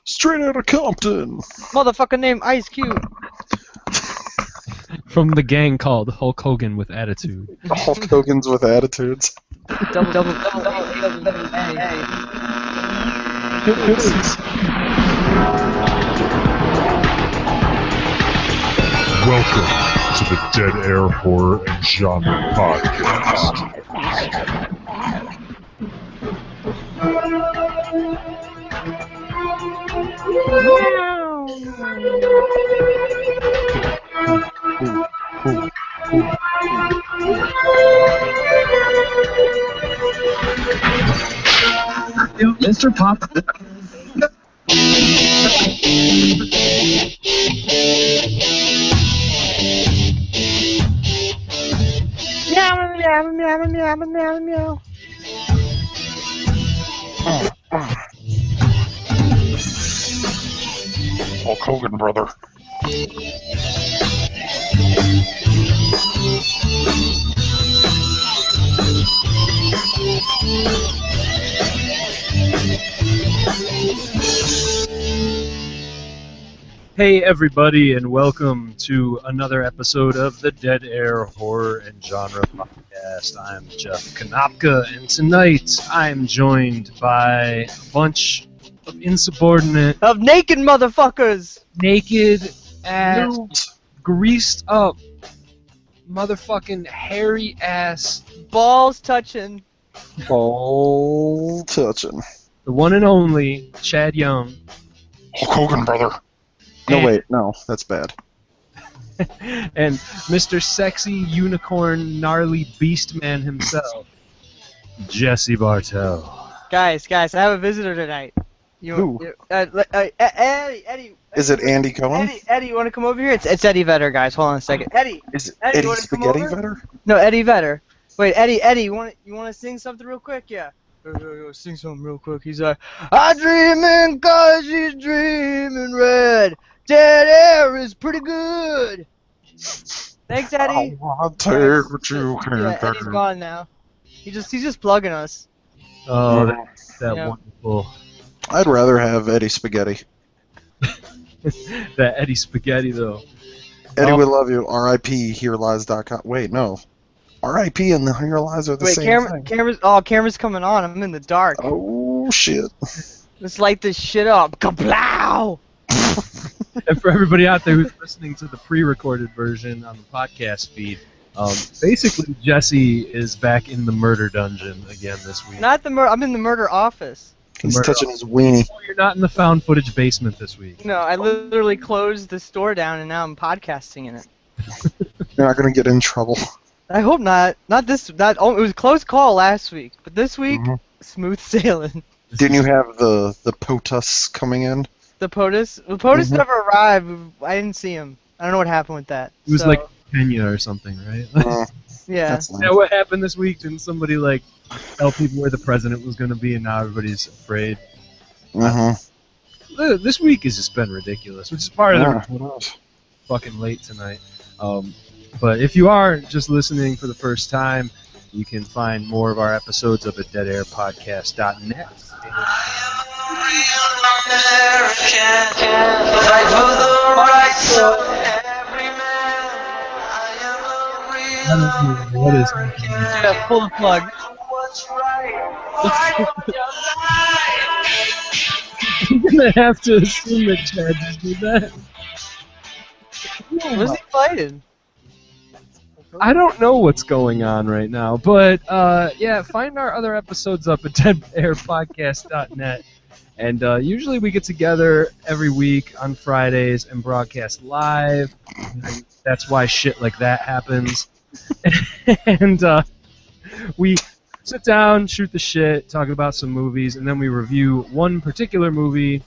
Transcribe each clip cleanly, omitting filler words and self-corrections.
Straight out of Compton. Motherfucker named Ice Cube. From the gang called Hulk Hogan with Attitude. Hulk Hogan's with attitudes. Double. Welcome to the Dead Air Horror and Genre Podcast. Mr. Pop. Meow. Hulk Hogan, brother. Hey everybody, and welcome to another episode of the Dead Air Horror and Genre Podcast. I'm Jeff Konopka, and tonight I'm joined by a bunch of insubordinate, Of naked motherfuckers. naked ass, greased up, motherfucking hairy ass, Balls touching. Ball touching. the one and only Chad Young, Hulk Hogan, brother. No, And- wait, no, that's bad. and Mr. Sexy Unicorn Gnarly Beastman himself, Jesse Bartell. Guys, I have a visitor tonight. Who? Eddie. Is it Andy Cohen? Eddie, you want to come over here? It's Eddie Vedder, guys. Hold on a second. Eddie. Is it Eddie, Eddie wanna come Spaghetti over? Vedder? No, Eddie Vedder. Wait, Eddie, you want to sing something real quick? Yeah. Sing something real quick. He's like, I'm dreaming 'cause she's dreaming red. Dead air is pretty good. Thanks, Eddie. I'll take what you can. Yeah, Eddie's gone now. He's just plugging us. Oh, that Yeah. wonderful, I'd rather have Eddie Spaghetti. that Eddie Spaghetti though. Eddie, Oh. we love you. R.I.P. HereLies.com. Wait, no. R.I.P. and the Here Lies are the Wait, same thing. camera's coming on. I'm in the dark. Oh, shit. Let's light this shit up. Kablow! And for everybody out there who's listening to the pre-recorded version on the podcast feed, basically Jesse is back in the murder dungeon again this week. Not the I'm in the murder office. He's Murder. touching his weenie. Oh, you're not in the found footage basement this week. No, I literally closed the store down and now I'm podcasting in it. You're not going to get in trouble. I hope not. Not this. It was a close call last week, but this week, smooth sailing. Didn't you have the POTUS coming in? The POTUS never arrived. I didn't see him. I don't know what happened with that. It was So, like Kenya or something, right? yeah. That's Yeah, what happened this week? Didn't somebody like tell people where the president was going to be, and now everybody's afraid? This week has just been ridiculous, which is part of the fucking late tonight. But if you are just listening for the first time, you can find more of our episodes up at deadairpodcast.net. Fight for the rights of every man. I am a real What is American. Yeah, pull the plug. What's right? Fight for your life. I'm gonna have to assume that Chad just did that. What's he fighting? I don't know what's going on right now, but yeah, find our other episodes up at deadairpodcast.net. And usually we get together every week on Fridays and broadcast live. And that's why shit like that happens. And we sit down, shoot the shit, talk about some movies, and then we review one particular movie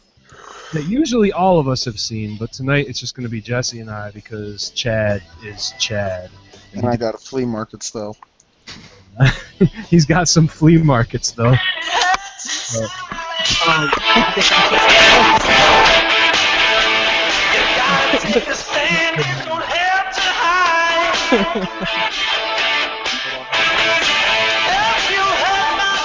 that usually all of us have seen, but tonight it's just going to be Jesse and I because Chad is Chad. And I got a flea markets, though. He's got some flea markets, though. So, You gotta take a stand. You don't have to hide. If you have my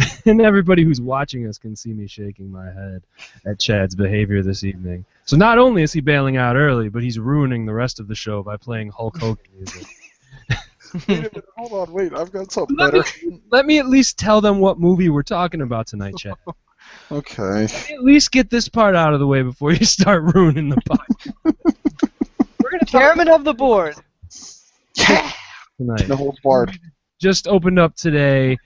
friends, And everybody who's watching us can see me shaking my head at Chad's behavior this evening. So not only is he bailing out early, but he's ruining the rest of the show by playing Hulk Hogan music. Wait a minute, hold on, wait, I've got something Let better. let me at least tell them what movie we're talking about tonight, Chad. Okay. At least get this part out of the way before you start ruining the podcast. We're gonna talk Chairman of the board. Yeah! tonight. No holds barred. Just opened up today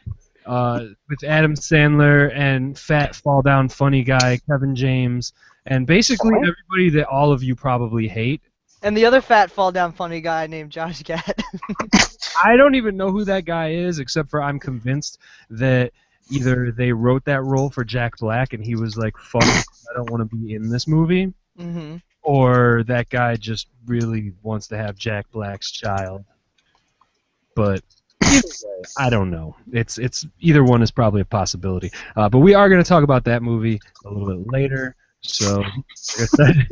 with Adam Sandler and fat fall down funny guy Kevin James, and basically everybody that all of you probably hate. And the other fat fall down funny guy named Josh Gad. I don't even know who that guy is, except for I'm convinced that either they wrote that role for Jack Black and he was like, fuck, I don't want to be in this movie, Mm-hmm. or that guy just really wants to have Jack Black's child. But either way, I don't know. It's either one is probably a possibility. But we are going to talk about that movie a little bit later. So, like I said,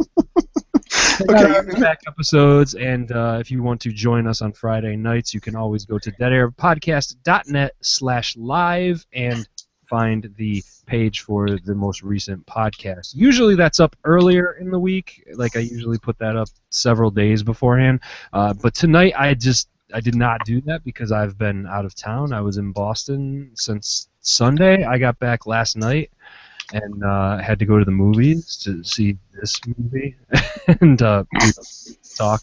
check out our back episodes, and if you want to join us on Friday nights, you can always go to deadairpodcast.net/live and find the page for the most recent podcast. Usually that's up earlier in the week. Like I usually put that up several days beforehand. But tonight I did not do that because I've been out of town. I was in Boston since Sunday. I got back last night and had to go to the movies to see this movie and talk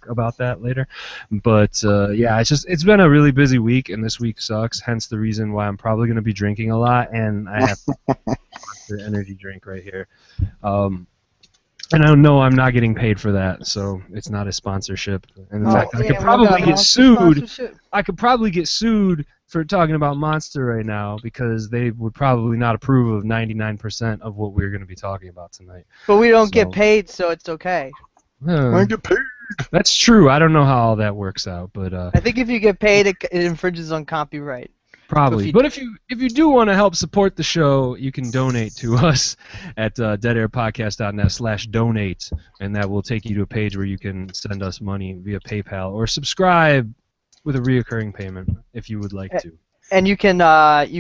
about that later. But yeah, it's been a really busy week, and this week sucks. Hence the reason why I'm probably going to be drinking a lot, and I have the energy drink right here. And I know I'm not getting paid for that, so it's not a sponsorship. And in fact, I could probably get sued. I could probably get sued for talking about Monster right now because they would probably not approve of 99% of what we're going to be talking about tonight. But we don't get paid, so it's okay. I get paid. That's true. I don't know how all that works out, but I think if you get paid, it infringes on copyright. probably. But if you do want to help support the show, you can donate to us at deadairpodcast.net/donate, and that will take you to a page where you can send us money via PayPal or subscribe with a reoccurring payment if you would like to. And you can take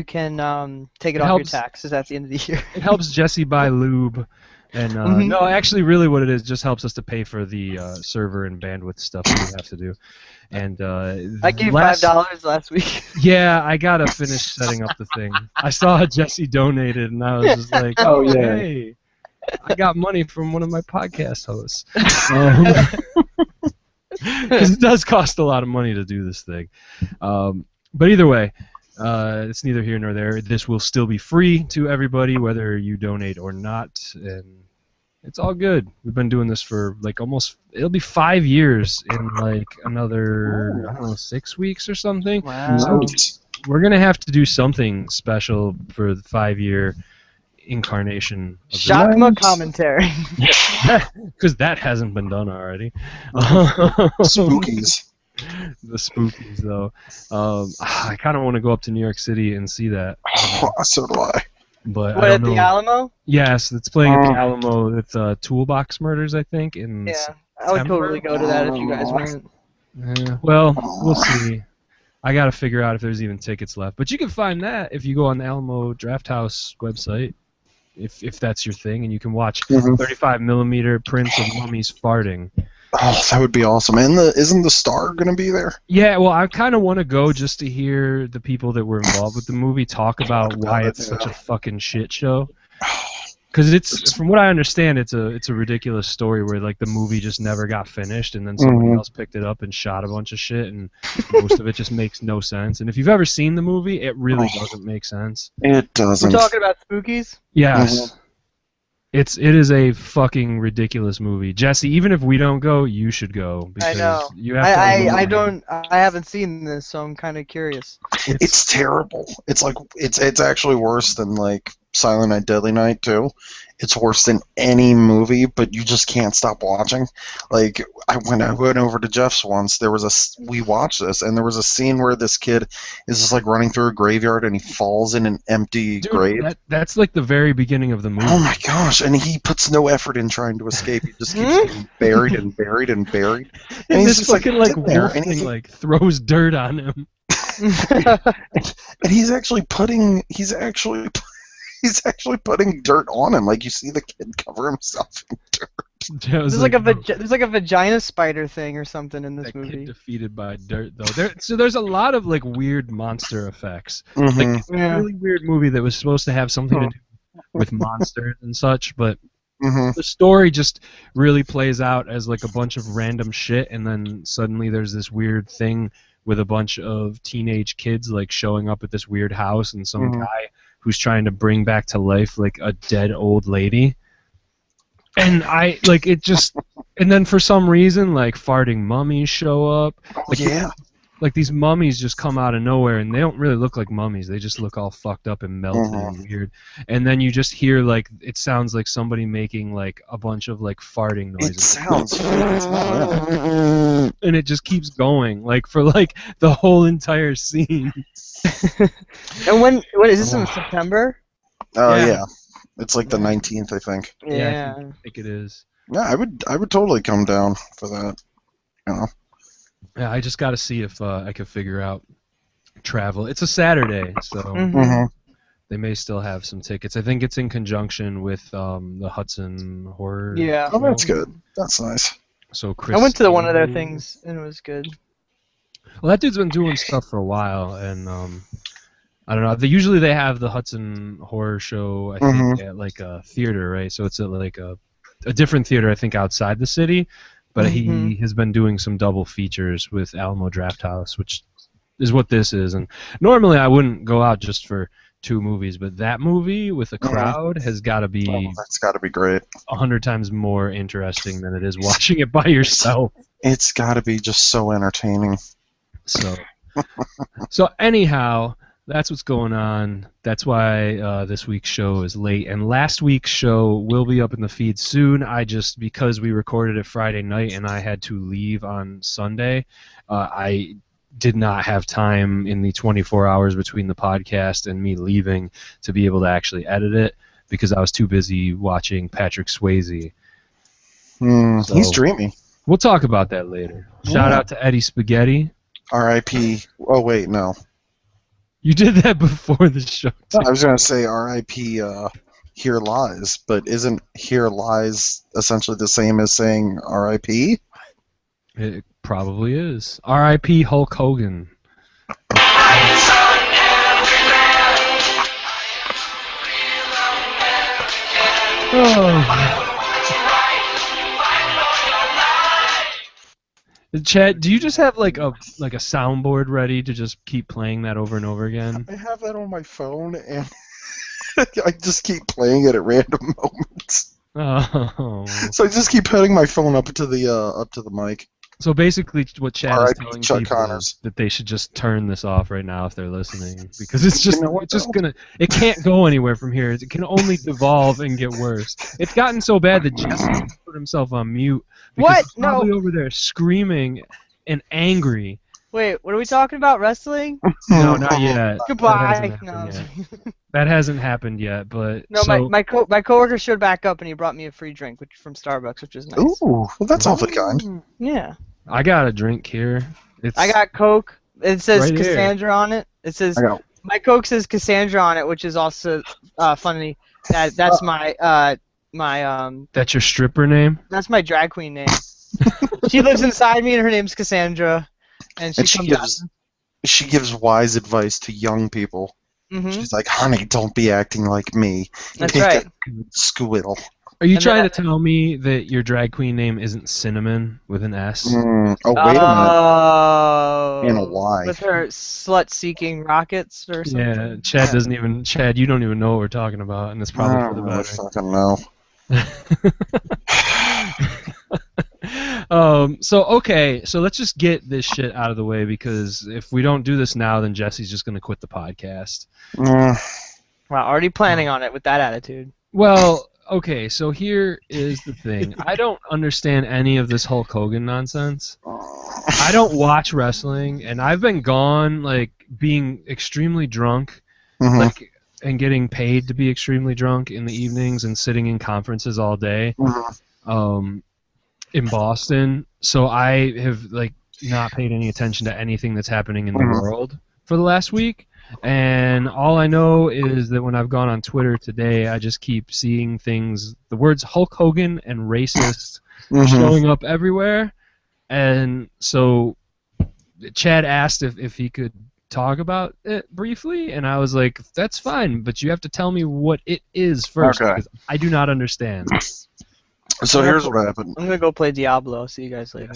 it off your taxes at the end of the year. It helps Jesse buy lube. And no, actually, really, what it is just helps us to pay for the server and bandwidth stuff that we have to do. And I gave $5 last week. Yeah, I gotta finish setting up the thing. I saw Jesse donated, and I was just like, "Oh yeah, hey, I got money from one of my podcast hosts." Because it does cost a lot of money to do this thing. But either way. It's neither here nor there. This will still be free to everybody, whether you donate or not, and it's all good. We've been doing this for like it'll be 5 years in like another, I don't know, 6 weeks or something. Wow. So we're going to have to do something special for the 5-year incarnation of Shakma commentary. because that hasn't been done already. Spookies. The spookies, though. I kind of want to go up to New York City and see that. So do I. But What, I don't at know. the Alamo? Yes, it's playing at the Alamo. It's Toolbox Murders, I think. In Yeah, I would September. totally go to that if you guys went. Well, we'll see. I got to figure out if there's even tickets left. But you can find that if you go on the Alamo Drafthouse website, if that's your thing, and you can watch 35mm prints of mummies farting. Oh, that would be awesome. And isn't the star going to be there? Yeah, well, I kind of want to go just to hear the people that were involved with the movie talk about why it's such a fucking shit show. Because it's, from what I understand, it's a ridiculous story where like the movie just never got finished, and then somebody else picked it up and shot a bunch of shit, and most of it just makes no sense. And if you've ever seen the movie, it really doesn't make sense. It doesn't. We're talking about Spookies? Yes. It is a fucking ridiculous movie. Jesse, even if we don't go, you should go because I know. you have to I haven't seen this, so I'm kind of curious. It's terrible. It's like it's actually worse than like Silent Night, Deadly Night too. It's worse than any movie, but you just can't stop watching. Like when I went over to Jeff's once, we watched this, and there was a scene where this kid is just like running through a graveyard, and he falls in an empty grave. That's like the very beginning of the movie. Oh my gosh! And he puts no effort in trying to escape. He just keeps getting buried and buried and buried. And he's this just fucking like sitting there, wolf and thing like throws dirt on him. and he's actually putting he's actually putting dirt on him. Like you see the kid cover himself in dirt. I was There's like a vagina spider thing or something in this that movie. kid defeated by dirt though. So there's a lot of like weird monster effects. Mhm. Like it's Yeah. a really weird movie that was supposed to have something to do with monsters and such, but Mhm. the story just really plays out as like a bunch of random shit, and then suddenly there's this weird thing with a bunch of teenage kids like showing up at this weird house, and some Mhm. guy who's trying to bring back to life like a dead old lady. And I like it just, and then for some reason like farting mummies show up. Like Yeah. like these mummies just come out of nowhere, and they don't really look like mummies. They just look all fucked up and melted and weird. And then you just hear like it sounds like somebody making like a bunch of like farting It noises, sounds. Yeah. and it just keeps going like for like the whole entire scene. And when is this in September? Oh Yeah. yeah. It's like the 19th, I think. Yeah, I think it is. Yeah, I would totally come down for that. You know. Yeah, I just got to see if I can figure out travel. It's a Saturday, so Mhm. they may still have some tickets. I think it's in conjunction with the Hudson Horror. Yeah. Oh, that's Show. good. That's nice. So Chris. I went to one of their things and it was good. Well, that dude's been doing stuff for a while, and I don't know. Usually they have the Hudson Horror Show, I think, at like a theater, right? So it's at like a different theater, I think, outside the city. But he has been doing some double features with Alamo Drafthouse, which is what this is. And normally I wouldn't go out just for 2 movies, but that movie with a crowd has got to be Oh, that's got to be great. 100 times more interesting than it is watching it by yourself. It's got to be just so entertaining. So anyhow, that's what's going on. That's why this week's show is late. And last week's show will be up in the feed soon. Because we recorded it Friday night and I had to leave on Sunday, I did not have time in the 24 hours between the podcast and me leaving to be able to actually edit it because I was too busy watching Patrick Swayze. So- He's dreamy. We'll talk about that later. Shout out to Eddie Spaghetti. R.I.P. Oh wait, no. You did that before the show. No, I was gonna say R.I.P. Here Lies, but isn't Here Lies essentially the same as saying R.I.P.? It probably is. R.I.P. Hulk Hogan. Oh. Chad, do you just have like a soundboard ready to just keep playing that over and over again? I have that on my phone, and I just keep playing it at random moments. Oh. So I just keep putting my phone up to the mic. So basically, what Chad is R.I.P. telling Chuck people Connors. is that they should just turn this off right now if they're listening, because it's just You know what, it's just though? gonna it can't go anywhere from here. It can only devolve and get worse. It's gotten so bad that Jesse put himself on mute because What? he's probably No. over there screaming and angry. Wait, what are we talking about? Wrestling? No, not yet. Goodbye. That hasn't happened yet, but No, so, my coworker showed back up and he brought me a free drink from Starbucks, which is nice. Ooh, well, that's awfully kind. Yeah. I got a drink here. I got Coke. It says Right here. Cassandra on it. It says I got my Coke says Cassandra on it, which is also funny. That's my That's your stripper name? that's my drag queen name. She lives inside me and her name's Cassandra, and and comes she gives wise advice to young people. Mhm. She's like, honey, don't be acting like me. That's Take right. a good squiddle. Are you And trying then to tell me that your drag queen name isn't Cinnamon with an S? Oh, wait a minute. Oh. And a Y. With her slut-seeking rockets or something. Yeah, Chad doesn't even. Chad, you don't even know what we're talking about, and it's probably I for the don't really better. fucking know. So okay, so let's just get this shit out of the way because if we don't do this now, then Jesse's just gonna quit the podcast. Mm, Wow, already planning on it with that attitude. Well, okay, so here is the thing. I don't understand any of this Hulk Hogan nonsense. I don't watch wrestling, and I've been gone, like, being extremely drunk, mhm, like, and getting paid to be extremely drunk in the evenings and sitting in conferences all day mhm. in Boston. So I have, like, not paid any attention to anything that's happening in the Mhm. world for the last week. And all I know is that when I've gone on Twitter today, I just keep seeing things, the words Hulk Hogan and racist showing up everywhere. And so Chad asked if he could talk about it briefly, and I was like, that's fine, but you have to tell me what it is first, Okay. because I do not understand. So here's what happened. I'm gonna go play Diablo. See you guys later.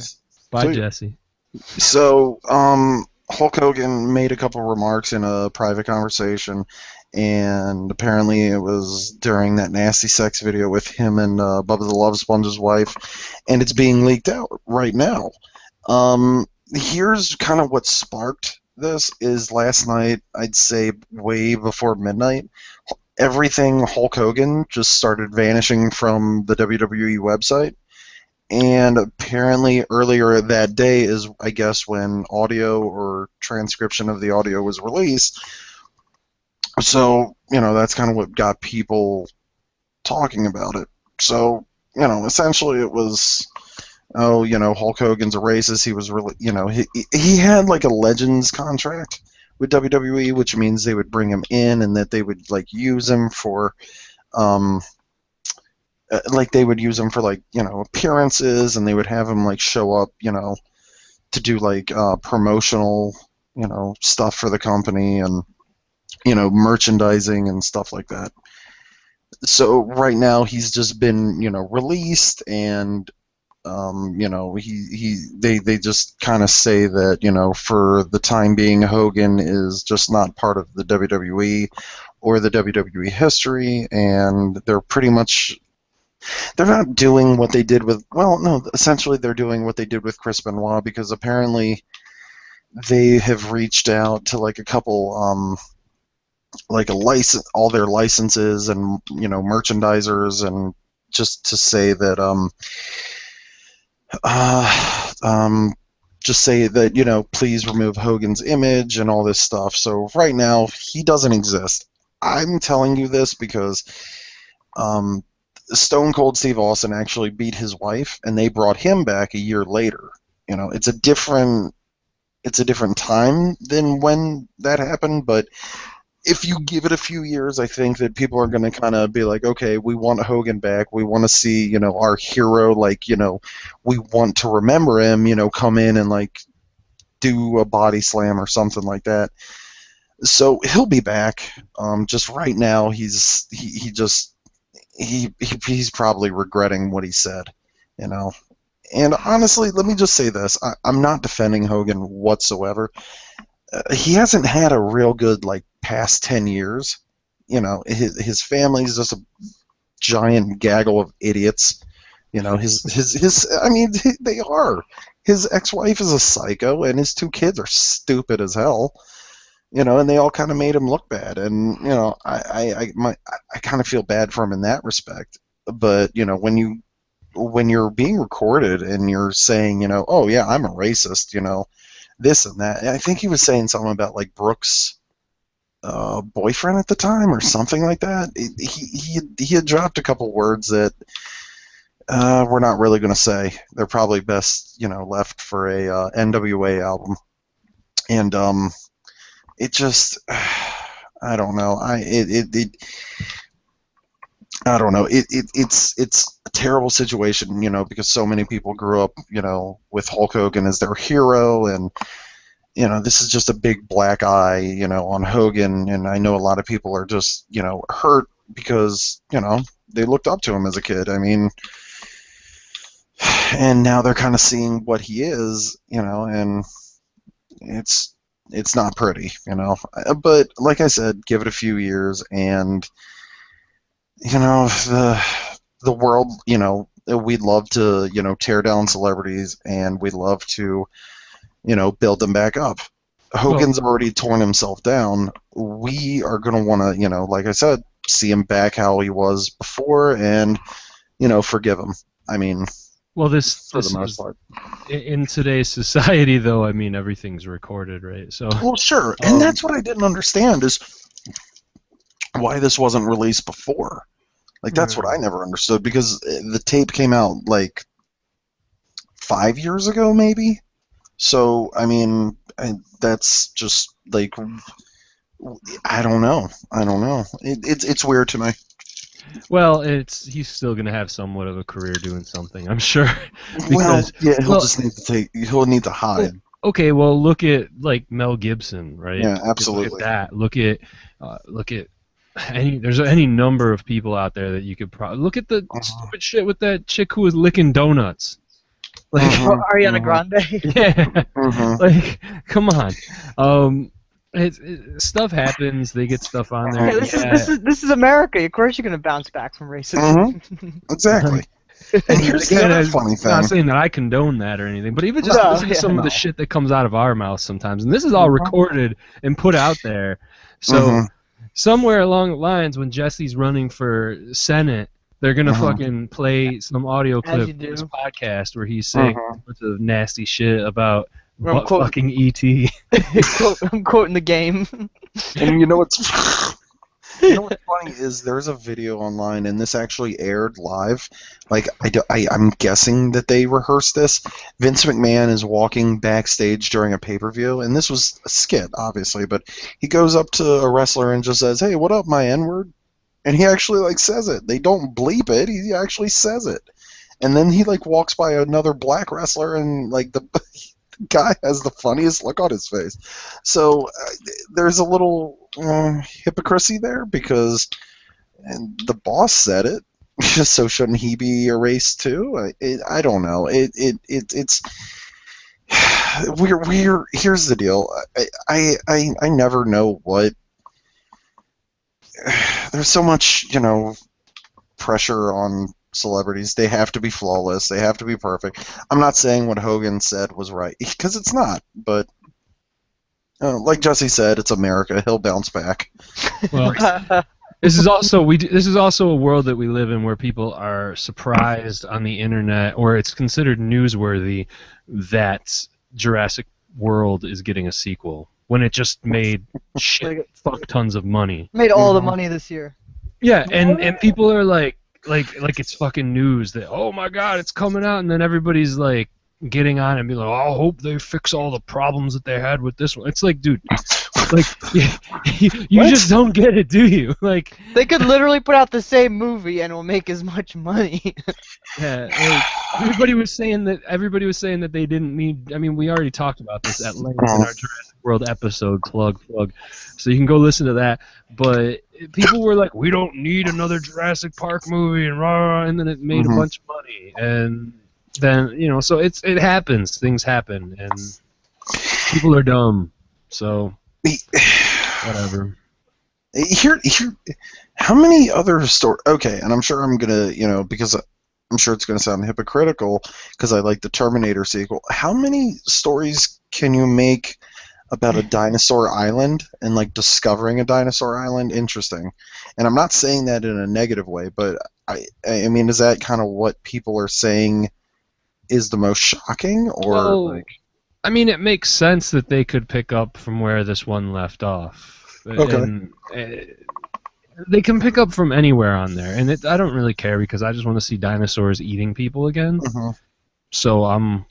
Bye, So- Jesse. So, Hulk Hogan made a couple remarks in a private conversation, and apparently it was during that nasty sex video with him and Bubba the Love Sponge's wife, and it's being leaked out right now. Here's kind of what sparked this is last night, I'd say way before midnight, everything Hulk Hogan just started vanishing from the WWE website. And apparently earlier that day is, I guess, when audio or transcription of the audio was released. So, that's kind of what got people talking about it. So, essentially it was, Hulk Hogan's a racist. He was really, he had like a Legends contract with WWE, which means they would bring him in and that they would like use him for, they would use him for appearances, and they would have him like show up, to do like promotional, stuff for the company and merchandising and stuff like that. So right now he's just been released, and they just kind of say that for the time being Hogan is just not part of the WWE or the WWE history, and they're not doing what they did with, essentially they're doing what they did with Chris Benoit, because apparently they have reached out to like a couple, like a license, all their licenses and, merchandisers, and just to say that, just say that, please remove Hogan's image and all this stuff. So right now he doesn't exist. I'm telling you this because, Stone Cold Steve Austin actually beat his wife, and they brought him back a year later. It's a different time than when that happened, but if you give it a few years, I think that people are going to kind of be like, okay, we want Hogan back. We want to see, our hero, we want to remember him, come in and like do a body slam or something like that. So he'll be back. Just right now, he's probably regretting what he said, And honestly, let me just say this: I'm not defending Hogan whatsoever. He hasn't had a real good past 10 years. His family's just a giant gaggle of idiots. They are. His ex-wife is a psycho, and his two kids are stupid as hell. And they all kind of made him look bad, and I kind of feel bad for him in that respect. But when you're being recorded and you're saying, oh yeah, I'm a racist, this and that. I think he was saying something about Brooks' boyfriend at the time or something like that. He had dropped a couple words that we're not really going to say. They're probably best left for a NWA album. And it just, I don't know. I don't know. It's a terrible situation, because so many people grew up, with Hulk Hogan as their hero, and this is just a big black eye, on Hogan, and I know a lot of people are just, hurt because, they looked up to him as a kid. I mean, and now they're kind of seeing what he is, and it's not pretty, But like I said, give it a few years, and the world, we'd love to, tear down celebrities, and we'd love to, build them back up. Hogan's already torn himself down. We are going to want to, like I said, see him back how he was before, and, forgive him. I mean, well, this for the most part. In today's society, though, I mean, everything's recorded, right? So. Well, sure, and that's what I didn't understand is why this wasn't released before. That's what I never understood, because the tape came out 5 years ago, maybe. So I mean, that's just I don't know. It's weird to me. Well, he's still gonna have somewhat of a career doing something, I'm sure. Well, Because yeah, he'll well, just need to he'll need to hide. okay, well, look at like Mel Gibson, right? Yeah, Look absolutely. at that. Look at there's any number of people out there that you could probably look at the Mhm. stupid shit with that chick who was licking donuts. Like, Oh, Mhm, Ariana mhm, Grande. yeah, mhm, like, come on. Stuff happens. They get stuff on there. Yeah, mhm, this is America. Of course, you're gonna bounce back from mhm. racism. Exactly. And here's the Again, other I'm funny not thing. saying that I condone that or anything, but even just No, listen to yeah. some of the No. shit that comes out of our mouths sometimes, and this is all recorded and put out there. So Mhm, somewhere along the lines, when Jesse's running for Senate, they're gonna mhm, fucking play some audio As clip you from this do. podcast where he's saying mhm. all sorts of nasty shit about I'm butt fucking ET. I'm quoting the game. And you know what's you know what's funny is there's a video online, and this actually aired live. Like I'm guessing that they rehearsed this. Vince McMahon is walking backstage during a pay-per-view, and this was a skit, obviously, but he goes up to a wrestler and just says, "Hey, what up, my N-word?" And he actually like says it. They don't bleep it. He actually says it. And then he like walks by another black wrestler, and like the guy has the funniest look on his face. So there's a little hypocrisy there because and the boss said it. So shouldn't he be erased too? I don't know. It's we're here's the deal. I never know what. There's so much pressure on celebrities. They have to be flawless. They have to be perfect. I'm not saying what Hogan said was right because it's not. But like Jesse said, it's America. He'll bounce back. Well, this is also a world that we live in where people are surprised on the internet, or it's considered newsworthy that Jurassic World is getting a sequel when it just made shit fuck tons of money. Made all the Mhm. money this year. Yeah, and people are like it's fucking news that, oh my god, it's coming out, and then everybody's like getting on it and be like, oh, I hope they fix all the problems that they had with this one. It's like, dude, like you What? just don't get it, do you? Like, They could literally put out the same movie and it will make as much money. yeah, like, everybody was saying that they didn't need. I mean, we already talked about this at length in our Jurassic World episode. Plug. So you can go listen to that. But people were like, we don't need another Jurassic Park movie, and rah, and then it made a bunch of money, and then so it happens. Things happen, and people are dumb. So whatever. Here, how many other stories? Okay, and I'm sure I'm gonna, because I'm sure it's gonna sound hypocritical because I like the Terminator sequel. How many stories can you make about a dinosaur island and like discovering a dinosaur island? Interesting, and I'm not saying that in a negative way, but I mean, is that kind of what people are saying is the most shocking, or Well, like? I mean, it makes sense that they could pick up from where this one left off. Okay. And they can pick up from anywhere on there, and I don't really care because I just want to see dinosaurs eating people again. Mhm. So I'm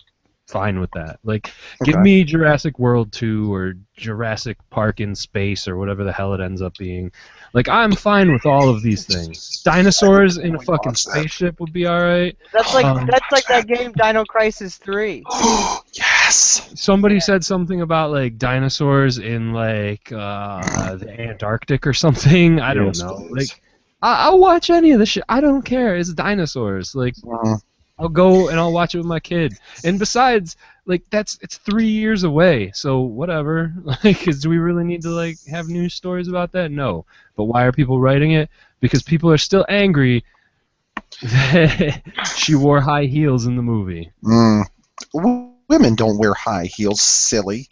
fine with that. Like, give Okay. me Jurassic World 2 or Jurassic Park in space or whatever the hell it ends up being. Like, I'm fine with all of these things. Dinosaurs in a We fucking watched that. spaceship would be alright. That's like that game Dino Crisis 3. Yes. Somebody said something about like dinosaurs in like the Antarctic or something. I don't Yes, know. please. Like, I'll watch any of the shit. I don't care. It's dinosaurs. Like, Mhm. I'll go and I'll watch it with my kid. And besides, like, it's 3 years away. So whatever. Like, do we really need to like have news stories about that? No. But why are people writing it? Because people are still angry that she wore high heels in the movie. Women don't wear high heels, silly.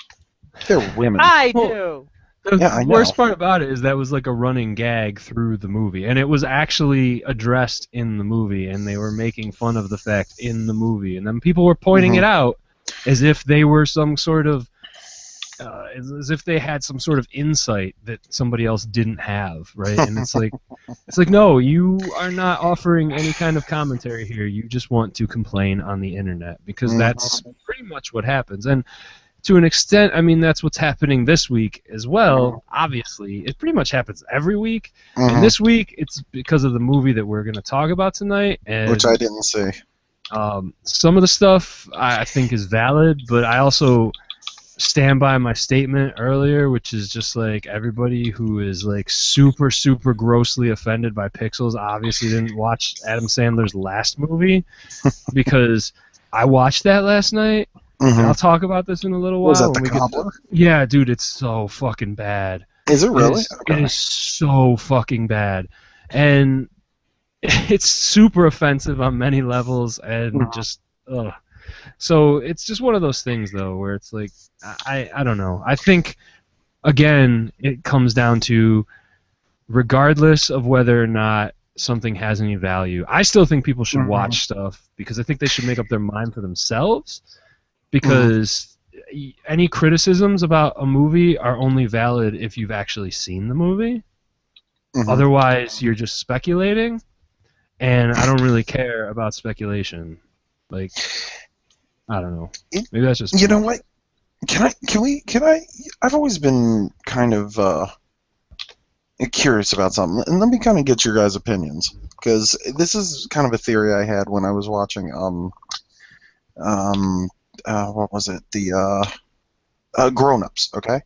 They're women. I Well, do. The Yeah, I worst know. part about it is that was like a running gag through the movie, and it was actually addressed in the movie, and they were making fun of the fact in the movie, and then people were pointing it out as if they were some sort of, as if they had some sort of insight that somebody else didn't have, right? And it's like, no, you are not offering any kind of commentary here. You just want to complain on the internet because that's pretty much what happens. And to an extent, I mean, that's what's happening this week as well. Obviously, it pretty much happens every week. Mhm. And this week, it's because of the movie that we're going to talk about tonight. And Which I didn't see. some of the stuff I think is valid, but I also stand by my statement earlier, which is just like everybody who is like super, super grossly offended by Pixels obviously didn't watch Adam Sandler's last movie, because I watched that last night. And I'll talk about this in a little while. Was that when the we Cobbler? Yeah, dude, it's so fucking bad. Is it really? It is so fucking bad. And it's super offensive on many levels, and just, ugh. So it's just one of those things, though, where it's like, I don't know. I think, again, it comes down to, regardless of whether or not something has any value, I still think people should watch stuff, because I think they should make up their mind for themselves, because any criticisms about a movie are only valid if you've actually seen the movie. Otherwise, you're just speculating, and I don't really care about speculation. Like, I don't know. Maybe that's just... You know what? Can I? I've always been kind of curious about something, and let me kind of get your guys' opinions, because this is kind of a theory I had when I was watching what was it? The Grown Ups. Okay.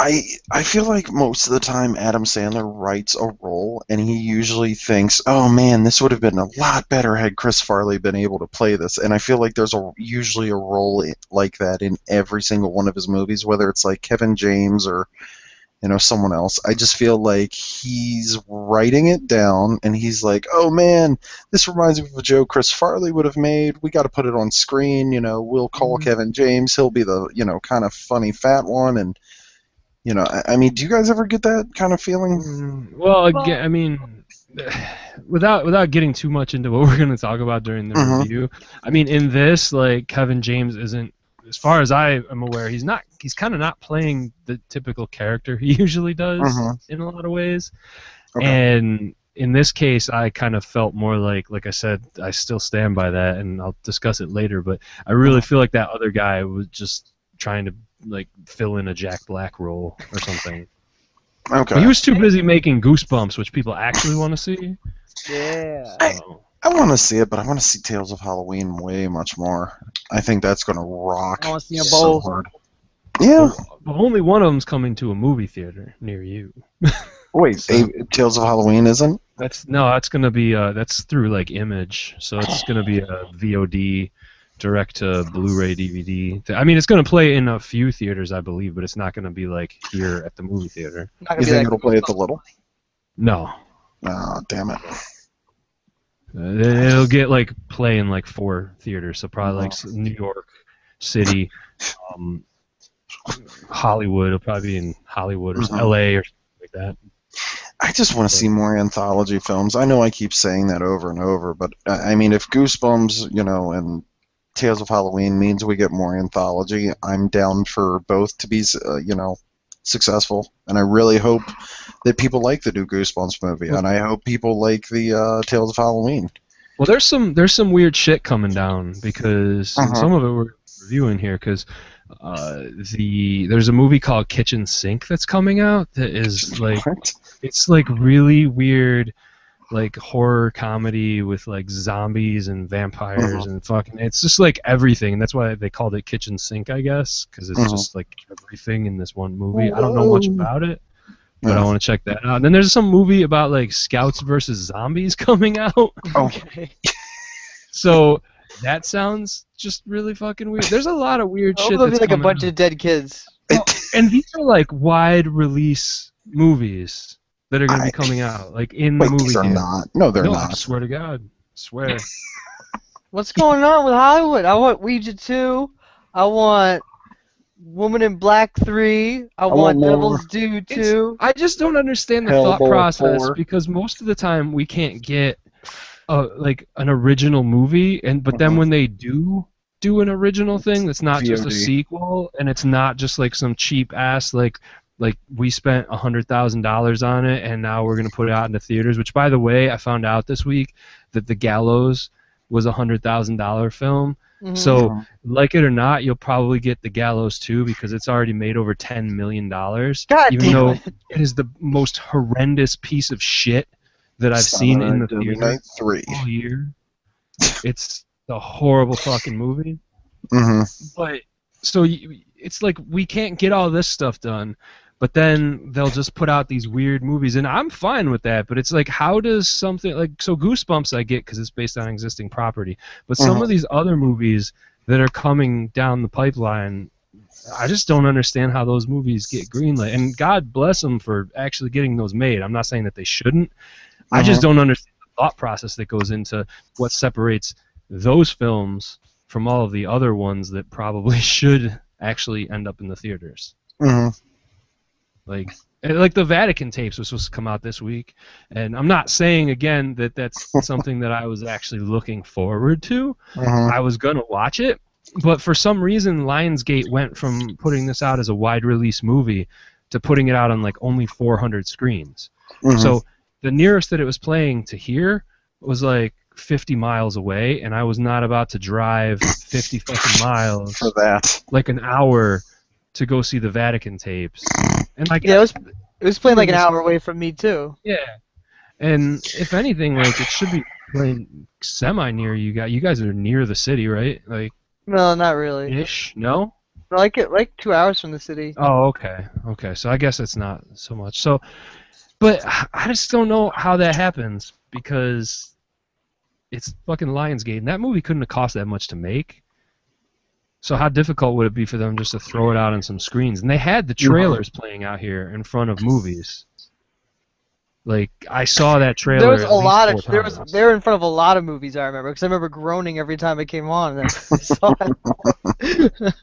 I feel like most of the time Adam Sandler writes a role, and he usually thinks, oh man, this would have been a lot better had Chris Farley been able to play this. And I feel like there's usually a role like that in every single one of his movies, whether it's like Kevin James or someone else. I just feel like he's writing it down, and he's like, oh man, this reminds me of a joke Chris Farley would have made. We got to put it on screen. We'll call Kevin James. He'll be the kind of funny fat one, and I mean, do you guys ever get that kind of feeling? Well, again, I mean, without getting too much into what we're going to talk about during the review, I mean, in this, like, Kevin James isn't, as far as I am aware, he's kind of not playing the typical character he usually does in a lot of ways. Okay. And in this case, I kind of felt more like I said, I still stand by that, and I'll discuss it later, but I really feel like that other guy was just trying to like fill in a Jack Black role or something. Okay. But he was too busy making Goosebumps, which people actually want to see. Yeah. I want to see it, but I want to see Tales of Halloween way much more. I think that's going to rock. I want to see them so both. hard. Yeah. But only one of them's coming to a movie theater near you. Wait, Tales of Halloween isn't? That's going to be that's through like Image, so it's going to be a VOD, direct to Blu-ray DVD. I mean, it's going to play in a few theaters, I believe, but it's not going to be like here at the movie theater. You think it'll play at the Little? No. Oh, damn it. It'll get like play in like 4 theaters, so probably like New York City, Hollywood. It'll probably be in Hollywood or LA or something like that. I just want to see more anthology films. I know I keep saying that over and over, but I mean, if Goosebumps, and Tales of Halloween means we get more anthology, I'm down for both to be, successful. And I really hope that people like the new Goosebumps movie, and I hope people like the Tales of Halloween. Well, there's some weird shit coming down, because some of it we're reviewing here, because there's a movie called Kitchen Sink that's coming out that is like it's like really weird, like horror comedy with like zombies and vampires and fucking, it's just like everything, and that's why they called it Kitchen Sink, I guess, because it's just like everything in this one movie. I don't know much about it, but I want to check that out. And then there's some movie about like scouts versus zombies coming out. Okay. So that sounds just really fucking weird. There's a lot of weird shit It'll be that's like a coming bunch out. of dead kids. And these are like wide release movies that are going to be coming out, like in the movie these are theater. not. No, they're I not. swear to God. Swear. What's going on with Hollywood? I want Ouija 2. I want Woman in Black 3. I want more. Devil's Due 2. I just don't understand the thought Hellboy process 4. because most of the time we can't get like an original movie, but then when they do an original thing that's not just a VOD. sequel, and it's not just like some cheap ass like we spent $100,000 on it and now we're gonna put it out into theaters. Which, by the way, I found out this week that The Gallows was $100,000 film. Mhm. So, like it or not, you'll probably get The Gallows 2 because it's already made over $10 million. God even damn though it. it is the most horrendous piece of shit that I've seen in the Deadly theater Night 3. all year. It's a horrible fucking movie. But so it's like we can't get all this stuff done, but then they'll just put out these weird movies, and I'm fine with that. But it's like, how does something like Goosebumps I get because it's based on existing property, but some of these other movies that are coming down the pipeline, I just don't understand how those movies get greenlit. And God bless them for actually getting those made. I'm not saying that they shouldn't. I just don't understand the thought process that goes into what separates those films from all of the other ones that probably should actually end up in the theaters. Like the Vatican tapes was supposed to come out this week, and I'm not saying again that that's something that I was actually looking forward to. I was gonna watch it, but for some reason Lionsgate went from putting this out as a wide release movie to putting it out on like only 400 screens. So the nearest that it was playing to here was like 50 miles away, and I was not about to drive 50 fucking miles For that. like an hour to go see the Vatican tapes. And like, Yeah, it was playing like an hour away from me too. yeah. And if anything, like it should be playing semi near you guys. You guys are near the city, right? Like No, not really. ish. No. Like 2 hours from the city. Oh, okay. Okay. So I guess it's not so much. So, but I just don't know how that happens because it's fucking Lionsgate, and that movie couldn't have cost that much to make. So how difficult would it be for them just to throw it out on some screens? And they had the trailers playing out here in front of movies. Like I saw that trailer. There was a at least lot of 4 times. they were in front of a lot of movies. I remember because I remember groaning every time it came on. And I saw it.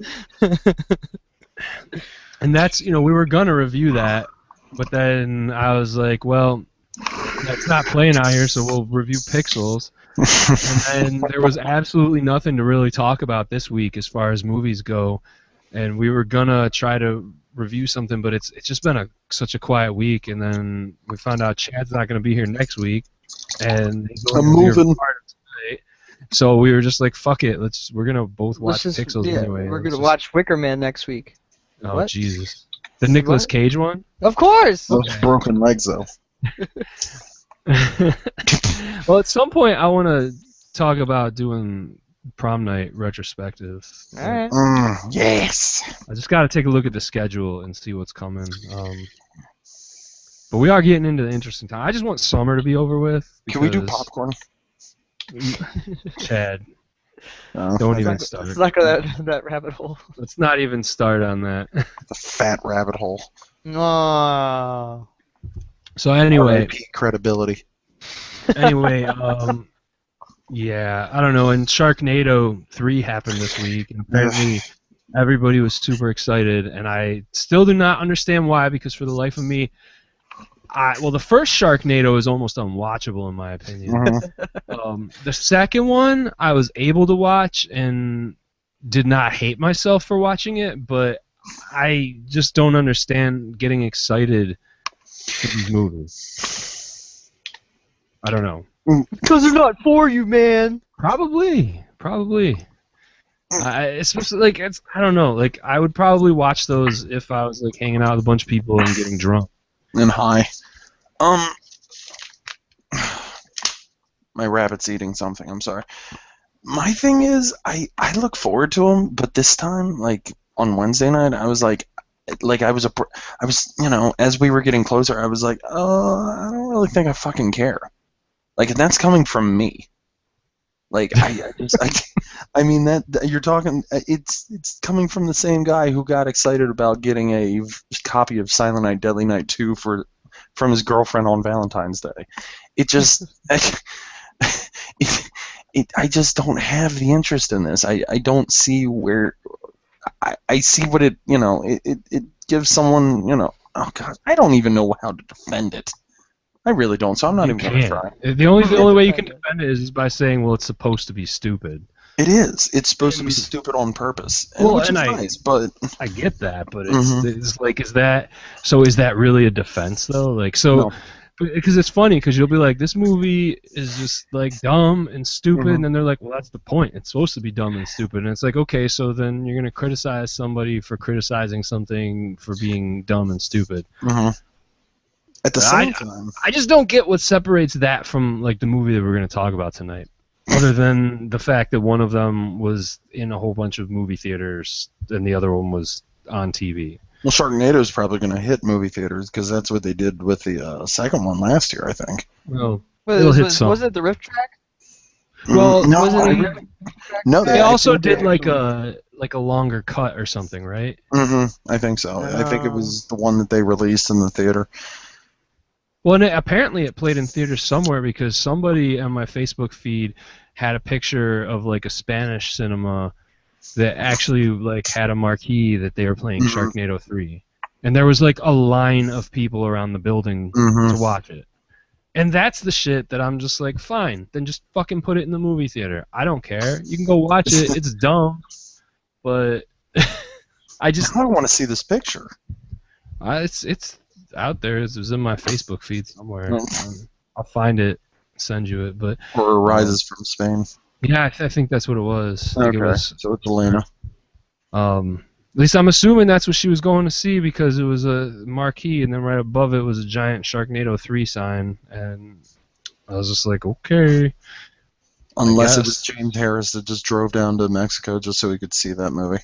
And that's, we were gonna review that, but then I was like, well, it's not playing out here, so we'll review Pixels. And then there was absolutely nothing to really talk about this week as far as movies go, and we were gonna try to review something, but it's just been such a quiet week. And then we found out Chad's not gonna be here next week, and he's I'm only here for moving. part of tonight. So we were just like, fuck it, we're gonna both watch Let's just- Pixels yeah, anyway. We're Let's gonna just- watch Wicker Man next week. Oh What? Jesus, the Nicolas What? Cage one. Of course. Those broken legs, though. Well, at some point, I want to talk about doing prom night retrospective. All right. Yes. I just got to take a look at the schedule and see what's coming. But we are getting into the interesting time. I just want summer to be over with. Can we do because- popcorn? Chad, No. don't even Let's start. not go that rabbit hole. Let's not even start on that. The fat rabbit hole. No. So anyway, RIP credibility. yeah, I don't know. And Sharknado 3 happened this week, and apparently everybody was super excited, and I still do not understand why, because for the life of me, the first Sharknado is almost unwatchable in my opinion. The second one I was able to watch and did not hate myself for watching it, but I just don't understand getting excited for these movies. I don't know. Because they're not for you, man. Probably. Especially I don't know. Like I would probably watch those if I was like hanging out with a bunch of people and getting drunk. And high. My rabbit's eating something. I'm sorry. My thing is, I look forward to them, but this time, like on Wednesday night, I was like I was as we were getting closer, I was like, I don't really think I fucking care. Like, and that's coming from me. Like, I mean that you're talking. It's coming from the same guy who got excited about getting a copy of Silent Night, Deadly Night 2 from his girlfriend on Valentine's Day. It just, I just don't have the interest in this. I don't see where. I see what it gives someone, oh God, I don't even know how to defend it. I really don't, so I'm not even going to try. The only way you can defend it is by saying, well, it's supposed to be stupid. It is. It's supposed to be stupid on purpose, which is nice, but... I get that, but it's like, is that really a defense, though? Like, so... No. because it's funny because you'll be like, this movie is just like dumb and stupid, and then they're like, well, that's the point. It's supposed to be dumb and stupid, and it's like, okay, so then you're gonna criticize somebody for criticizing something for being dumb and stupid. At the same time, I just don't get what separates that from like the movie that we're gonna talk about tonight, other than the fact that one of them was in a whole bunch of movie theaters and the other one was on TV. well, Sharknado's probably going to hit movie theaters because that's what they did with the second one last year, I think. Well, it'll hit some. Was it the riff track? Well, no, was it I- a- no, They also actually did like a longer cut or something, right? I think so. I think it was the one that they released in the theater. Well, and apparently it played in theaters somewhere because somebody on my Facebook feed had a picture of like a Spanish cinema that actually like had a marquee that they were playing Sharknado 3. And there was like a line of people around the building to watch it. And that's the shit that I'm just like, fine, then just fucking put it in the movie theater. I don't care. You can go watch it. It's dumb. But I don't want to see this picture. it's out there. It was in my Facebook feed somewhere. I'll find it, send you it. But Or Rises from Spain. yeah, I think that's what it was. I think it was. So it's Elena. At least I'm assuming that's what she was going to see because it was a marquee, and then right above it was a giant Sharknado 3 sign, and I was just like, okay. Unless it was James Harris that just drove down to Mexico just so he could see that movie.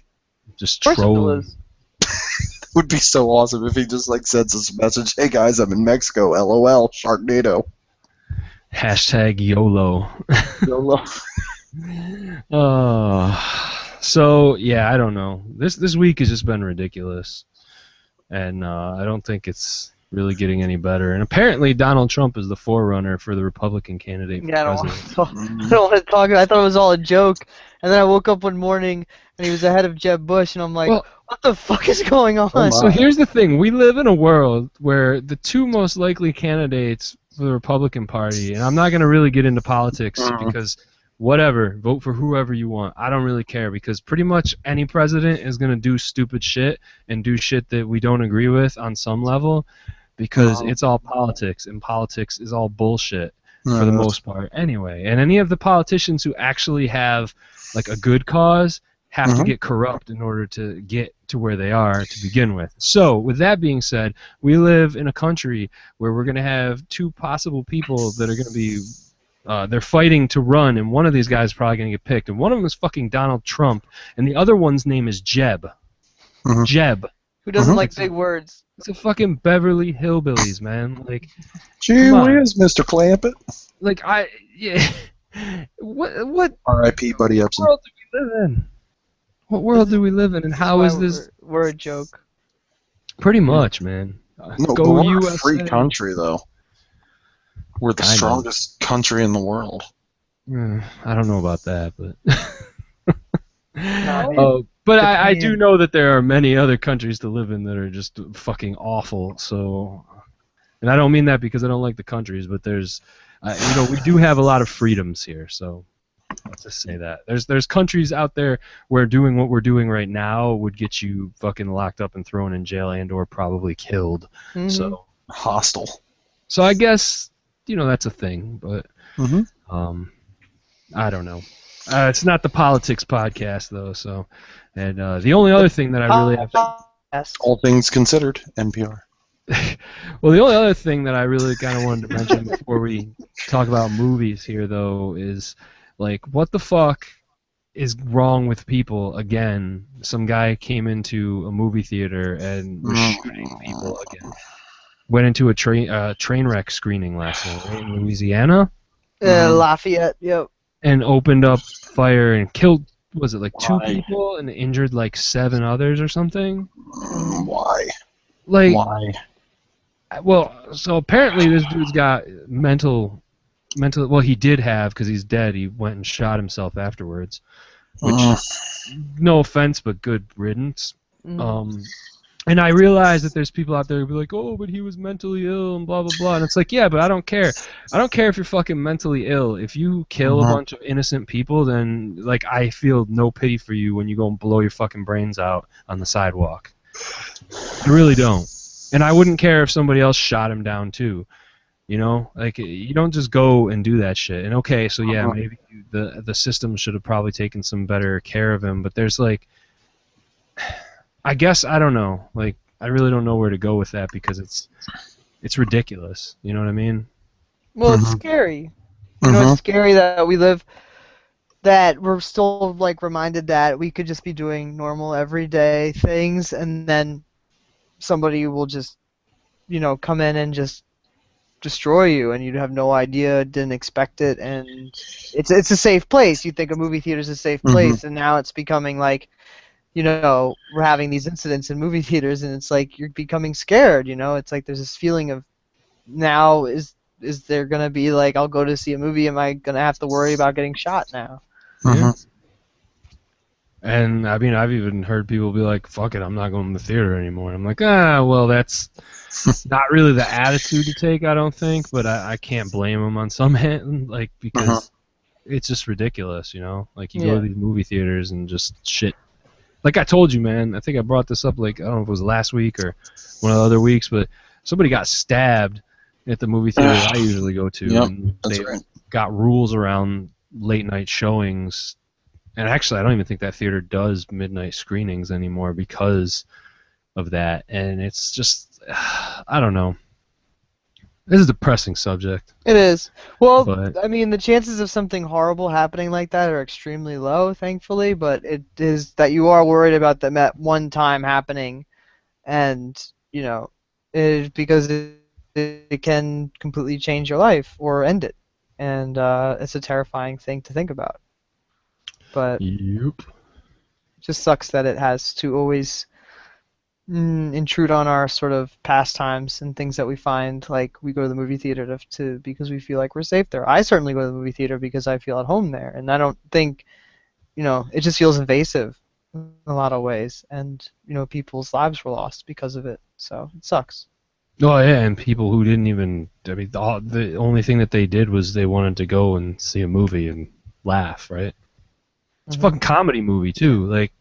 Just Of course it trolling. was. It would be so awesome if he just like sends us a message, "Hey guys, I'm in Mexico. LOL, Sharknado." Hashtag YOLO. YOLO. So yeah, I don't know. This week has just been ridiculous, and I don't think it's really getting any better. And apparently, Donald Trump is the forerunner for the Republican candidate for Yeah, I don't president. I don't want to talk. I thought it was all a joke, and then I woke up one morning and he was ahead of Jeb Bush, and I'm like, Well- what the fuck is going on? So here's the thing: we live in a world where the two most likely candidates for the Republican Party, and I'm not going to really get into politics because whatever, vote for whoever you want. I don't really care because pretty much any president is going to do stupid shit and do shit that we don't agree with on some level because it's all politics, and politics is all bullshit for the most part anyway. And any of the politicians who actually have like a good cause have to get corrupt in order to get to where they are to begin with. So, with that being said, we live in a country where we're going to have two possible people that are going to be they're fighting to run, and one of these guys is probably going to get picked. And one of them is fucking Donald Trump, and the other one's name is Jeb. Jeb. Who doesn't like big words? It's a fucking Beverly Hillbillies, man. Like, Gee Come on. whiz, Mr. Clampett. like yeah. What R.I.P. Buddy Epson. world do we live in? What world do we live in, and how is this? We're a joke. Pretty much, man. No, Go but we're USA. a free country, though. We're the I know. strongest country in the world. I don't know about that, but Nah, but I do know that there are many other countries to live in that are just fucking awful. So, and I don't mean that because I don't like the countries, but there's, we do have a lot of freedoms here. So let's just say that there's countries out there where doing what we're doing right now would get you fucking locked up and thrown in jail and/or probably killed. So Hostile. So I guess that's a thing, but I don't know. It's not the politics podcast though. So, and the only other thing that I really have All things considered, NPR. well, the only other thing that I really kind of wanted to mention before we talk about movies here, though, is like, what the fuck is wrong with people? Again, some guy came into a movie theater and was shooting people again. Went into a train wreck screening last night, right, in Louisiana, Lafayette. Yep. and opened up fire and killed. Was it like 2 people and injured like 7 others or something? Why? Like, Why? well, so apparently this dude's got mental. Well, he did have, because he's dead. He went and shot himself afterwards, which, no offense, but good riddance. And I realize that there's people out there who be like, oh, but he was mentally ill and blah blah blah. And it's like, yeah, but I don't care. I don't care if you're fucking mentally ill. If you kill a bunch of innocent people, then like I feel no pity for you when you go and blow your fucking brains out on the sidewalk. I really don't. And I wouldn't care if somebody else shot him down too. You know, like you don't just go and do that shit. And okay, so yeah, Uh-huh. maybe the system should have probably taken some better care of him. But there's like, I guess I don't know. Like I really don't know where to go with that because it's ridiculous. You know what I mean? Well, it's Mhm. scary. You know, it's Mhm. scary that we live, that we're still like reminded that we could just be doing normal everyday things, and then somebody will just, come in and just destroy you, and you'd have no idea, didn't expect it, and it's a safe place. You think a movie theater is a safe Mhm. place, and now it's becoming like, we're having these incidents in movie theaters, and it's like you're becoming scared. It's like there's this feeling of, now is there gonna be like, I'll go to see a movie, am I gonna have to worry about getting shot now? Yeah. Mhm. And I mean, I've even heard people be like, "Fuck it, I'm not going to the theater anymore." I'm like, well, that's not really the attitude to take, I don't think, but I can't blame them on some hand, like Uh-huh. because it's just ridiculous, you know. Like you go to Yeah. these movie theaters and just shit. Like I told you, man. I think I brought this up. Like I don't know if it was last week or one of the other weeks, but somebody got stabbed at the movie theater that I usually go to, Yep, and that's they've right. got rules around late night showings. And actually, I don't even think that theater does midnight screenings anymore because of that. And it's just, I don't know. This is a depressing subject, It is. Well, but I mean, the chances of something horrible happening like that are extremely low, thankfully, but it is that you are worried about them at one time happening, and, because it can completely change your life or end it. And it's a terrifying thing to think about. But yep. it just sucks that it has to always intrude on our sort of pastimes and things that we find. Like, we go to the movie theater to because we feel like we're safe there. I certainly go to the movie theater because I feel at home there, and I don't think, it just feels invasive in a lot of ways, and people's lives were lost because of it. So it sucks. Oh yeah, and people who didn't even, I mean, the only thing that they did was they wanted to go and see a movie and laugh, right? It's a Hmm. fucking comedy movie too, like.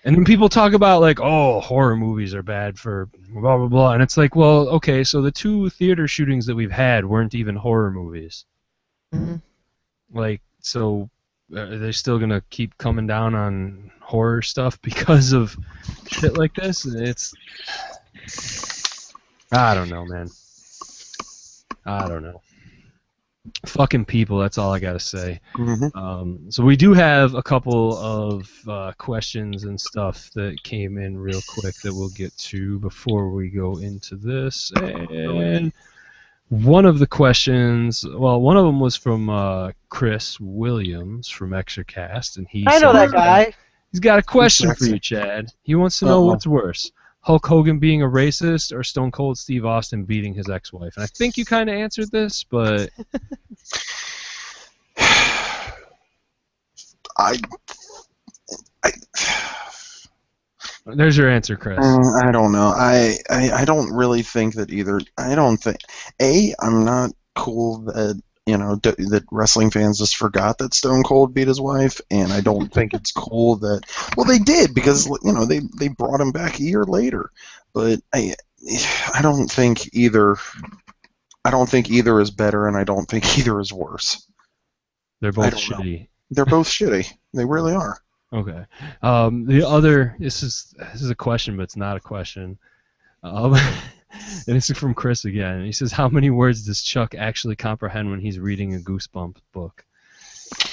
And then people talk about like, oh, horror movies are bad for blah blah blah, and it's like, well, okay, so the two theater shootings that we've had weren't even horror movies. Hmm. Like, so are they still gonna keep coming down on horror stuff because of shit like this? It's, I don't know, man. I don't know. Fucking people. That's all I gotta say. Mhm. So we do have a couple of questions and stuff that came in real quick that we'll get to before we go into this. And one of the questions, well, one of them was from Chris Williams from Extracast, and he I know said that guy. he's got a question for Sexy. you, Chad. He wants to know Uh-oh. what's worse, Hulk Hogan being a racist or Stone Cold Steve Austin beating his ex-wife. And I think you kind of answered this, but I, I, there's your answer, Chris. I don't know. I don't really think that either. I don't think. I'm not cool that that wrestling fans just forgot that Stone Cold beat his wife, and I don't think it's cool that. Well, they did because they brought him back a year later, but I don't think either. I don't think either is better, and I don't think either is worse. They're I both don't know. shitty. They're both shitty. They really are. Okay. The other, this is a question, but it's not a question. And this is from Chris again. He says, "How many words does Chuck actually comprehend when he's reading a Goosebumps book?"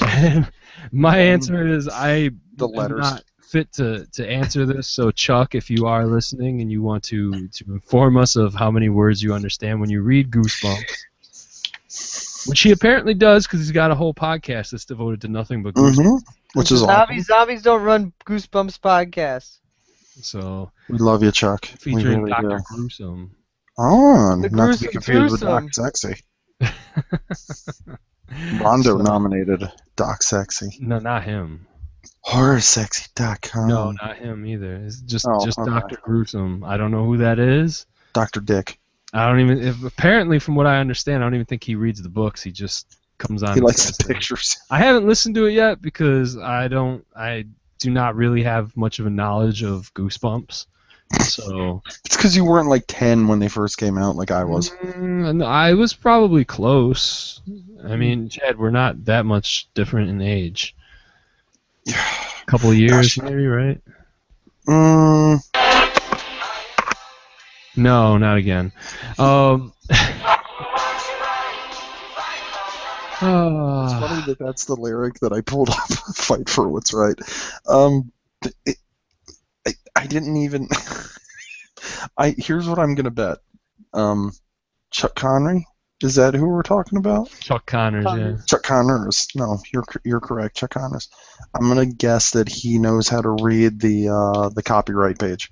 And my answer is, I The am letters. not fit to answer this. So Chuck, if you are listening and you want to inform us of how many words you understand when you read Goosebumps, which he apparently does because he's got a whole podcast that's devoted to nothing but Goosebumps. Mm-hmm. Which is awesome. Zombies don't run Goosebumps podcasts. So We love you, Chuck. We featuring really Dr. do. Gruesome. Oh, The not to be gruesome confused with Doc twosome. Sexy. Rondo So- nominated Doc Sexy. No, not him. HorrorSexy.com. No, not him either. It's just Oh, just okay. Dr. Gruesome. I don't know who that is. Dr. Dick. I don't even. Apparently, from what I understand, I don't even think he reads the books. He just comes on. He and likes says the them. pictures. I haven't listened to it yet because I do not really have much of a knowledge of Goosebumps. So It's because you weren't like 10 when they first came out, like I was. I was probably close. I mean, Chad, we're not that much different in age. A couple of years, Gosh. maybe, right? Mm, No, not again. it's funny that that's the lyric that I pulled up. Fight for what's right. It, I didn't even. Here's what I'm gonna bet. Chuck Connery. Is that who we're talking about? Chuck Connors, yeah. Chuck Connors. No, you're correct. Chuck Connors. I'm gonna guess that he knows how to read the copyright page.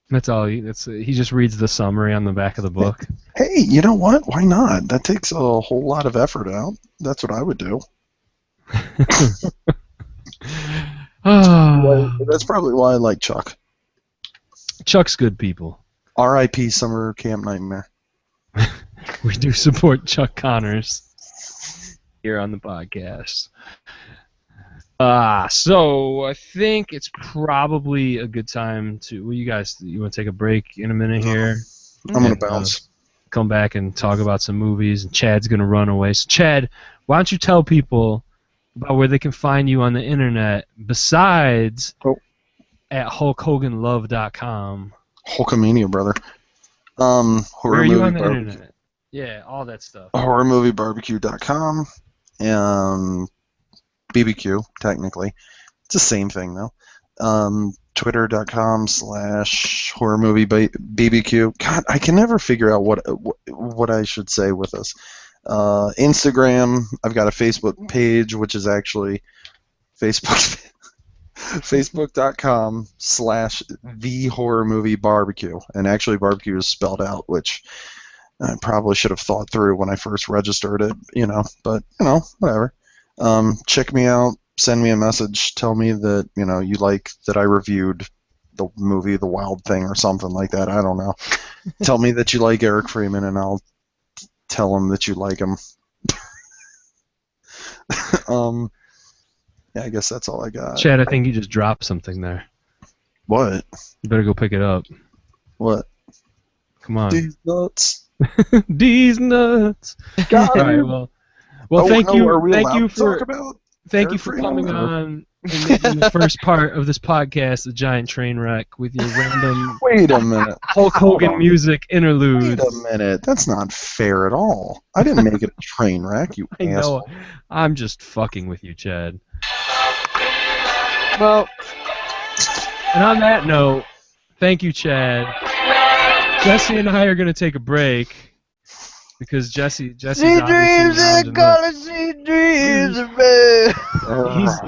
That's all. He just reads the summary on the back of the book. Hey, you know what? Why not? That takes a whole lot of effort out. That's what I would do. That's probably why I like Chuck. Chuck's good people. R.I.P. Summer Camp Nightmare. We do support Chuck Connors here on the podcast. So I think it's probably a good time to. Well, you want to take a break in a minute here? I'm gonna bounce. Come back and talk about some movies. And Chad's gonna run away. So Chad, why don't you tell people about where they can find you on the internet besides at HulkHoganLove.com? Hulkamania, brother. Where are you on the internet? Yeah, all that stuff. HorrorMovieBarbecue.com. BBQ, technically. It's the same thing, though. Twitter.com/HorrorMovieBBQ. God, I can never figure out what I should say with this. Instagram, I've got a Facebook page, which is actually Facebook.com/TheHorrorMovieBarbecue. And actually, barbecue is spelled out, which I probably should have thought through when I first registered it, but, whatever. Check me out, send me a message, tell me that, you like that I reviewed the movie The Wild Thing or something like that, I don't know. Tell me that you like Eric Freeman and I'll tell him that you like him. Yeah, I guess that's all I got. Chad, I think you just dropped something there. What? You better go pick it up. What? Come on. These nuts. These nuts. God. All right, well, thank you. Thank you for coming on and making the first part of this podcast a giant train wreck with your random Wait a minute. Hulk Hogan music interludes. Wait a minute. That's not fair at all. I didn't make it a train wreck, you I know. asshole. I'm just fucking with you, Chad. Well, and on that note, thank you, Chad. Jesse and I are going to take a break because Jesse's see dreams and color, see dreams of red.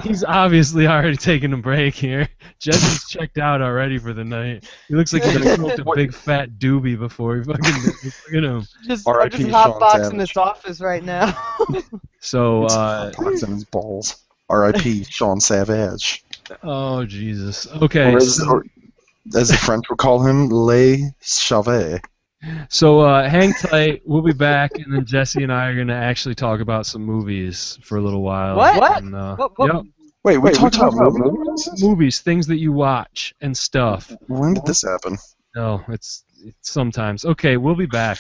He's obviously already taking a break here. Jesse's checked out already for the night. He looks like he just smoked a big fat doobie before he fucking look at him. I'm just R.I.P. hotboxing Sean this office right now. So Boxing his balls. R.I.P. Sean Savage. oh Jesus. Okay. Or as the French would call him, Le Chavet. So hang tight. We'll be back, and then Jesse and I are gonna actually talk about some movies for a little while. What? And, What? Yep, Wait, we talked about movies? movies, things that you watch and stuff. When did this happen? No, it's sometimes. Okay, we'll be back.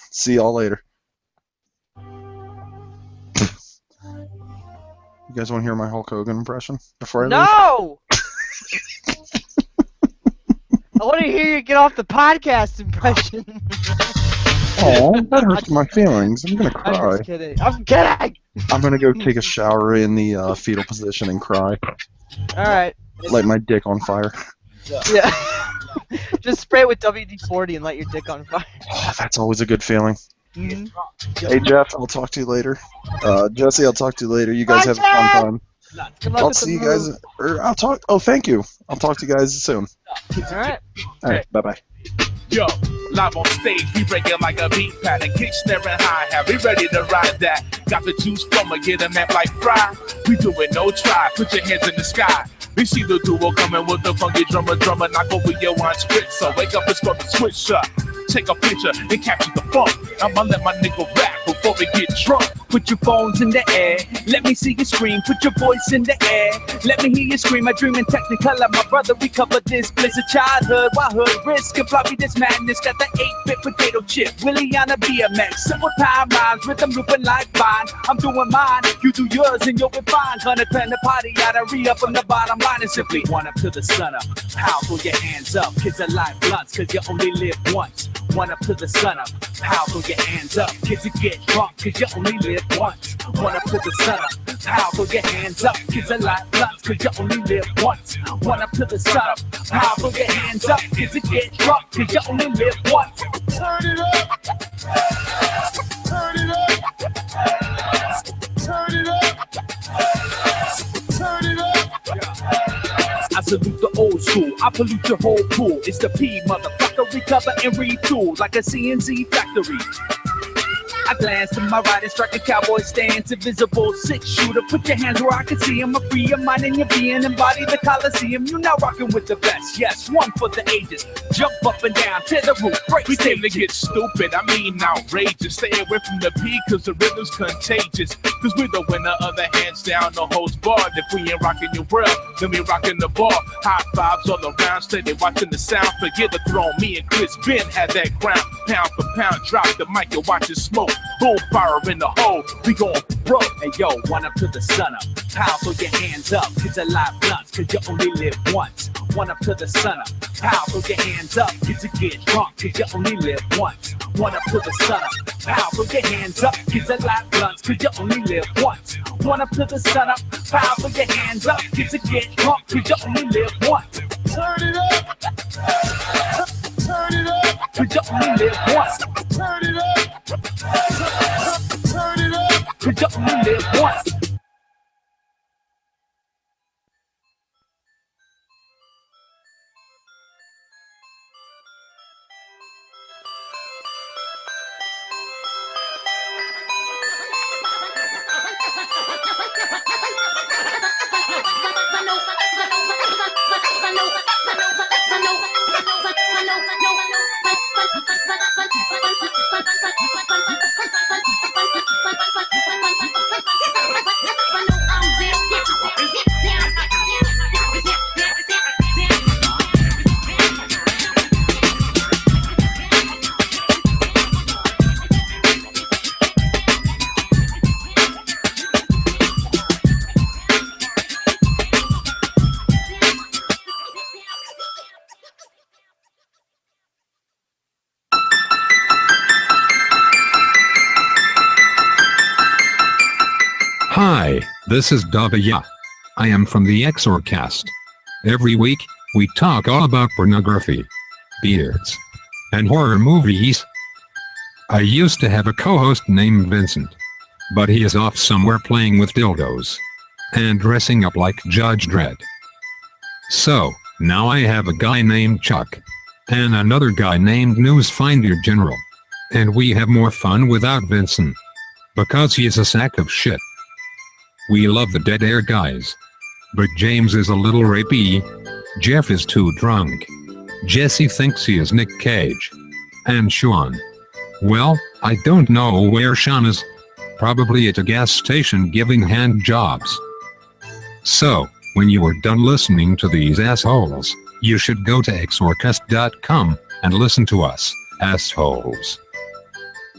See y'all later. You guys want to hear my Hulk Hogan impression before I leave? No! I want to hear you get off the podcast impression. Oh, that hurts my feelings. I'm gonna I'm cry. just kidding. I'm kidding! I'm gonna go take a shower in the fetal position and cry. Alright. Light my dick on fire. Yeah. Just spray it with WD-40 and light your dick on fire. Oh, that's always a good feeling. Mm-hmm. Hey Jeff, I'll talk to you later. Jesse, I'll talk to you later. You guys Bye, have a fun Jeff! time. Good luck I'll with see the you guys. move. Or I'll talk. Oh, thank you. I'll talk to you guys soon. Alright. All right. Bye bye. Yo, live on stage, we break it like a beat pattern. Kick, snare, and hi-hat, we ready to ride that. Got the juice from a get 'em that like fry. We do it, no try, put your hands in the sky. We see the duo coming with the funky drummer, knock over your wine spritz. So wake up and start the switch up. Take a picture and capture the funk. I'ma let my nigga rap before we get drunk. Put your phones in the air. Let me see you scream. Put your voice in the air. Let me hear you scream. I dream in Technicolor. My brother, we cover this blizzard childhood. While hood risk and floppy this madness. Got the 8-bit potato chip. Willie on a BMX. Simple time rhymes. Rhythm looping like vine. I'm doing mine. You do yours and you'll be fine. Gonna turn the party out and re-up from the bottom line. And simply one up to the sun up. How throw your hands up. Kids are like blunts. Cause you only live once. One up to the sun up. How throw your hands up. Kids you get drunk. Cause you only live once. One up to the sun up. How throw your hands up. Kids are like blunts. Cause you only live once. One up to the sun up. How throw your hands up. Kids you get drunk. Cause you only live once. Turn it up. Turn it up. Turn it up. Turn it up. I salute the old school, I pollute your whole pool. It's the P, motherfucker, recover and retool like a CNC factory. I glance to my right and strike a cowboy stance. Invisible six-shooter, put your hands where I can see him. A free your mind and your being, embody the Coliseum. You now rocking with the best, yes, one for the ages. Jump up and down, tear the roof, break We stages. tend to get stupid, I mean outrageous. Stay away from the P cause the rhythm's contagious. Cause we're the winner of the hands down, the host barred. If we ain't rocking your world, then we rocking the bar. High fives all around, steady watching the sound. Forget the throne, me and Chris Ben had that crown. Pound for pound, drop the mic and watch it smoke. Boom, fire in the hole, we gon' broke. Hey yo, one up to the sun up. Pow, throw your hands up, kids are live blunts, cause you only live once. One up to the sun up. Pow, throw your hands up, kids you get drunk, cause you only live once. One up to the sun up. Pow, throw your hands up, kids are live blunts, cause you only live once. One up to the sun up. Pow, throw your hands up, kids you get drunk, cause you only live once. Turn it up. Turn it up. Cause you only live once. Turn it up. Turn it up. Cause you only live once. Hi, this is Dabaya. I am from the Exorcast. Every week, we talk all about pornography, beards, and horror movies. I used to have a co-host named Vincent, but he is off somewhere playing with dildos and dressing up like Judge Dredd. So, now I have a guy named Chuck and another guy named Newsfinder General, and we have more fun without Vincent because he is a sack of shit. We love the Dead Air guys. But James is a little rapey. Jeff is too drunk. Jesse thinks he is Nick Cage. And Sean. Well, I don't know where Sean is. Probably at a gas station giving hand jobs. So, when you are done listening to these assholes, you should go to exorcast.com and listen to us, assholes.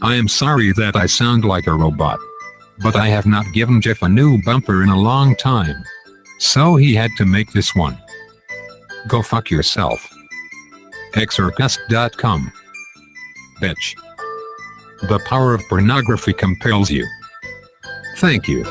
I am sorry that I sound like a robot. But I have not given Jeff a new bumper in a long time. So he had to make this one. Go fuck yourself. Exorcast.com. Bitch. The power of pornography compels you. Thank you.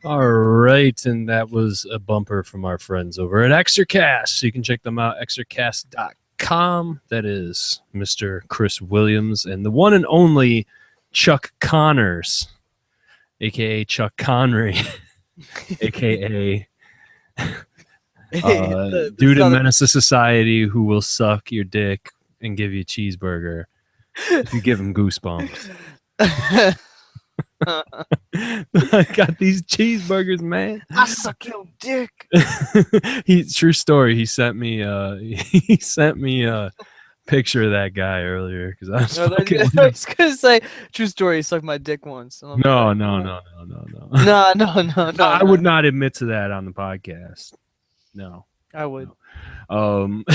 All right, and that was a bumper from our friends over at Exorcast. So you can check them out, exorcast.com. That is Mr. Chris Williams and the one and only Chuck Connors, a.k.a. Chuck Connery, a.k.a. Dude in Menace to Society who will suck your dick and give you a cheeseburger. if you give him goosebumps. I got these cheeseburgers, man. I suck your dick. True story. He sent me a picture of that guy earlier because I was No, fucking with I him. was gonna say, true story. He sucked my dick once. And I'm No, like, no. no, no. I would not admit to that on the podcast. No. I would. Um,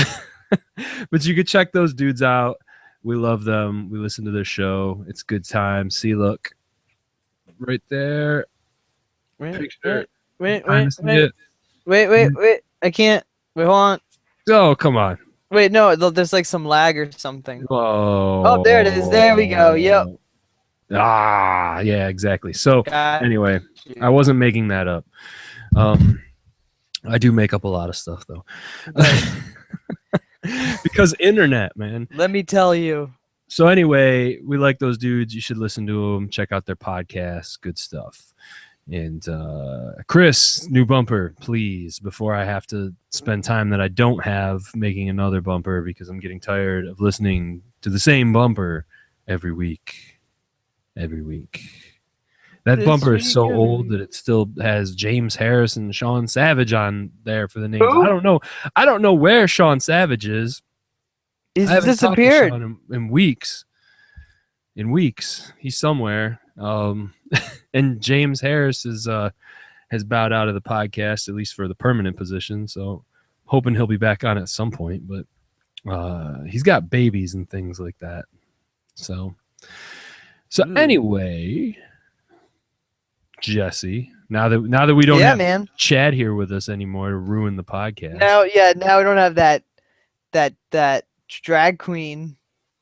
but you could check those dudes out. We love them. We listen to their show. It's good time. See, look, right there. Picture. Wait. Kinda see it. Wait. I can't. Wait, hold on. Oh, come on. Wait, no. There's like some lag or something. Oh, Oh, there it is. There we go. Yep. Ah, yeah, exactly. So Got anyway, you. I wasn't making that up. I do make up a lot of stuff though. Because internet, man. Let me tell you. So anyway, we like those dudes. You should listen to them. Check out their podcasts. Good stuff. And Chris, new bumper, please, before I have to spend time that I don't have making another bumper because I'm getting tired of listening to the same bumper every week. That This bumper is so week, old that it still has James Harris and Sean Savage on there for the names. Who? I don't know where Sean Savage is. He's I haven't talked to disappeared. Sean in weeks. He's somewhere. And James Harris has bowed out of the podcast, at least for the permanent position. So hoping he'll be back on at some point. But he's got babies and things like that. So anyway, Jesse, now that we don't have man. Chad here with us anymore to ruin the podcast. Now we don't have that drag queen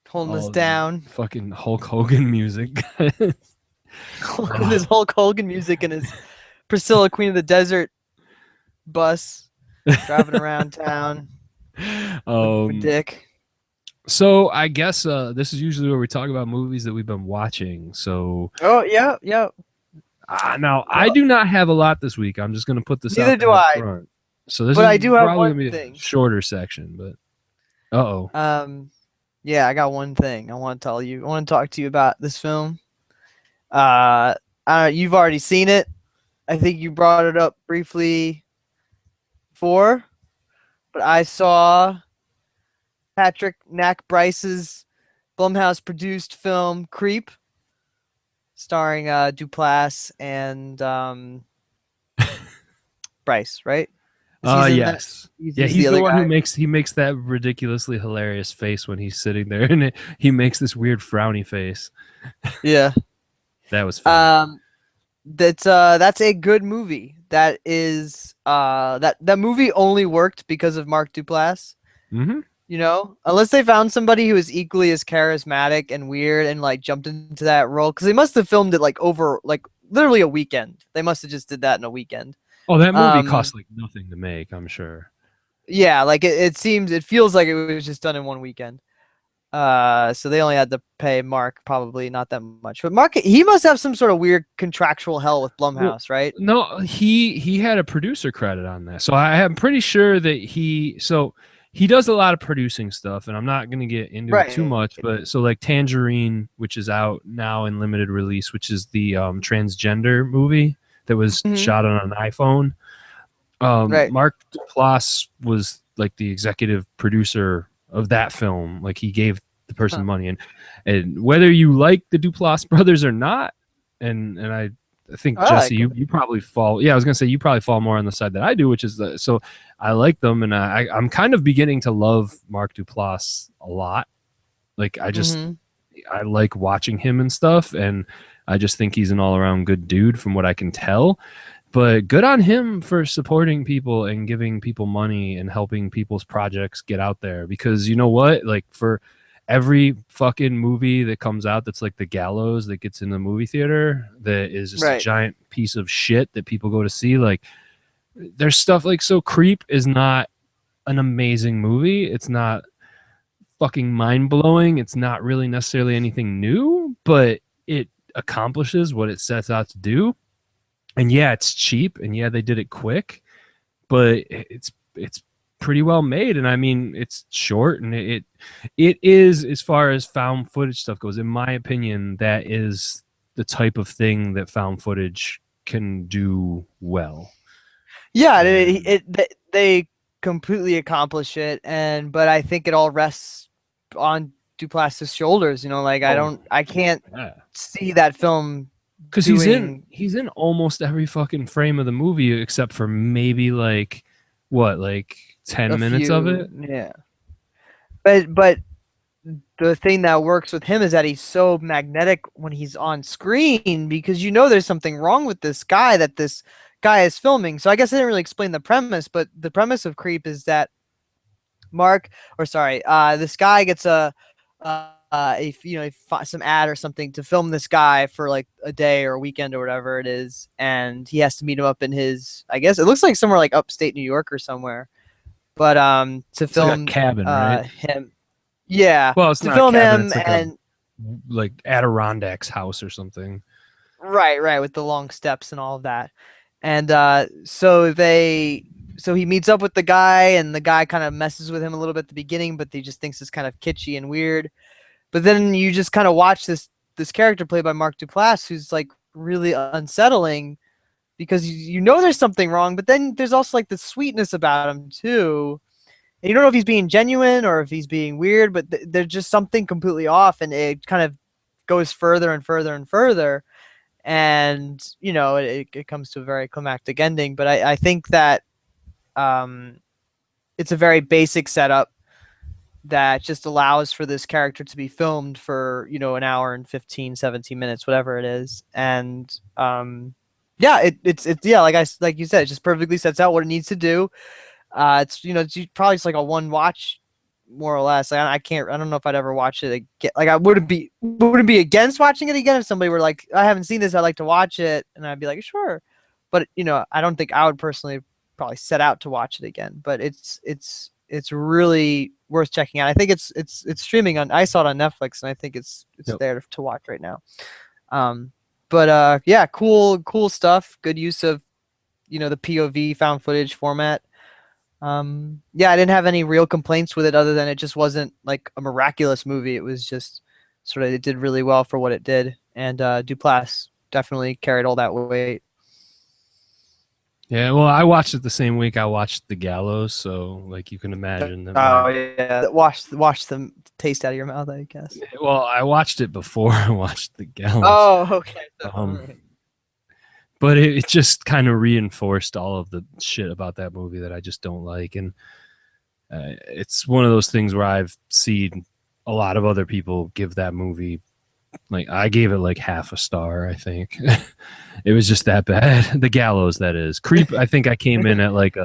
holding us Oh, down. Fucking Hulk Hogan music. His Hulk Hogan music and his Priscilla Queen of the Desert bus driving around town. Dick. So I guess this is usually where we talk about movies that we've been watching. So Oh yeah. now I do not have a lot this week. I'm just going to put this Neither out do there up I. front. So this But is I do have probably one gonna be thing. a shorter section, but Yeah, I got one thing I want to tell you. I want to talk to you about this film. You've already seen it. I think you brought it up briefly before, but I saw Patrick Knack Bryce's Blumhouse produced film Creep, starring Duplass and Bryce, right? Is he in that? yes. He's the other one guy? who makes that ridiculously hilarious face when he's sitting there, and he makes this weird frowny face. Yeah. That was fun. That's a good movie. That is that movie only worked because of Mark Duplass. Mm-hmm. You know, unless they found somebody who was equally as charismatic and weird and like jumped into that role, because they must have filmed it like over like literally a weekend. They must have just did that in a weekend. Oh, that movie cost like nothing to make, I'm sure. Yeah, like it feels like it was just done in one weekend. So they only had to pay Mark probably not that much. But Mark, he must have some sort of weird contractual hell with Blumhouse, right? No, he had a producer credit on that. So I am pretty sure that he does a lot of producing stuff, and I'm not going to get into it too much, but so like Tangerine, which is out now in limited release, which is the transgender movie that was shot on an iPhone. Mark Duplass was like the executive producer of that film. Like he gave the person money, and whether you like the Duplass brothers or not, and I think Jesse, you probably fall. Yeah, I was gonna say you probably fall more on the side that I do, which is so I like them, and I'm kind of beginning to love Mark Duplass a lot. Like I just I like watching him and stuff, and I just think he's an all around good dude from what I can tell. But good on him for supporting people and giving people money and helping people's projects get out there. Because you know what? Like for every fucking movie that comes out that's like The Gallows that gets in the movie theater that is just a giant piece of shit that people go to see, like there's stuff like, so Creep is not an amazing movie. It's not fucking mind-blowing. It's not really necessarily anything new, but it accomplishes what it sets out to do. And yeah, it's cheap, and yeah, they did it quick, but it's pretty well made, and I mean it's short, and it is, as far as found footage stuff goes, in my opinion, that is the type of thing that found footage can do well. Yeah, And- they completely accomplish it, but I think it all rests on Duplass's shoulders. You know, like I can't Yeah. see that film Because doing he's in almost every fucking frame of the movie except for maybe like 10 a minutes of few. it. Yeah, but the thing that works with him is that he's so magnetic when he's on screen, because you know there's something wrong with this guy that this guy is filming. So I guess I didn't really explain the premise, but the premise of Creep is that this guy gets some ad or something to film this guy for like a day or a weekend or whatever it is, and he has to meet him up in his, I guess it looks like somewhere like upstate New York or somewhere, but to It's like a film cabin, right? him. Yeah, Well, it's to not a film cabin. him It's like and like Adirondacks house or something. right, with the long steps and all of that. And so he meets up with the guy, and the guy kind of messes with him a little bit at the beginning, but he just thinks it's kind of kitschy and weird. But then you just kind of watch this character played by Mark Duplass, who's like really unsettling, because you know there's something wrong, but then there's also like the sweetness about him too. And you don't know if he's being genuine or if he's being weird, but there's just something completely off, and it kind of goes further and further and further. And you know it comes to a very climactic ending. But I think that it's a very basic setup that just allows for this character to be filmed for, you know, an hour and 15, 17 minutes, whatever it is. And yeah, it's yeah, like you said, it just perfectly sets out what it needs to do. It's, you know, it's probably just like a one watch, more or less. I don't know if I'd ever watch it again. Like I wouldn't be against watching it again if somebody were like, I haven't seen this, I'd like to watch it, and I'd be like, sure. But you know, I don't think I would personally probably set out to watch it again. But it's really worth checking out. I think it's streaming on. I saw it on Netflix, and I think it's Yep. there to watch right now. But yeah, cool stuff. Good use of, you know, the POV found footage format. Yeah, I didn't have any real complaints with it, other than it just wasn't like a miraculous movie. It was just sort of, it did really well for what it did, and Duplass definitely carried all that weight. Yeah, well, I watched it the same week I watched The Gallows, so like you can imagine that. Oh yeah, wash the taste out of your mouth, I guess. Well, I watched it before I watched The Gallows. Oh, okay. Right. But it just kind of reinforced all of the shit about that movie that I just don't like, and it's one of those things where I've seen a lot of other people give that movie, like I gave it like half a star, I think. It was just that bad. The Gallows, that is. Creep, I think I came in at like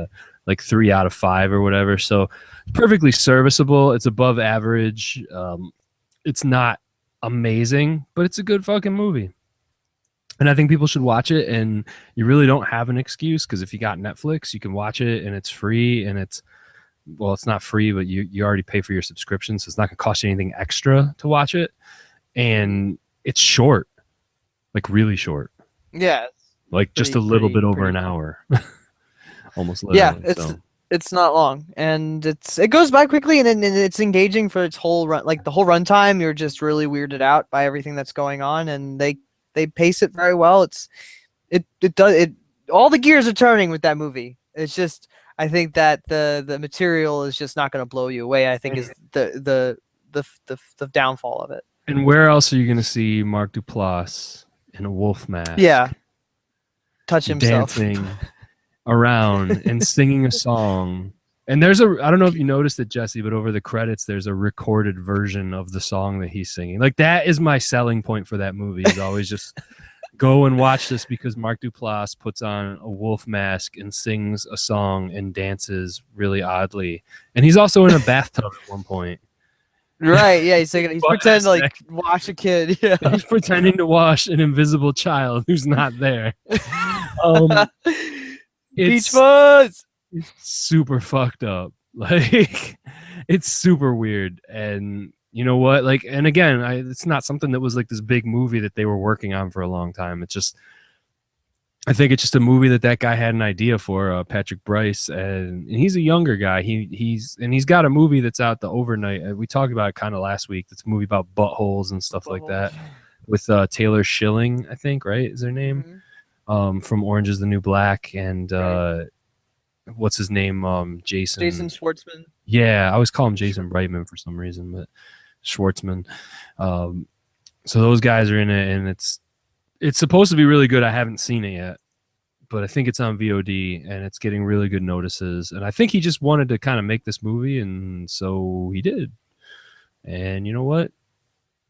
3 out of 5 or whatever. So perfectly serviceable. It's above average. It's not amazing, but it's a good fucking movie. And I think people should watch it, and you really don't have an excuse, because if you got Netflix, you can watch it, and it's free, and it's not free, but you already pay for your subscription, so it's not going to cost you anything extra to watch it. And it's short, like really short. Yeah. Like just a little bit over an hour. Almost literally. Yeah, it's not long, and it goes by quickly, and it's engaging for its whole run. Like the whole runtime, you're just really weirded out by everything that's going on, and they pace it very well. All the gears are turning with that movie. It's just, I think that the material is just not going to blow you away, I think is the downfall of it. And where else are you going to see Mark Duplass in a wolf mask? Yeah. Touch himself. Dancing around and singing a song. And I don't know if you noticed it, Jesse, but over the credits, there's a recorded version of the song that he's singing. Like, that is my selling point for that movie, is always just go and watch this, because Mark Duplass puts on a wolf mask and sings a song and dances really oddly. And he's also in a bathtub at one point. Right, yeah, he's pretending to like wash a kid. Yeah. He's pretending to wash an invisible child who's not there. Beach Boys! It's super fucked up. Like, it's super weird. And you know what? Like, and again, it's not something that was like this big movie that they were working on for a long time. It's just, I think it's just a movie that guy had an idea for, Patrick Bryce, and he's a younger guy. He's got a movie that's out, The Overnight. We talked about it kind of last week. It's a movie about buttholes and stuff like that, with Taylor Schilling, I think, right? Is her name? From Orange Is the New Black, and what's his name? Jason Schwartzman. Yeah, I always call him Jason Brightman for some reason, but Schwartzman. So those guys are in it, and it's supposed to be really good. I haven't seen it yet, but I think it's on VOD, and it's getting really good notices. And I think he just wanted to kind of make this movie, and so he did. And you know what?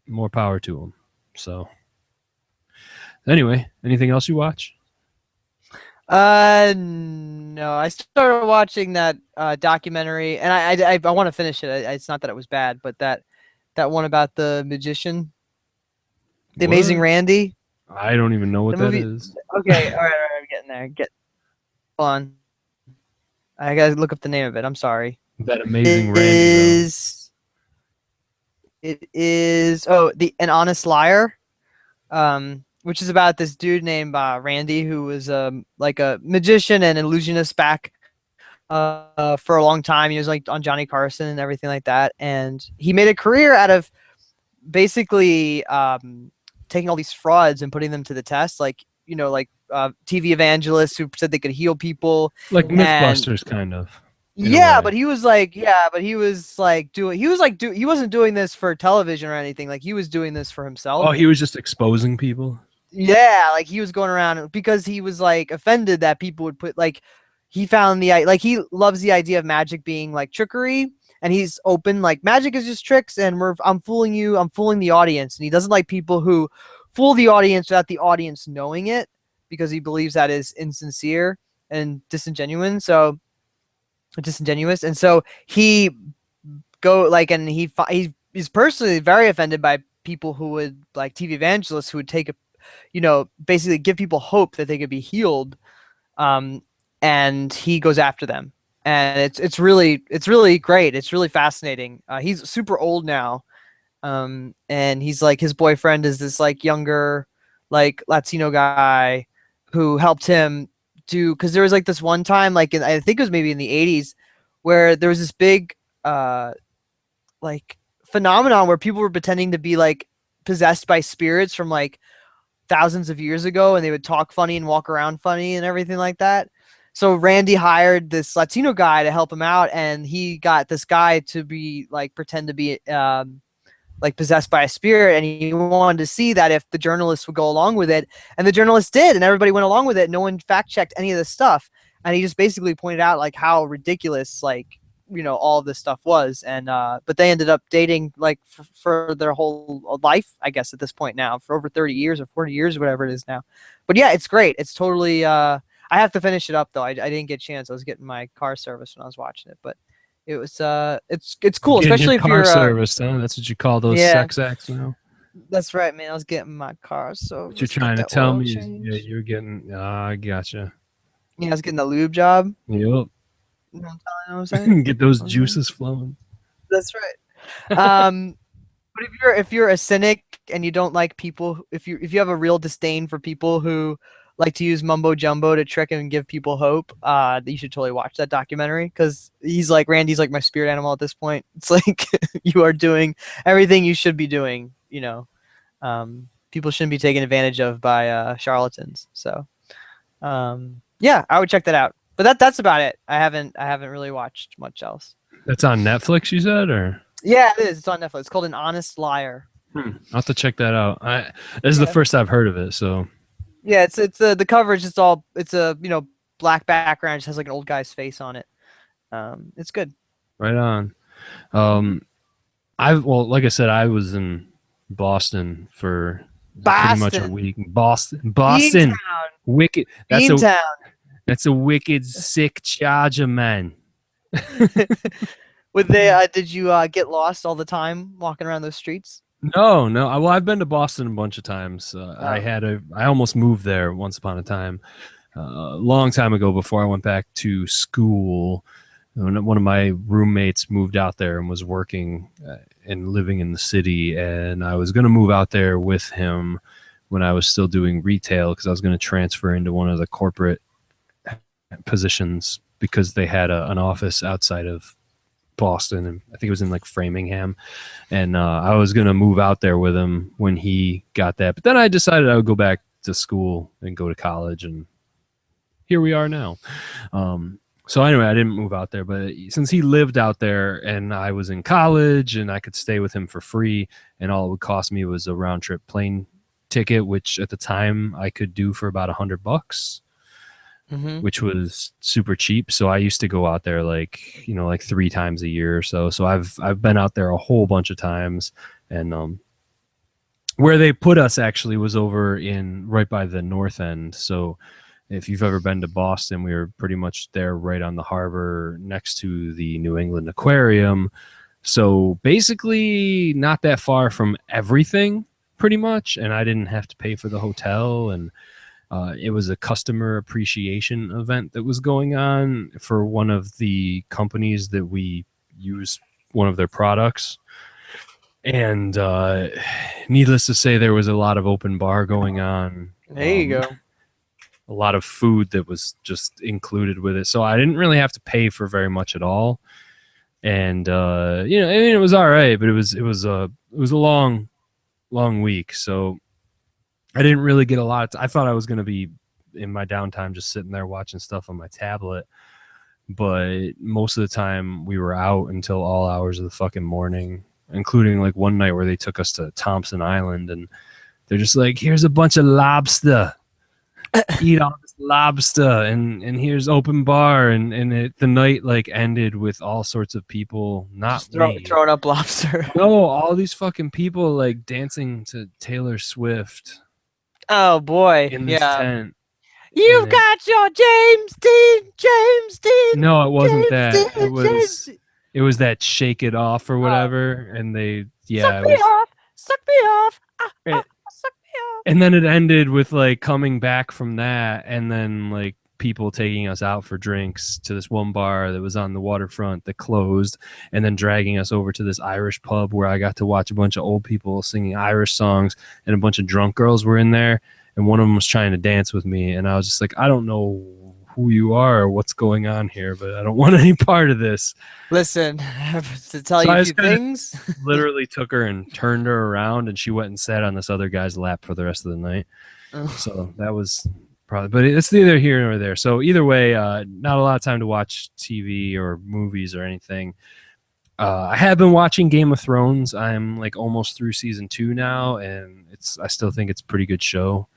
More power to him. So anyway, anything else you watch? No. I started watching that documentary, and I want to finish it. It's not that it was bad, but that one about the magician, the Amazing Randy. I don't even know what that is. Okay, all right, I'm getting there. Hold on. I gotta look up the name of it. I'm sorry. That Amazing Randy. It is An Honest Liar, which is about this dude named Randy, who was like a magician and illusionist back for a long time. He was like on Johnny Carson and everything like that, and he made a career out of basically taking all these frauds and putting them to the test, like TV evangelists who said they could heal people, like Mythbusters, kind of. Yeah, but he wasn't doing this for television or anything. Like, he was doing this for himself. Oh, he was just exposing people. Yeah, like he was going around because he was like offended that people would put he found he loves the idea of magic being like trickery, and he's open like magic is just tricks, and I'm fooling you, I'm fooling the audience, and he doesn't like people who fool the audience without the audience knowing it, because he believes that is insincere and disingenuous. And so he he's personally very offended by people who would, like TV evangelists, who would take basically give people hope that they could be healed, and he goes after them, and it's really great. It's really fascinating. He's super old now, and he's like, his boyfriend is this like younger like Latino guy who helped him do, because there was like this one time, like I think it was maybe in the 80s, where there was this big like phenomenon where people were pretending to be like possessed by spirits from like thousands of years ago, and they would talk funny and walk around funny and everything like that. So Randy hired this Latino guy to help him out, and he got this guy to be like pretend to be like possessed by a spirit, and he wanted to see that if the journalists would go along with it, and the journalists did, and everybody went along with it. No one fact checked any of this stuff, and he just basically pointed out like how ridiculous all of this stuff was, and but they ended up dating like for their whole life, I guess, at this point now, for over 30 years or 40 years or whatever it is now. But yeah, it's great. It's totally I have to finish it up though. I didn't get a chance. I was getting my car service when I was watching it, but it was it's cool, especially if you're service, huh? That's what you call those sex acts, That's right, man. I was getting my car, so what you're trying to tell me is you're getting I gotcha. Yeah, I was getting the lube job. Yep. You know what I'm saying? Get those juices flowing. That's right. But if you're a cynic and you don't like people, if you have a real disdain for people who like to use mumbo jumbo to trick and give people hope, you should totally watch that documentary, because Randy's like my spirit animal at this point. It's like you are doing everything you should be doing. People shouldn't be taken advantage of by charlatans. So yeah, I would check that out. But that's about it. I haven't really watched much else. That's on Netflix, you said, or? Yeah, it is. It's on Netflix. It's called An Honest Liar. I'll have to check that out. This is the first I've heard of it, so. Yeah, it's the coverage. It's a black background. It just has like an old guy's face on it. It's good. Right on. Like I said, I was in Boston for pretty much a week. Boston, Beantown. wicked. Beantown. That's a wicked sick charger, man. Did you get lost all the time walking around those streets? No. Well, I've been to Boston a bunch of times. I almost moved there once upon a time, a long time ago before I went back to school. One of my roommates moved out there and was working and living in the city, and I was going to move out there with him, when I was still doing retail because I was going to transfer into one of the corporate positions because they had an office outside of Boston, and I think it was in like Framingham, and I was going to move out there with him when he got that. But then I decided I would go back to school and go to college, and here we are now. So anyway, I didn't move out there, but since he lived out there and I was in college and I could stay with him for free, and all it would cost me was a round trip plane ticket, which at the time I could do for about $100, which was super cheap. So I used to go out there like 3 times a year or so. So I've been out there a whole bunch of times, and where they put us actually was over in right by the north end. So if you've ever been to Boston, we were pretty much there right on the harbor next to the New England Aquarium. So basically not that far from everything pretty much. And I didn't have to pay for the hotel. And it was a customer appreciation event that was going on for one of the companies that we use one of their products. And needless to say, there was a lot of open bar going on. There you go. A lot of food that was just included with it. So I didn't really have to pay for very much at all. And, it was all right, but it was a long week. So I didn't really get a lot. I thought I was going to be in my downtime, just sitting there watching stuff on my tablet. But most of the time we were out until all hours of the fucking morning, including like one night where they took us to Thompson Island, and they're just like, here's a bunch of lobster. Eat all this lobster, and here's open bar, and the night like ended with all sorts of people throwing up lobster. No, all these fucking people like dancing to Taylor Swift. Oh boy, in this tent. You've got your James Dean. No, it wasn't James that. Dean, It was that Shake It Off or whatever, and they suck me off. Suck me off. Suck me off. And then it ended with like coming back from that, and then like people taking us out for drinks to this one bar that was on the waterfront that closed, and then dragging us over to this Irish pub where I got to watch a bunch of old people singing Irish songs, and a bunch of drunk girls were in there, and one of them was trying to dance with me, and I was just like, I don't know who you are or what's going on here, but I don't want any part of this. Listen, I have to tell you a few things. Literally took her and turned her around, and she went and sat on this other guy's lap for the rest of the night. So that was probably, but it's neither here nor there. So either way, not a lot of time to watch TV or movies or anything. I have been watching Game of Thrones. I'm like almost through season 2 now, and I still think it's a pretty good show.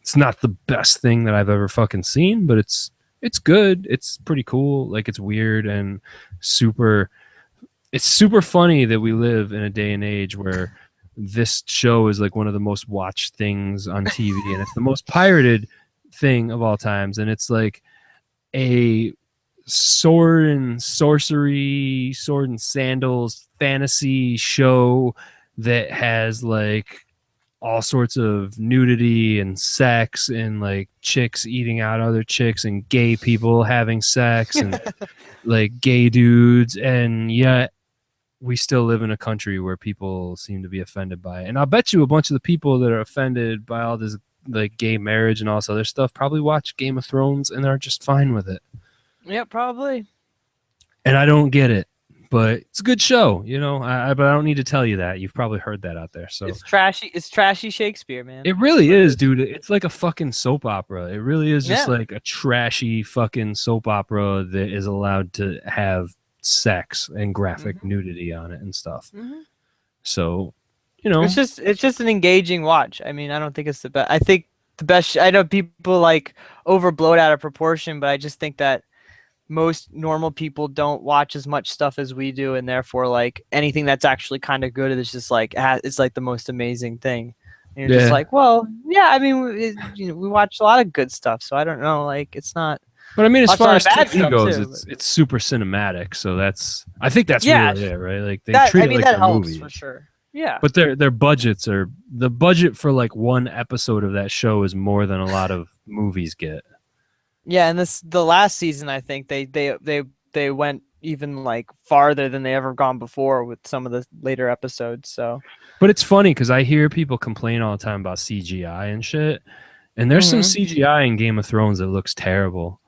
It's not the best thing that I've ever fucking seen, but it's good. It's pretty cool. Like, it's weird and it's super funny that we live in a day and age where this show is like one of the most watched things on TV, and it's the most pirated thing of all times. And it's like a sword and sorcery, sword and sandals fantasy show that has like all sorts of nudity and sex and like chicks eating out other chicks and gay people having sex and like gay dudes, and yet we still live in a country where people seem to be offended by it. And I'll bet you a bunch of the people that are offended by all this like gay marriage and all this other stuff probably watch Game of Thrones and are just fine with it. Yeah, probably. And I don't get it. But it's a good show, but I don't need to tell you that. You've probably heard that out there. So it's trashy Shakespeare, man. It really is, dude. It's like a fucking soap opera. It really is just like a trashy fucking soap opera that is allowed to have sex and graphic nudity on it and stuff. So, it's just an engaging watch. I mean, I don't think it's the best. I think the best. I know people like overblow it out of proportion, but I just think that most normal people don't watch as much stuff as we do, and therefore like anything that's actually kind of good is just like it's like the most amazing thing. And you're just like, well, yeah, I mean, we watch a lot of good stuff, so I don't know, like it's not. But I mean, as far as bad TV goes, too, it's super cinematic, so I think that's really it, right? Like they treat it like that a helps movie for sure. Yeah. But their budgets are the budget for like one episode of that show is more than a lot of movies get. Yeah, and the last season, I think they went, even like farther than they ever gone before with some of the later episodes. So, But it's funny because I hear people complain all the time about CGI and shit, and there's some CGI in Game of Thrones that looks terrible,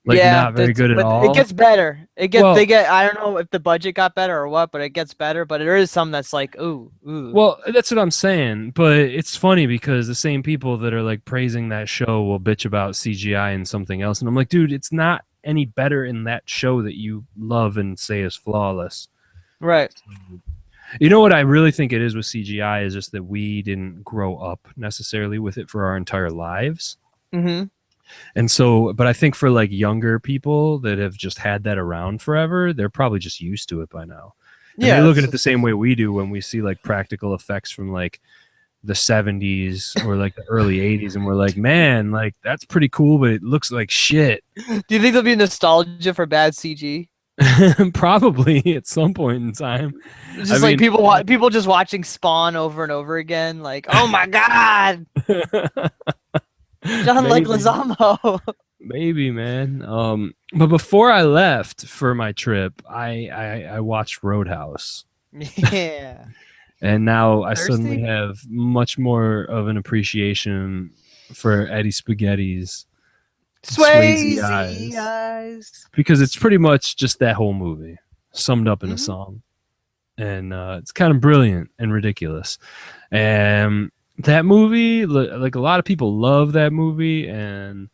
like yeah, not very good at but all. it gets better. Well- They get. I don't know if the budget got better or what, but it gets better. But there is some that's like, ooh. Well, that's what I'm saying. But it's funny because the same people that are like praising that show will bitch about CGI and something else, and I'm like, dude, it's not any better in that show that you love and say is flawless. Right. You know what I really think it is with CGI is just that we didn't grow up necessarily with it for our entire lives. Mm-hmm. And so, but I think for like younger people that have just had that around forever, they're probably just used to it by now. And Yeah, they look at it the same way we do when we see like practical effects from like the 70s or like the early 80s, and we're like, man, like that's pretty cool, but it looks like shit. Do you think there'll be nostalgia for bad CG? Probably at some point in time. It's just like people just watching Spawn over and over again, like, oh my god, John Leguizamo. Maybe, man. But before I left for my trip, I watched Roadhouse. Yeah. And now I Thirsty? suddenly have much more of an appreciation for Eddie Spaghetti's Swayze eyes. eyes. Because it's pretty much just that whole movie summed up in a song. And it's kind of brilliant and ridiculous. And that movie, like a lot of people love that movie, and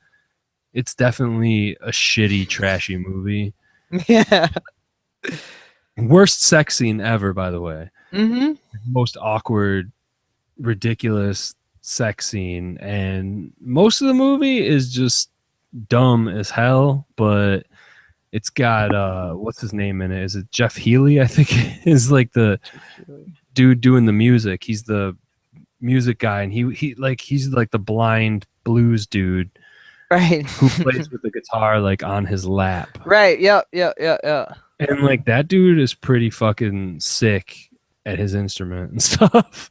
it's definitely a shitty, trashy movie. Yeah. Worst sex scene ever, by the way. Mm-hmm. Most awkward, ridiculous sex scene, and most of the movie is just dumb as hell, but it's got what's his name in it? Is it Jeff Healey? I think is like the dude doing the music. He's the music guy, and he's like the blind blues dude, Right. who plays with the guitar like on his lap. Right. Yeah. And like that dude is pretty fucking sick at his instrument and stuff.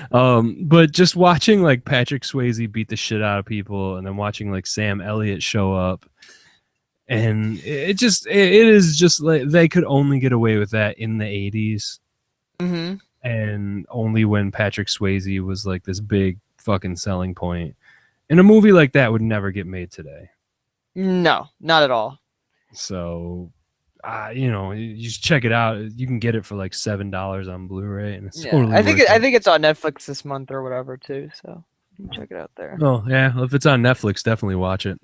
But just watching like Patrick Swayze beat the shit out of people, and then watching like Sam Elliott show up, and it is just like they could only get away with that in the 80s. Mm-hmm. And only when Patrick Swayze was like this big fucking selling point. And a movie like that would never get made today. No, not at all. So you should check it out. You can get it for like $7 on Blu-ray, and it's totally. I think it's on Netflix this month or whatever too. So you can check it out there. Oh yeah, well, if it's on Netflix, definitely watch it.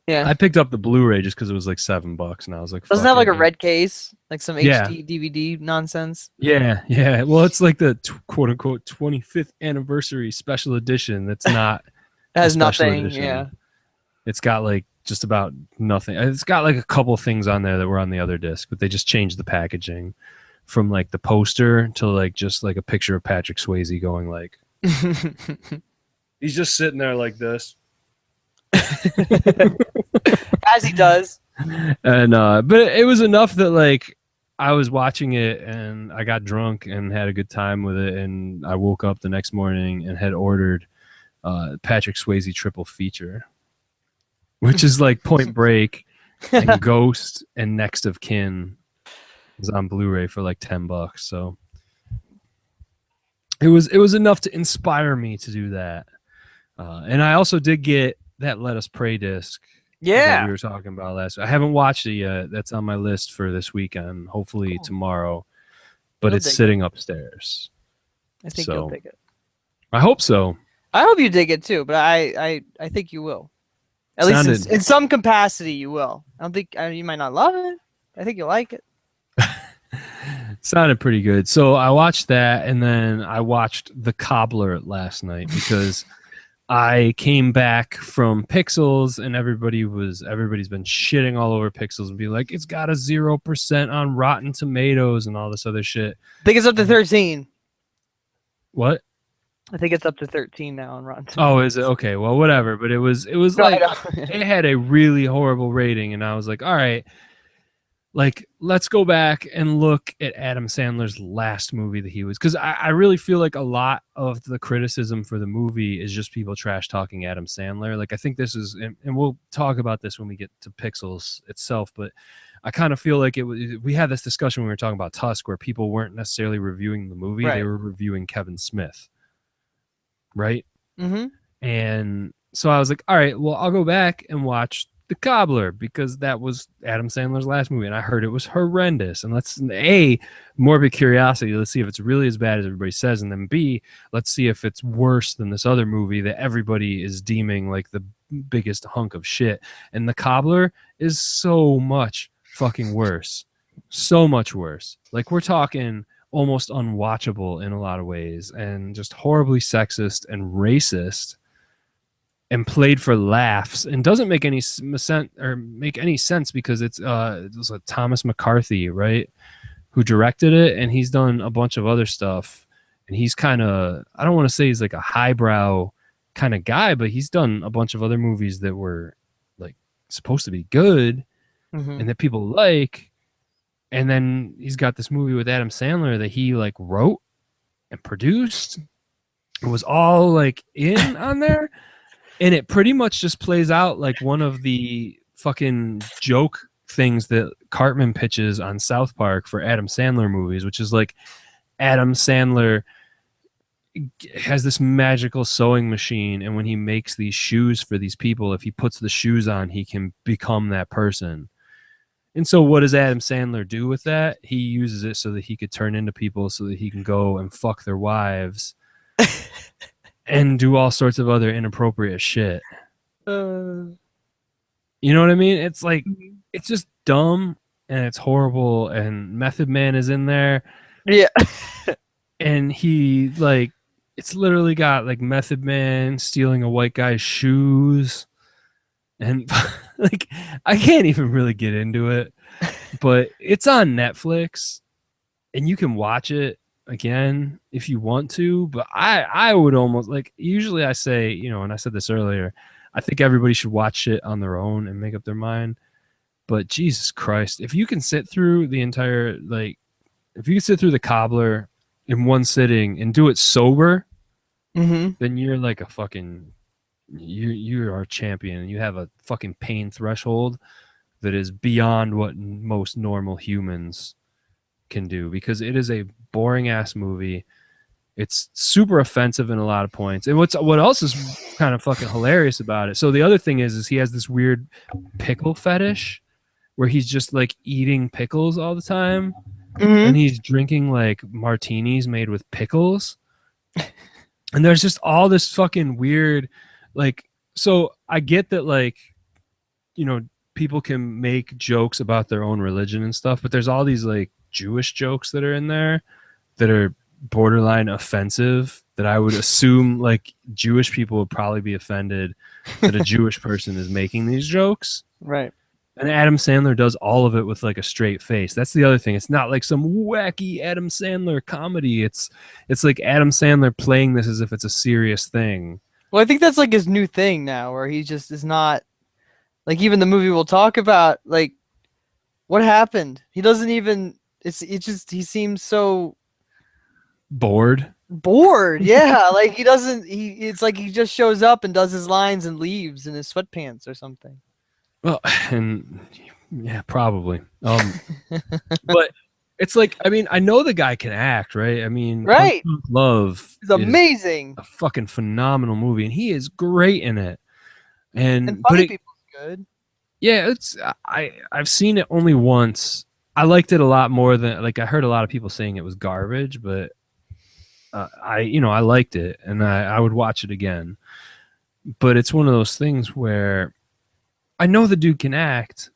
Yeah. I picked up the Blu-ray just because it was like $7, and I was like, doesn't it fuck have like it, a man. red case, like some Yeah. HD DVD nonsense? Yeah. Well, it's like the quote unquote 25th anniversary special edition. That's not. It has a special nothing. edition. Yeah. It's got like just about nothing. It's got like a couple things on there that were on the other disc, but they just changed the packaging from like the poster to like just like a picture of Patrick Swayze going like he's just sitting there like this. As he does. And but it was enough that like I was watching it and I got drunk and had a good time with it, and I woke up the next morning and had ordered Patrick Swayze triple feature, which is like Point Break and Ghost and Next of Kin is on Blu-ray for like $10. So it was enough to inspire me to do that. And I also did get that Let Us Pray disc. That we were talking about last week. I haven't watched it yet. That's on my list for this weekend. Hopefully tomorrow, but it's sitting upstairs. I think you'll dig it. I hope so. I hope you dig it too, but I think you will. At least in some capacity, you will. I don't think you might not love it. I think you'll like it. Sounded pretty good. So I watched that, and then I watched The Cobbler last night because I came back from Pixels, and everybody's been shitting all over Pixels and be like, it's got a 0% on Rotten Tomatoes and all this other shit. I think it's up to 13. What? I think it's up to 13 now on Rotten Tomatoes. Oh, is it? Okay, well, whatever. But it was like it had a really horrible rating, and I was like, all right, like let's go back and look at Adam Sandler's last movie that he was, because I really feel like a lot of the criticism for the movie is just people trash talking Adam Sandler. Like I think this is, and we'll talk about this when we get to Pixels itself, but I kind of feel like we had this discussion when we were talking about Tusk, where people weren't necessarily reviewing the movie; Right. they were reviewing Kevin Smith, right? Mm-hmm. And so I was like, all right, well, I'll go back and watch The Cobbler because that was Adam Sandler's last movie, and I heard it was horrendous. And let's morbid curiosity. Let's see if it's really as bad as everybody says, and then B, let's see if it's worse than this other movie that everybody is deeming like the biggest hunk of shit. And The Cobbler is so much fucking worse, so much worse. Like we're talking almost unwatchable in a lot of ways, and just horribly sexist and racist, and played for laughs, and doesn't make any sense because it was a Thomas McCarthy, right, who directed it, and he's done a bunch of other stuff, and he's kind of, I don't want to say he's like a highbrow kind of guy, but he's done a bunch of other movies that were like supposed to be good and that people like. And then he's got this movie with Adam Sandler that he like wrote and produced. It was all like in on there. And it pretty much just plays out like one of the fucking joke things that Cartman pitches on South Park for Adam Sandler movies, which is like Adam Sandler has this magical sewing machine, and when he makes these shoes for these people, if he puts the shoes on, he can become that person. And so what does Adam Sandler do with that? He uses it so that he could turn into people, so that he can go and fuck their wives and do all sorts of other inappropriate shit. You know what I mean? It's like, it's just dumb and it's horrible, and Method Man is in there. Yeah. And he like, it's literally got like Method Man stealing a white guy's shoes. And like, I can't even really get into it, but it's on Netflix and you can watch it again if you want to. But I would almost like, usually I say, you know, and I said this earlier, I think everybody should watch it on their own and make up their mind. But Jesus Christ, if you can sit through the entire, like, if you can sit through The Cobbler in one sitting and do it sober, then you're like a fucking, you are a champion, and you have a fucking pain threshold that is beyond what most normal humans can do, because it is a boring ass movie. It's super offensive in a lot of points. And what else is kind of fucking hilarious about it? So the other thing is he has this weird pickle fetish where he's just like eating pickles all the time, and he's drinking like martinis made with pickles. And there's just all this fucking weird, like, so I get that, like, you know, people can make jokes about their own religion and stuff, but there's all these like Jewish jokes that are in there that are borderline offensive, that I would assume like Jewish people would probably be offended that a Jewish person is making these jokes. Right. And Adam Sandler does all of it with like a straight face. That's the other thing. It's not like some wacky Adam Sandler comedy. It's like Adam Sandler playing this as if it's a serious thing. Well, I think that's like his new thing now, where he just is not, like, even the movie we'll talk about, like, what happened? He doesn't even, it's just, he seems so Bored. Yeah, like it's like he just shows up and does his lines and leaves in his sweatpants or something. Well, and yeah, probably. But it's like, I mean, I know the guy can act, right? I mean, right. Punch Drunk Love is amazing. A fucking phenomenal movie, and he is great in it. And Funny People's good. Yeah, I've seen it only once. I liked it a lot more than, like, I heard a lot of people saying it was garbage, but I liked it, and I would watch it again. But it's one of those things where I know the dude can act,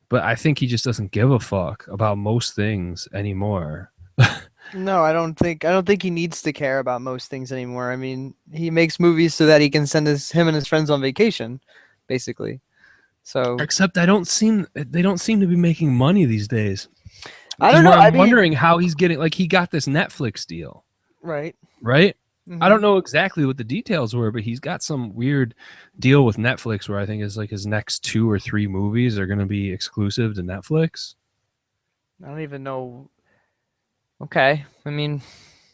but I think he just doesn't give a fuck about most things anymore. No, I don't think he needs to care about most things anymore. I mean, he makes movies so that he can send him and his friends on vacation, basically. So except they don't seem to be making money these days. I don't know. I'm wondering how he's getting, like, he got this Netflix deal. Right. I don't know exactly what the details were, but he's got some weird deal with Netflix where I think is like his next 2 or 3 movies are going to be exclusive to Netflix. I don't even know. Okay. I mean,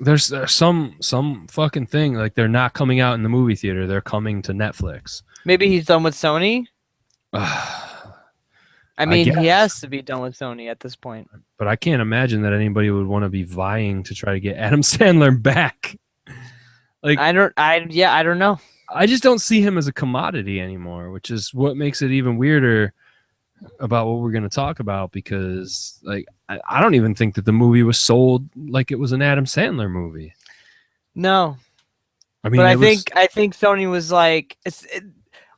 there's some fucking thing, like they're not coming out in the movie theater. They're coming to Netflix. Maybe he's done with Sony. I mean, he guess. has to be done with Sony at this point. But I can't imagine that anybody would want to be vying to try to get Adam Sandler back. Like I don't know. I just don't see him as a commodity anymore, which is what makes it even weirder about what we're going to talk about, because like I don't even think that the movie was sold like it was an Adam Sandler movie. No, I mean, but I think Sony was like,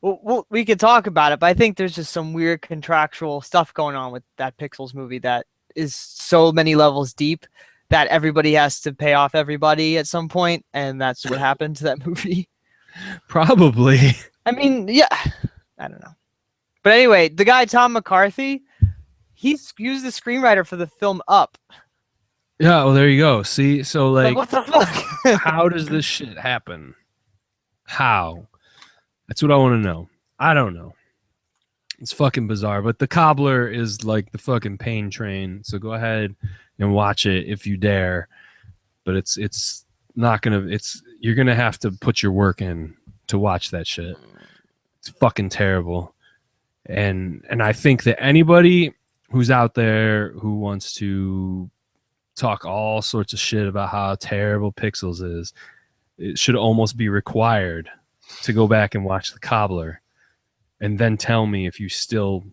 well, we could talk about it, but I think there's just some weird contractual stuff going on with that Pixels movie that is so many levels deep that everybody has to pay off everybody at some point, and that's what happened to that movie. probably. I mean, yeah, I don't know. But anyway, the guy Tom McCarthy, he's used the screenwriter for the film Up. Yeah, well, there you go. See, so like what the fuck? how does this shit happen? How? That's what I want to know. I don't know. It's fucking bizarre, but The Cobbler is like the fucking pain train. So go ahead and watch it if you dare. But it's not gonna. You're gonna have to put your work in to watch that shit. It's fucking terrible. And I think that anybody who's out there who wants to talk all sorts of shit about how terrible Pixels is, it should almost be required to go back and watch The Cobbler and then tell me if you still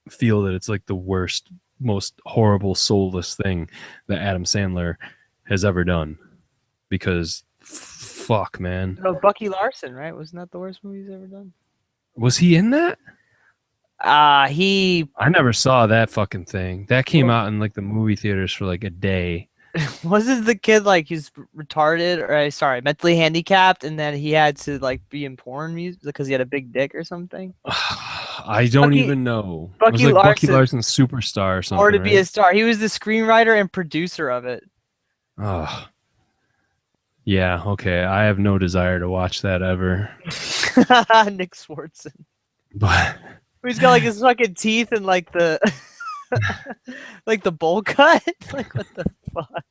feel that it's like the worst, most horrible, soulless thing that Adam Sandler has ever done. Because fuck, man. No, Bucky Larson, right? Wasn't that the worst movie he's ever done? Was he in that? He I never saw that fucking thing. That came out in like the movie theaters for like a day. wasn't the kid like he's retarded or sorry, mentally handicapped, and then he had to like be in porn music because he had a big dick or something. I don't even know. It was Bucky like Bucky Larson. Larson's Superstar or something. Or to be right? a star. He was the screenwriter and producer of it. Oh. Yeah, okay. I have no desire to watch that ever. Nick Swartzen. But He's got like his fucking teeth and like the like the bowl cut. Like what the fuck?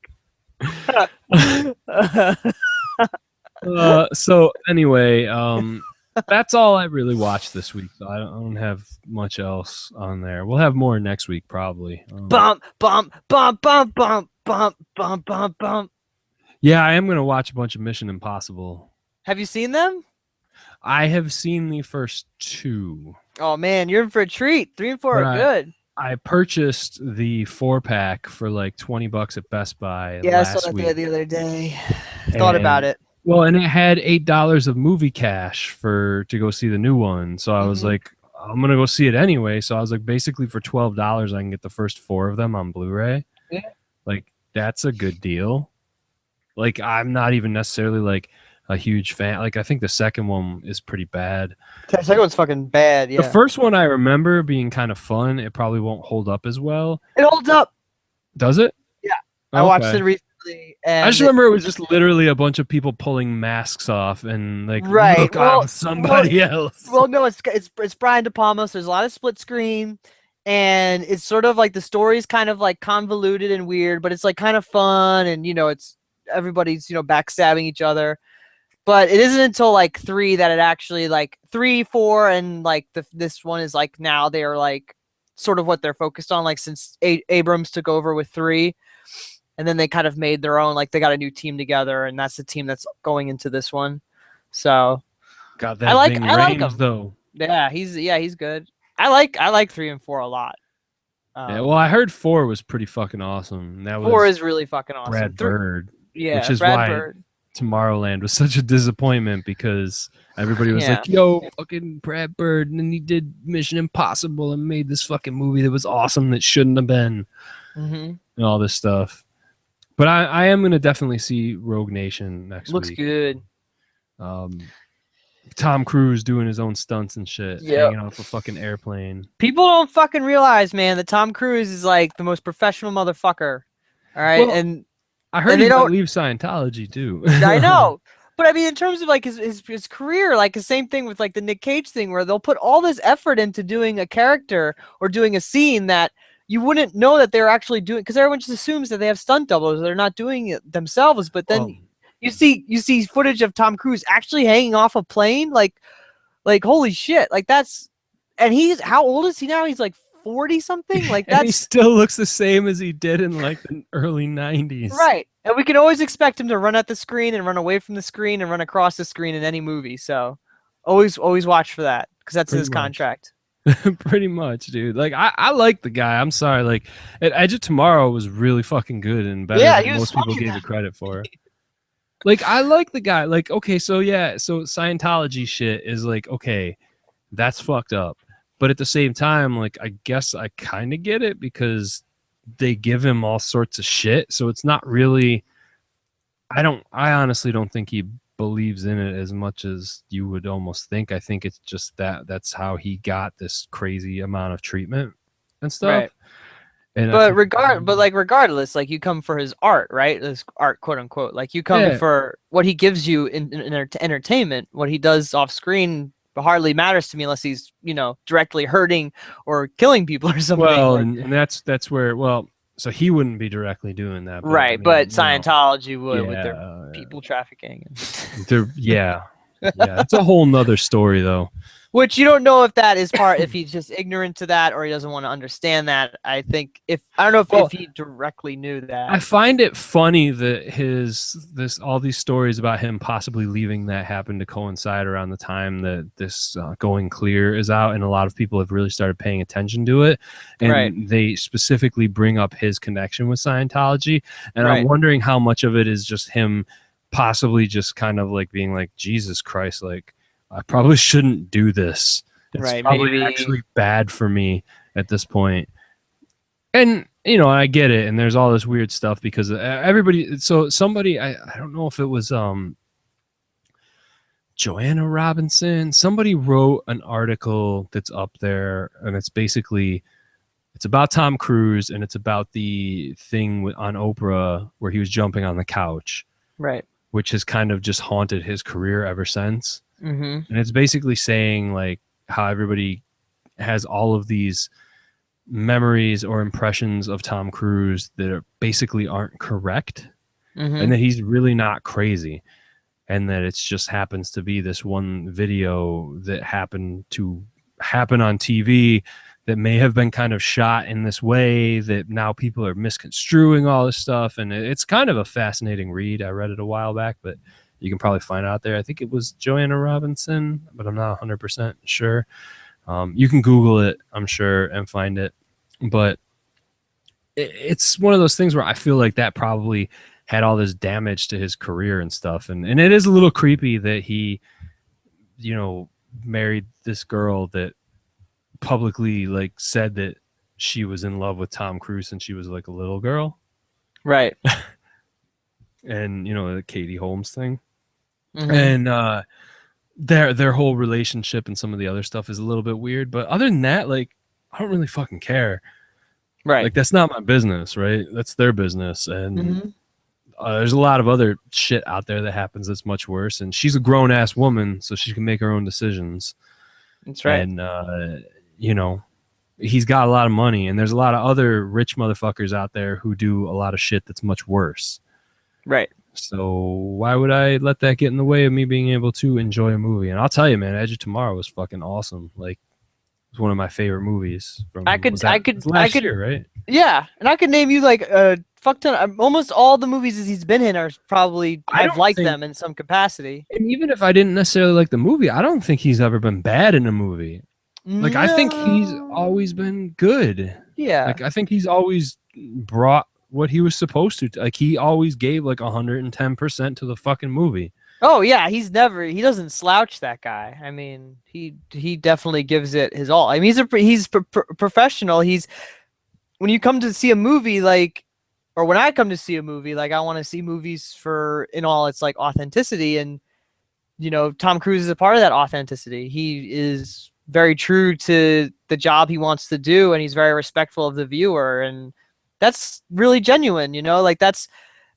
so anyway, that's all I really watched this week. So I don't have much else on there. We'll have more next week probably. Bump, bump, bump, bump, bump, bump, bump, bump, bump. Yeah, I am gonna watch a bunch of Mission Impossible. Have you seen them? I have seen the first two. Oh man, you're in for a treat. 3 and 4 are good. I purchased the 4-pack for like $20 at Best Buy. Yeah, I last saw that week. there the other day. Thought about it. Well, and it had $8 of movie cash to go see the new one. So I was like, I'm gonna go see it anyway. So I was like, basically for $12, I can get the first 4 of them on Blu-ray. Yeah. Like that's a good deal. Like I'm not even necessarily like a huge fan. Like I think the second one is pretty bad. The second one's fucking bad. Yeah. The first one I remember being kind of fun. It probably won't hold up as well. It holds up. Does it? Yeah. I watched it recently. And I just remember it was just literally a bunch of people pulling masks off and like, right. look, I'm somebody else. Well, no, it's Brian De Palma. So there's a lot of split screen, and it's sort of like the story's kind of like convoluted and weird, but it's like kind of fun, and it's everybody's backstabbing each other. But it isn't until like 3 that it actually like 3, 4, and like this one is like now they are like sort of what they're focused on, like since Abrams took over with 3. And then they kind of made their own, like they got a new team together, and that's the team that's going into this one. So, God, that I like Rames, him though. Yeah, he's good. I like 3 and 4 a lot. Yeah, well, I heard 4 was pretty fucking awesome. That was 4 is really fucking awesome. Brad Bird. Yeah, which is Brad why Bird. Tomorrowland was such a disappointment because everybody was like, "Yo, fucking Brad Bird," and then he did Mission Impossible and made this fucking movie that was awesome that shouldn't have been, and all this stuff. But I am gonna definitely see Rogue Nation next week. Looks good. Tom Cruise doing his own stunts and shit, hanging off a fucking airplane. People don't fucking realize, man, that Tom Cruise is like the most professional motherfucker. All right, Well, and I heard he might leave Scientology too. I know. But I mean, in terms of like his career, like the same thing with like the Nick Cage thing, where they'll put all this effort into doing a character or doing a scene that you wouldn't know that they're actually doing, because everyone just assumes that they have stunt doubles. They're not doing it themselves. But then you see footage of Tom Cruise actually hanging off a plane, like holy shit, like that's, and how old is he now? He's like 40 something. Like And he that's still looks the same as he did in like the early 90s. right. And we can always expect him to run at the screen and run away from the screen and run across the screen in any movie. So always watch for that because that's Pretty his much. contract. Pretty much, dude. Like I like the guy. I'm sorry. Like Edge of Tomorrow was really fucking good and better Yeah, he than was most people funny in gave that it credit for. Like I like the guy. Like okay, so yeah, so Scientology shit is like okay, that's fucked up. But at the same time, like I guess I kind of get it because they give him all sorts of shit. So it's not really. I honestly don't think he believes in it as much as you would almost think. I think it's just that's how he got this crazy amount of treatment and stuff. Right. And But regardless, like you come for his art, right? His art, quote unquote. Like you come Yeah. for what he gives you in entertainment. What he does off screen hardly matters to me unless he's, directly hurting or killing people or something. Well, like, and that's where so he wouldn't be directly doing that, but, right. I mean, But you know, Scientology would with their yeah, people trafficking. yeah, it's a whole nother story though. Which you don't know if that is if he's just ignorant to that or he doesn't want to understand that. I think I don't know if he directly knew that. I find it funny that all these stories about him possibly leaving that happened to coincide around the time that this Going Clear is out, and a lot of people have really started paying attention to it, and Right. they specifically bring up his connection with Scientology, and Right. I'm wondering how much of it is just him possibly just kind of like being like, Jesus Christ, like I probably shouldn't do this. It's Right, probably maybe. actually bad for me at this point. And I get it, and there's all this weird stuff because everybody. So somebody, I don't know if it was Joanna Robinson. Somebody wrote an article that's up there, and it's about Tom Cruise, and it's about the thing on Oprah where he was jumping on the couch, Right. which has kind of just haunted his career ever since. Mm-hmm. And it's basically saying like how everybody has all of these memories or impressions of Tom Cruise that basically aren't correct, Mm-hmm. and that he's really not crazy, and that it just happens to be this one video that happened to happen on TV that may have been kind of shot in this way that now people are misconstruing all this stuff. And it's kind of a fascinating read. I read it a while back, but you can probably find it out there. I think it was Joanna Robinson, but I'm not 100% sure. You can Google it, I'm sure, and find it. But it's one of those things where I feel like that probably had all this damage to his career and stuff. And it is a little creepy that he, married this girl that publicly like said that she was in love with Tom Cruise since she was like a little girl. Right. And the Katie Holmes thing. Mm-hmm. And their whole relationship and some of the other stuff is a little bit weird, but other than that, like I don't really fucking care. Right. Like that's not my business, right? That's their business. And Mm-hmm. There's a lot of other shit out there that happens that's much worse, and she's a grown-ass woman, so she can make her own decisions. That's right. And he's got a lot of money, and there's a lot of other rich motherfuckers out there who do a lot of shit that's much worse. Right. So why would I let that get in the way of me being able to enjoy a movie? And I'll tell you, man, Edge of Tomorrow was fucking awesome. Like, it was one of my favorite movies. I could- last year, right? Yeah, and I could name you like a fuck ton. Almost all the movies that he's been in are probably I I've don't liked think- them in some capacity. And even if I didn't necessarily like the movie, I don't think he's ever been bad in a movie. Like, I think he's always been good. Yeah. Like, I think he's always brought what he was supposed to. Like, he always gave like 110% to the fucking movie. Oh yeah, he doesn't slouch, that guy. I mean, he definitely gives it his all. I mean, he's professional. When you come to see a movie, like, or when I come to see a movie, like I want to see movies in all its like authenticity, and Tom Cruise is a part of that authenticity. He is very true to the job he wants to do, and he's very respectful of the viewer, and that's really genuine. Like that's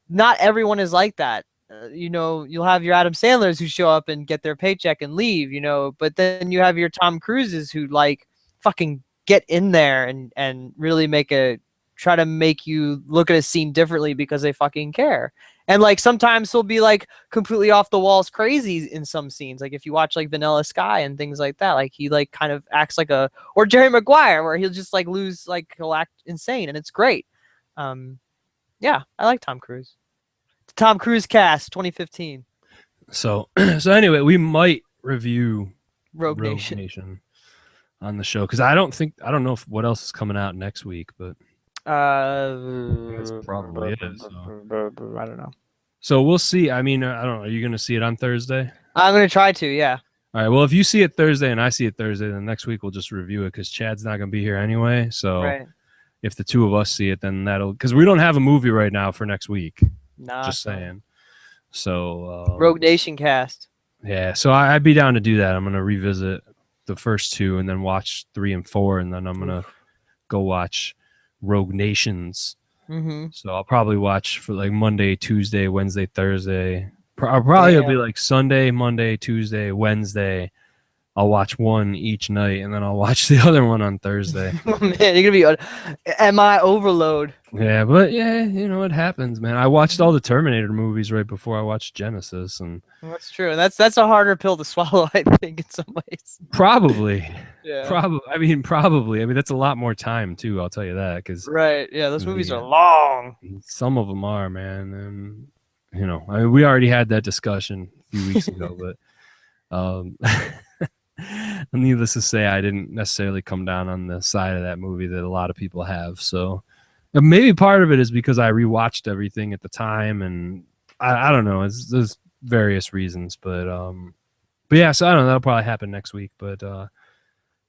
not everyone is like that. You'll have your Adam Sandlers who show up and get their paycheck and leave, but then you have your Tom Cruises who like fucking get in there and really try to make you look at a scene differently because they fucking care. And like sometimes he'll be like completely off the walls crazy in some scenes. Like if you watch like Vanilla Sky and things like that, like he like kind of acts like or Jerry Maguire where he'll just like he'll act insane and it's great. Yeah, I like Tom Cruise. The Tom Cruise cast 2015. So so anyway, we might review Rogue Nation. Nation on the show because I don't know if what else is coming out next week, but That's probably it is, I don't know. So we'll see. I mean, I don't know. Are you going to see it on Thursday? I'm going to try to, yeah. All right. Well, if you see it Thursday and I see it Thursday, then next week we'll just review it because Chad's not going to be here anyway. So Right. if the two of us see it, then because we don't have a movie right now for next week. Nah, just saying. So Rogue Nation cast. Yeah. So I'd be down to do that. I'm going to revisit the first two and then watch 3 and 4, and then I'm going to go watch Rogue Nations. Mm-hmm. So I'll probably watch for like Monday, Tuesday, Wednesday, Thursday. It'll be like Sunday, Monday, Tuesday, Wednesday. I'll watch one each night, and then I'll watch the other one on Thursday. Oh, man, you're gonna be MI overload. Yeah, but yeah, it happens, man. I watched all the Terminator movies right before I watched Genesis, and that's true. And that's a harder pill to swallow, I think, in some ways. Probably. Yeah. Probably. I mean, that's a lot more time too. I'll tell you that because right. Yeah, those movies are long. Some of them are, man, and I mean, we already had that discussion a few weeks ago, but needless to say, I didn't necessarily come down on the side of that movie that a lot of people have. So maybe part of it is because I rewatched everything at the time, and I don't know. There's various reasons, but yeah. So I don't know. That'll probably happen next week. But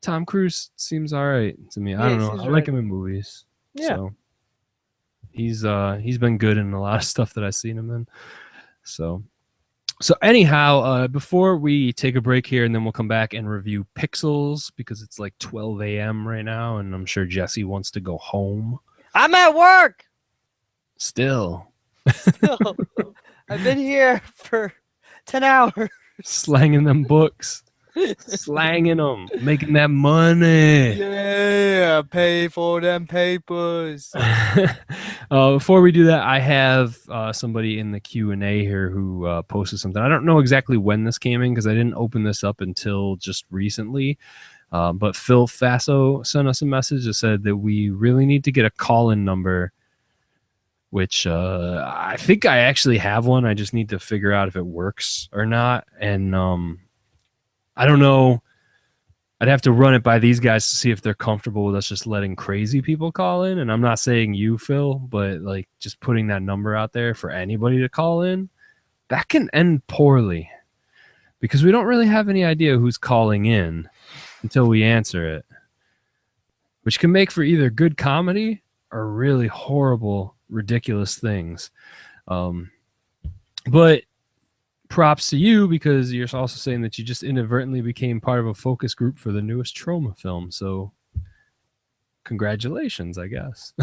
Tom Cruise seems all right to me. I don't know. I like him in movies. Yeah. So he's been good in a lot of stuff that I've seen him in. So anyhow, before we take a break here, and then we'll come back and review Pixels because it's like 12 a.m. right now, and I'm sure Jesse wants to go home. I'm at work. Still. I've been here for 10 hours. Slanging them books. Slanging them. Making that money. Yeah, pay for them papers. Before we do that, I have somebody in the Q&A here who posted something. I don't know exactly when this came in because I didn't open this up until just recently. But Phil Faso sent us a message that said that we really need to get a call-in number, which I think I actually have one. I just need to figure out if it works or not. And I don't know. I'd have to run it by these guys to see if they're comfortable with us just letting crazy people call in. And I'm not saying you, Phil, but like just putting that number out there for anybody to call in, that can end poorly because we don't really have any idea who's calling in until we answer it, which can make for either good comedy or really horrible, ridiculous things. But props to you because you're also saying that you just inadvertently became part of a focus group for the newest Trauma film. So congratulations, I guess.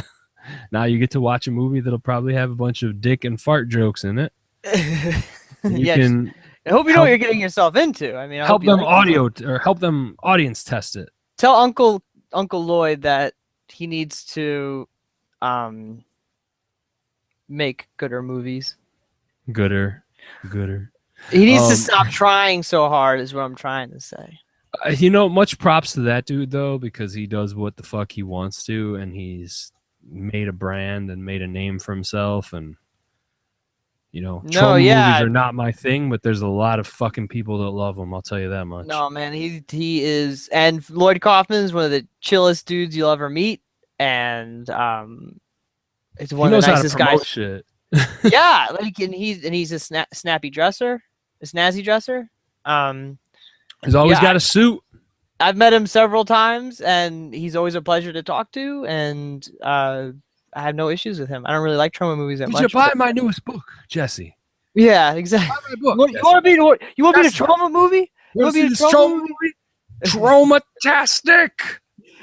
Now you get to watch a movie that'll probably have a bunch of dick and fart jokes in it. Yes. I hope you know what you're getting yourself into. I mean, help them help them audience test it. Tell Uncle Lloyd that he needs to make gooder movies. Gooder. He needs to stop trying so hard is what I'm trying to say. Much props to that dude, though, because he does what the fuck he wants to, and he's made a brand and made a name for himself. And, trauma movies are not my thing, but there's a lot of fucking people that love him. I'll tell you that much. No, man, he is. And Lloyd Kaufman is one of the chillest dudes you'll ever meet. And it's one of the nicest guys. Shit. Yeah, and he's a snappy dresser, a snazzy dresser. He's always got a suit. I've met him several times, and he's always a pleasure to talk to. And I have no issues with him. I don't really like trauma movies that much. Did you buy my newest book, Jesse? Yeah, exactly. Buy my book, you want to be in a trauma movie? You want to be in a trauma movie? Traumatastic.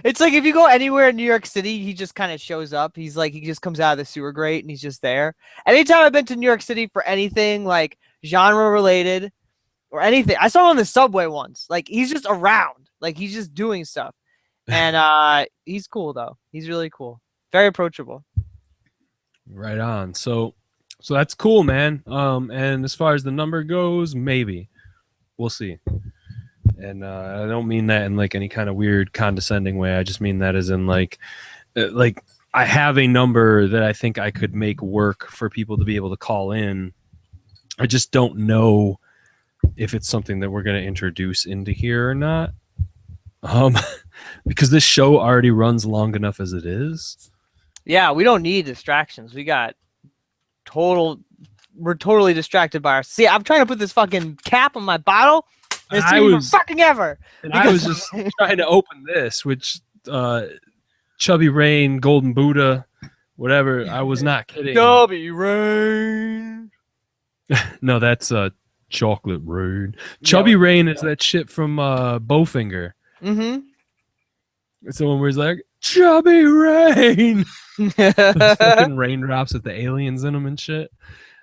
It's like if you go anywhere in New York City, he just kind of shows up. He just comes out of the sewer grate and he's just there. Anytime I've been to New York City for anything like genre related or anything, I saw him on the subway once. Like he's just around, like he's just doing stuff. And he's cool though. He's really cool. Very approachable. Right on. So So that's cool, man. And as far as the number goes, maybe we'll see. And I don't mean that in like any kind of weird condescending way. I just mean that as in like I have a number that I think I could make work for people to be able to call in. I just don't know if it's something that we're going to introduce into here or not. Because this show already runs long enough as it is. Yeah, we don't need distractions. We're totally distracted by our. See, I'm trying to put this fucking cap on my bottle. And it's taking fucking ever. And I was just trying to open this, which Chubby Rain, Golden Buddha, whatever. I was not kidding. Chubby Rain. No, that's Chocolate Rain. Chubby Rain is that shit from Bowfinger. Mm-hmm. It's the one where he's like, Chubby Rain. Those fucking raindrops with the aliens in them and shit.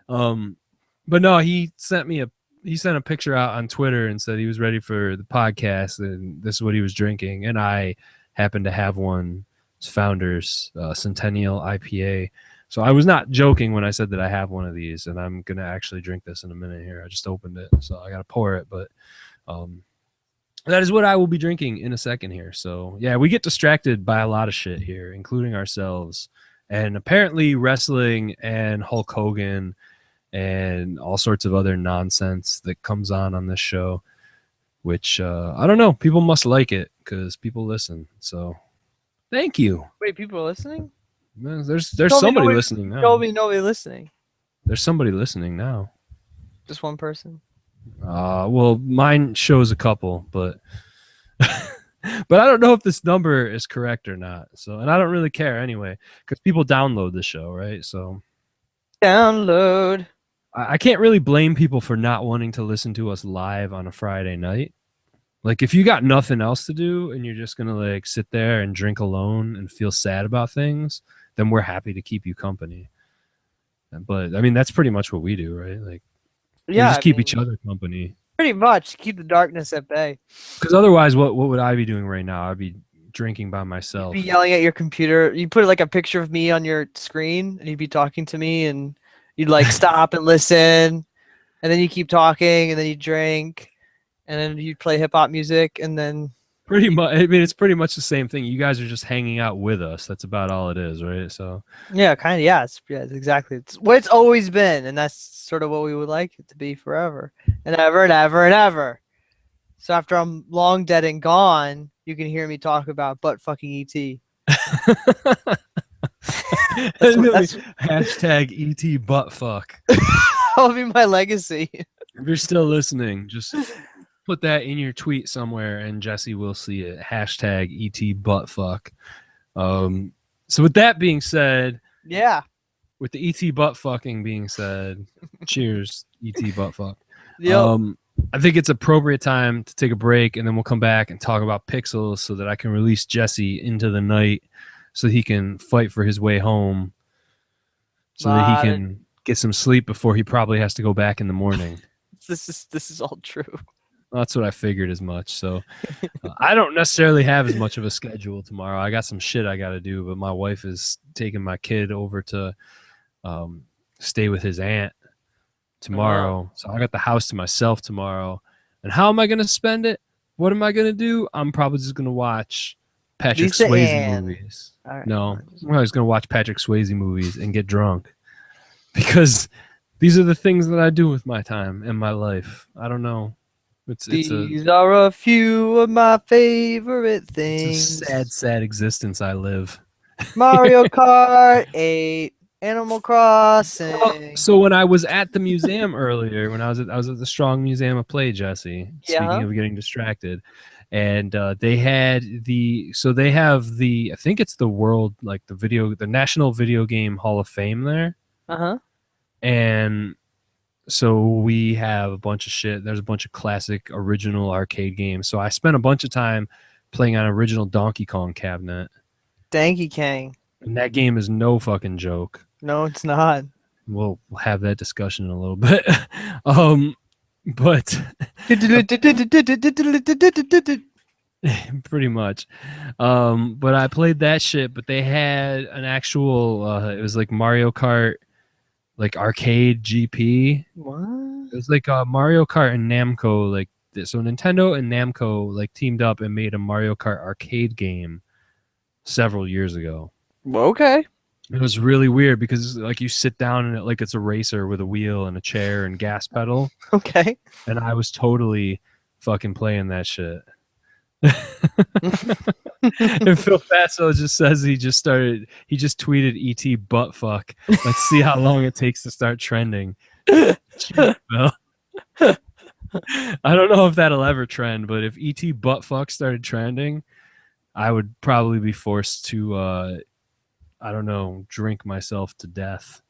But no, he sent a picture out on Twitter and said he was ready for the podcast and this is what he was drinking. And I happened to have one. It's Founders Centennial IPA. So I was not joking when I said that I have one of these, and I'm gonna actually drink this in a minute here. I just opened it, so I gotta pour it. But that is what I will be drinking in a second here. So yeah, we get distracted by a lot of shit here, including ourselves, and apparently wrestling and Hulk Hogan and all sorts of other nonsense that comes on this show. Which I don't know. People must like it because people listen. So thank you. Wait, people are listening? Man, there's somebody listening now. Nobody listening. There's somebody listening now. Just one person. Well, mine shows a couple, but but I don't know if this number is correct or not. So, and I don't really care anyway, because people download the show, right? So, download. I can't really blame people for not wanting to listen to us live on a Friday night. Like, if you got nothing else to do and you're just gonna like sit there and drink alone and feel sad about things, then we're happy to keep you company. But I mean, that's pretty much what we do, right? Like, we just keep each other company. Pretty much keep the darkness at bay. Because otherwise, what would I be doing right now? I'd be drinking by myself. You'd be yelling at your computer. You put like a picture of me on your screen, and you'd be talking to me, and you'd like stop and listen, and then you keep talking, and then you drink, and then you play hip hop music, and then pretty much. I mean, it's pretty much the same thing. You guys are just hanging out with us. That's about all it is, right? So yeah, kind of. Yeah, it's exactly. It's what it's always been, and that's sort of what we would like it to be forever and ever and ever and ever. So after I'm long dead and gone, you can hear me talk about butt fucking ET. Hashtag ET buttfuck. That'll be my legacy. If you're still listening, just put that in your tweet somewhere and Jesse will see it. Hashtag ET buttfuck. So with that being said, yeah. With the ET buttfucking being said, cheers, ET buttfuck. Yep. I think it's appropriate time to take a break, and then we'll come back and talk about Pixels so that I can release Jesse into the night so he can fight for his way home so that he can get some sleep before he probably has to go back in the morning. This is all true. Well, that's what I figured as much. So I don't necessarily have as much of a schedule tomorrow. I got some shit I got to do, but my wife is taking my kid over to stay with his aunt tomorrow. So I got the house to myself tomorrow. And how am I going to spend it? What am I going to do? I'm probably just going to watch Patrick Swayze movies. Right. No, I'm always going to watch Patrick Swayze movies and get drunk. Because these are the things that I do with my time and my life. I don't know. These are a few of my favorite things. It's a sad existence I live. Mario Kart 8, Animal Crossing. So when I was at the museum earlier, when I was at the Strong Museum of Play, Jesse, speaking of getting distracted, and they have the I think it's the world, like the National Video Game Hall of Fame there. And so we have a bunch of shit. There's a bunch of classic original arcade games. So I spent a bunch of time playing on original Donkey Kong cabinet. Donkey Kong. And that game is no fucking joke. No, it's not. We'll have that discussion in a little bit. But pretty much. But I played that shit, but they had an actual it was like Mario Kart like arcade GP. What? It was like Mario Kart and Namco, like so Nintendo and Namco like teamed up and made a Mario Kart arcade game several years ago. Okay. It was really weird because like you sit down in it like it's a racer with a wheel and a chair and gas pedal, Okay. and I was totally fucking playing that shit. And Phil Faso just says he just tweeted ET butt fuck. Let's see how long it takes to start trending. Jeez, Phil. I don't know if that'll ever trend, but if ET butt fuck started trending, I would probably be forced to I don't know, drink myself to death.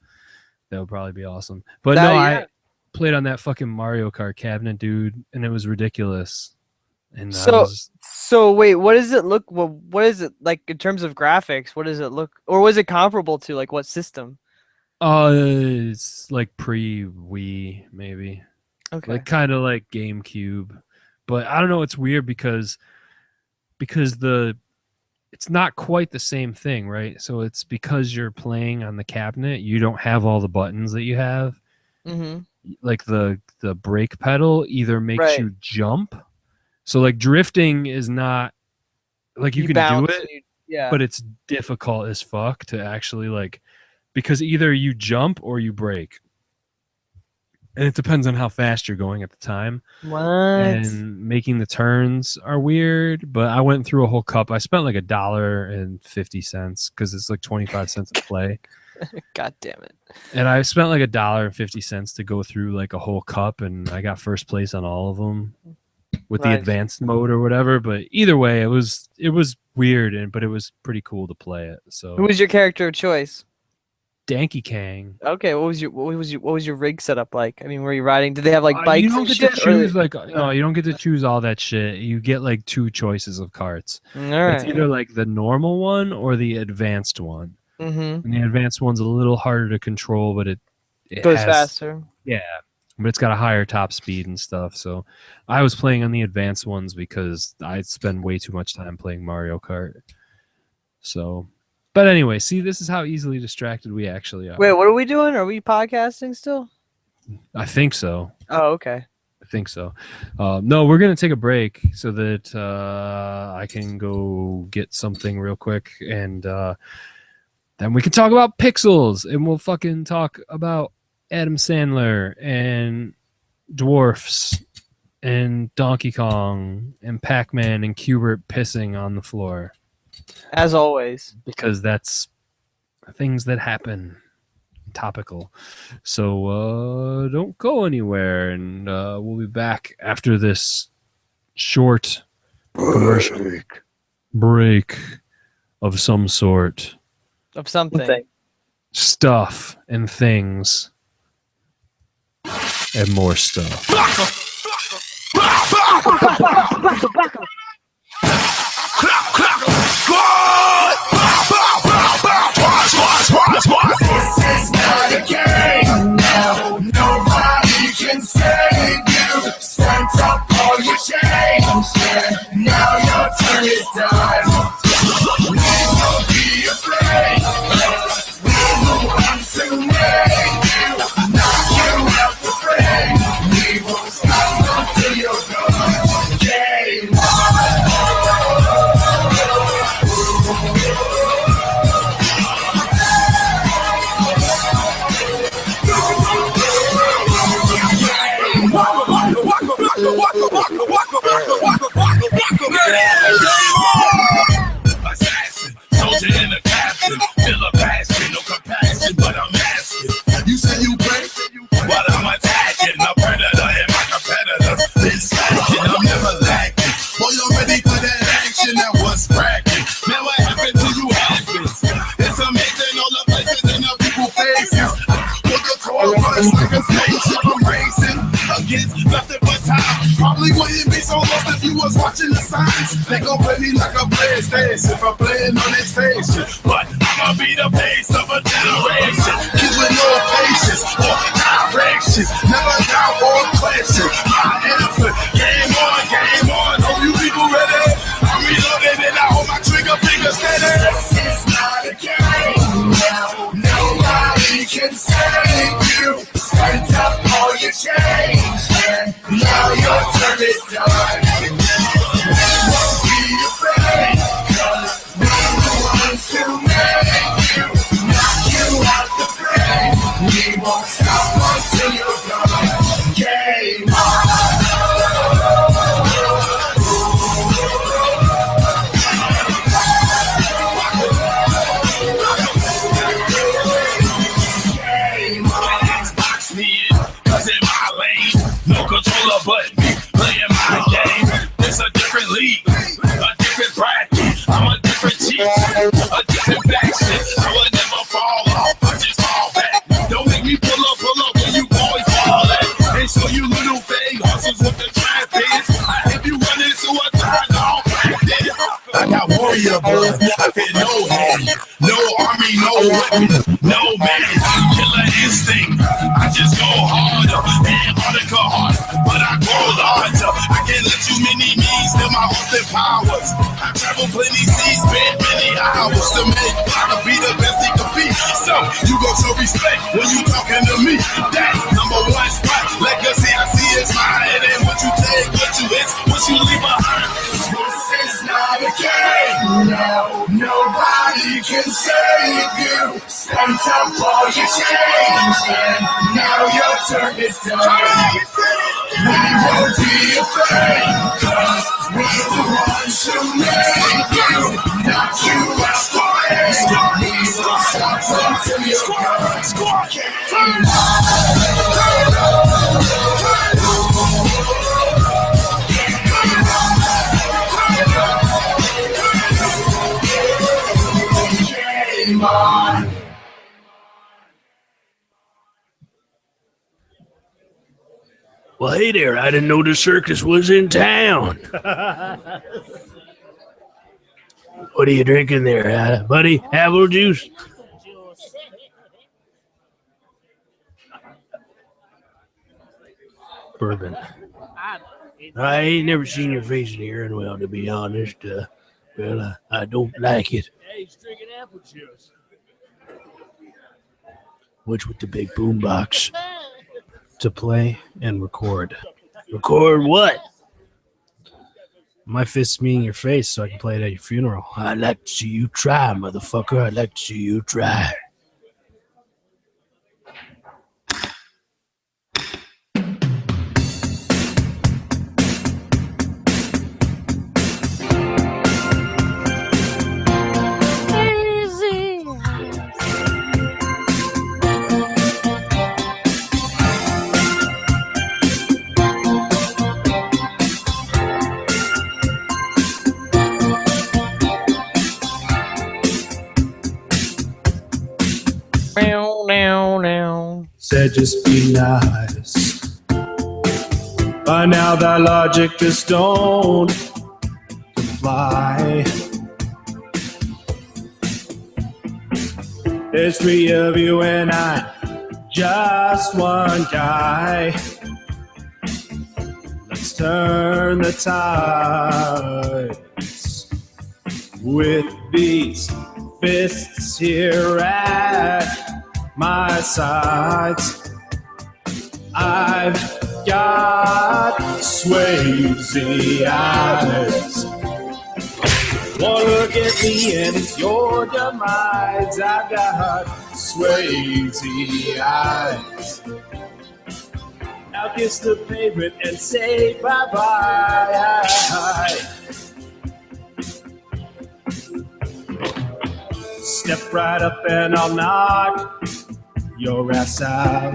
That would probably be awesome. But That- no, yeah. I played on that fucking Mario Kart cabinet, dude, and it was ridiculous. And So wait, what does it look? What is it like in terms of graphics? What does it look, or was it comparable to like what system? it's like pre-Wii, maybe. Okay. Like kind of like GameCube. But I don't know, it's weird because it's not quite the same thing, right? So it's because you're playing on the cabinet, you don't have all the buttons that you have. Mm-hmm. Like the brake pedal either makes Right. you jump. So like drifting is not like you can bounce, do it, yeah. but it's difficult as fuck to actually like, because either you jump or you brake. And it depends on how fast you're going at the time. What? And making the turns are weird, but I went through a whole cup. I spent like $1.50 because it's like 25 cents a play. God damn it. And I spent like $1.50 to go through like a whole cup, and I got first place on all of them with the Nice. advanced mode or whatever. But either way, it was weird, but it was pretty cool to play it. So Who was your character of choice? Danky Kang. Okay, what was your rig setup like? I mean, were you riding? Did they have like bikes you don't and get shit? to choose you don't get to choose all that shit. You get like 2 choices of carts. All It's right. either like the normal one or the advanced one. Mm-hmm. And the advanced one's a little harder to control, but it Goes has, faster. Yeah, but it's got a higher top speed and stuff. So I was playing on the advanced ones because I spend way too much time playing Mario Kart. So, but anyway, see, this is how easily distracted we actually are. Wait, what are we doing? Are we podcasting still? I think so. Oh, okay. I think so. No, we're going to take a break so that I can go get something real quick, and then we can talk about Pixels, and we'll fucking talk about Adam Sandler and dwarfs and Donkey Kong and Pac-Man and Qbert pissing on the floor, As always. because that's things that happen. Topical. So don't go anywhere, and we'll be back after this short commercial break of some sort. Of something. Stuff and things and more stuff. This is not a game now. Nobody can save you. Spent up all your change. Now your turn is done. We won't be afraid. We will want to make you. Knock you out the frame. We won't stop until you're gone. Game Assassin, soldier in a captain, feel a passion, no compassion, but I'm asking. You say you break, while I'm attacking, a predator and my competitors. Been slacking, I'm never lacking. Boy, you're ready for that action that was cracking. Man, what happened to you happens? It's amazing all the places and the people faces. Put the tour rush like a spaceship, I'm racing against nothing but time. Probably wouldn't be so lost if you was watching the signs. They gon' play me like a PlayStation for playing on their station. But I'ma be the face of a generation. Kids with no patience or direction. Never doubt or question. My answer, game on. Hope you people ready? I'm reloading and I hold my trigger finger steady. This is not a game now. Nobody can save A different faction, so I never fall off. I just fall back. Don't make me pull up when you boys fall at. And so you little fake hustles with the trap is. I have you running so I turn on practice. I got warrior blood, I feel no hate, no army, no weapon, no man, killer instinct. I just go harder, Antarctica hard, but I grow larger. I can't let too many means steal my Austin powers. I travel plenty seas, spent many hours to make gotta be the best he could be. So you go show respect when you talking to me. That number one spot, legacy I see is mine. It ain't what you take, what you is, what you leave behind. This is not a game, no, nobody can save you. Spent up all your change, and now your turn is done. We won't be afraid, cause we're the ones who make you, not you escalate. We will stop until you're gone. Game on. Well, hey there. I didn't know the circus was in town. What are you drinking there, buddy? Apple juice? Bourbon. I ain't never seen your face in here, and well, to be honest, I don't like it. Hey, he's drinking apple juice. Which with the big boombox to play and record. Record what? My fist's me in your face so I can play it at your funeral. I'd like to see you try, motherfucker. I'd like to see you try. Said just be nice. By now that logic just don't comply. There's three of you and I, just one guy. Let's turn the tides with these fists here at my sides. I've got Swayze eyes. One look at me and it's your demise. I've got Swayze eyes. Now kiss the pavement and say bye-bye. Step right up and I'll knock your ass out.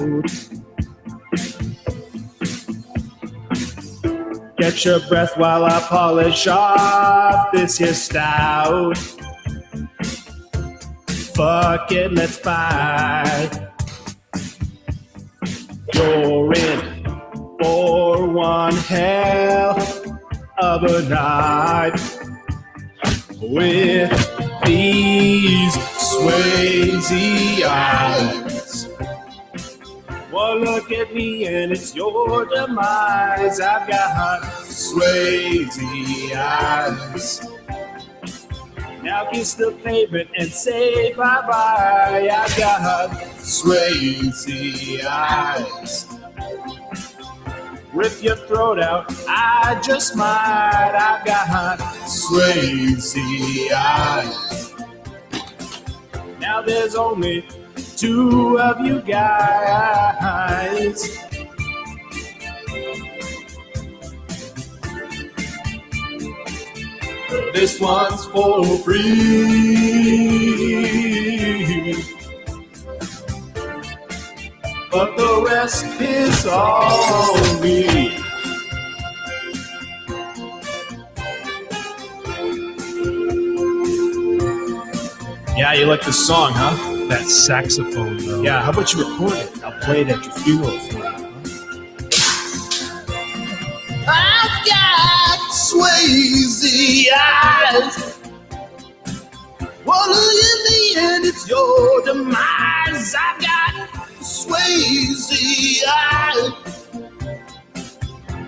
Get your breath while I polish off this here stout. Fuck it, let's fight. You're in for one hell of a night with these Swayze eyes. One look at me and it's your demise. I've got Swayze eyes. Now kiss the pavement and say bye-bye. I've got Swayze eyes. Rip your throat out, I just might. I've got Swayze eyes. Now there's only two of you guys. This one's for free, but the rest is all me. Yeah, you like the song, huh? That saxophone, though. Yeah, how about you record it? I'll play it at your funeral for you. I've got Swayze eyes. Well, in the end, it's your demise. I've got Swayze eyes.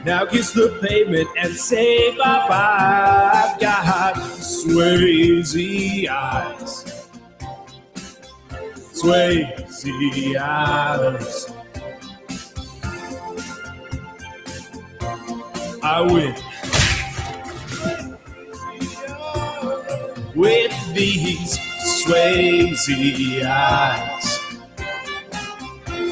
Now kiss the pavement and say bye-bye. I've got Swayze eyes. Swayze eyes. I win with these Swayze eyes.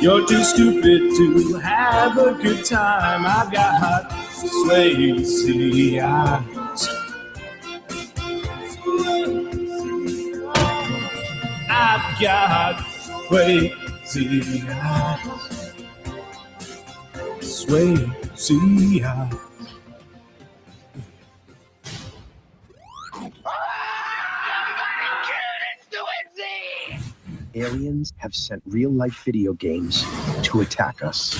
You're too stupid to have a good time. I've got Swayze eyes. I've got Swayze eyes. Swayze eyes. Aliens have sent real-life video games to attack us.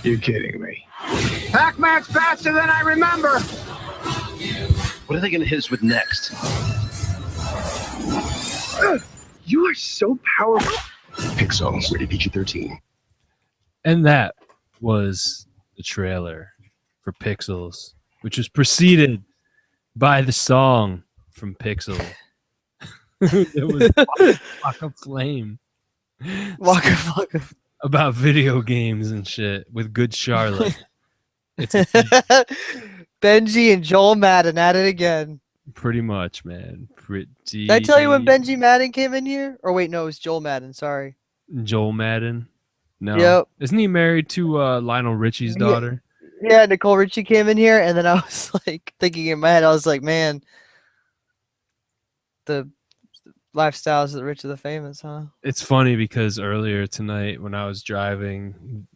You're kidding me. Pac-Man's faster than I remember. What are they going to hit us with next? You are so powerful. Pixels, rated PG-13. And that was the trailer for Pixels, which was preceded by the song from Pixel. It was Walk of Flame. About video games and shit with Good Charlotte. It's Benji and Joel Madden at it again. pretty much, man. Pretty. Did I tell you when Benji Madden came in here? Or wait, no, it was Joel Madden. Sorry. Joel Madden? No. Yep. Isn't he married to Lionel Richie's daughter? Yeah, Nicole Richie came in here, and then I was like thinking in my head, I was like, man, the lifestyles of the rich and the famous, huh? It's funny because earlier tonight when I was driving,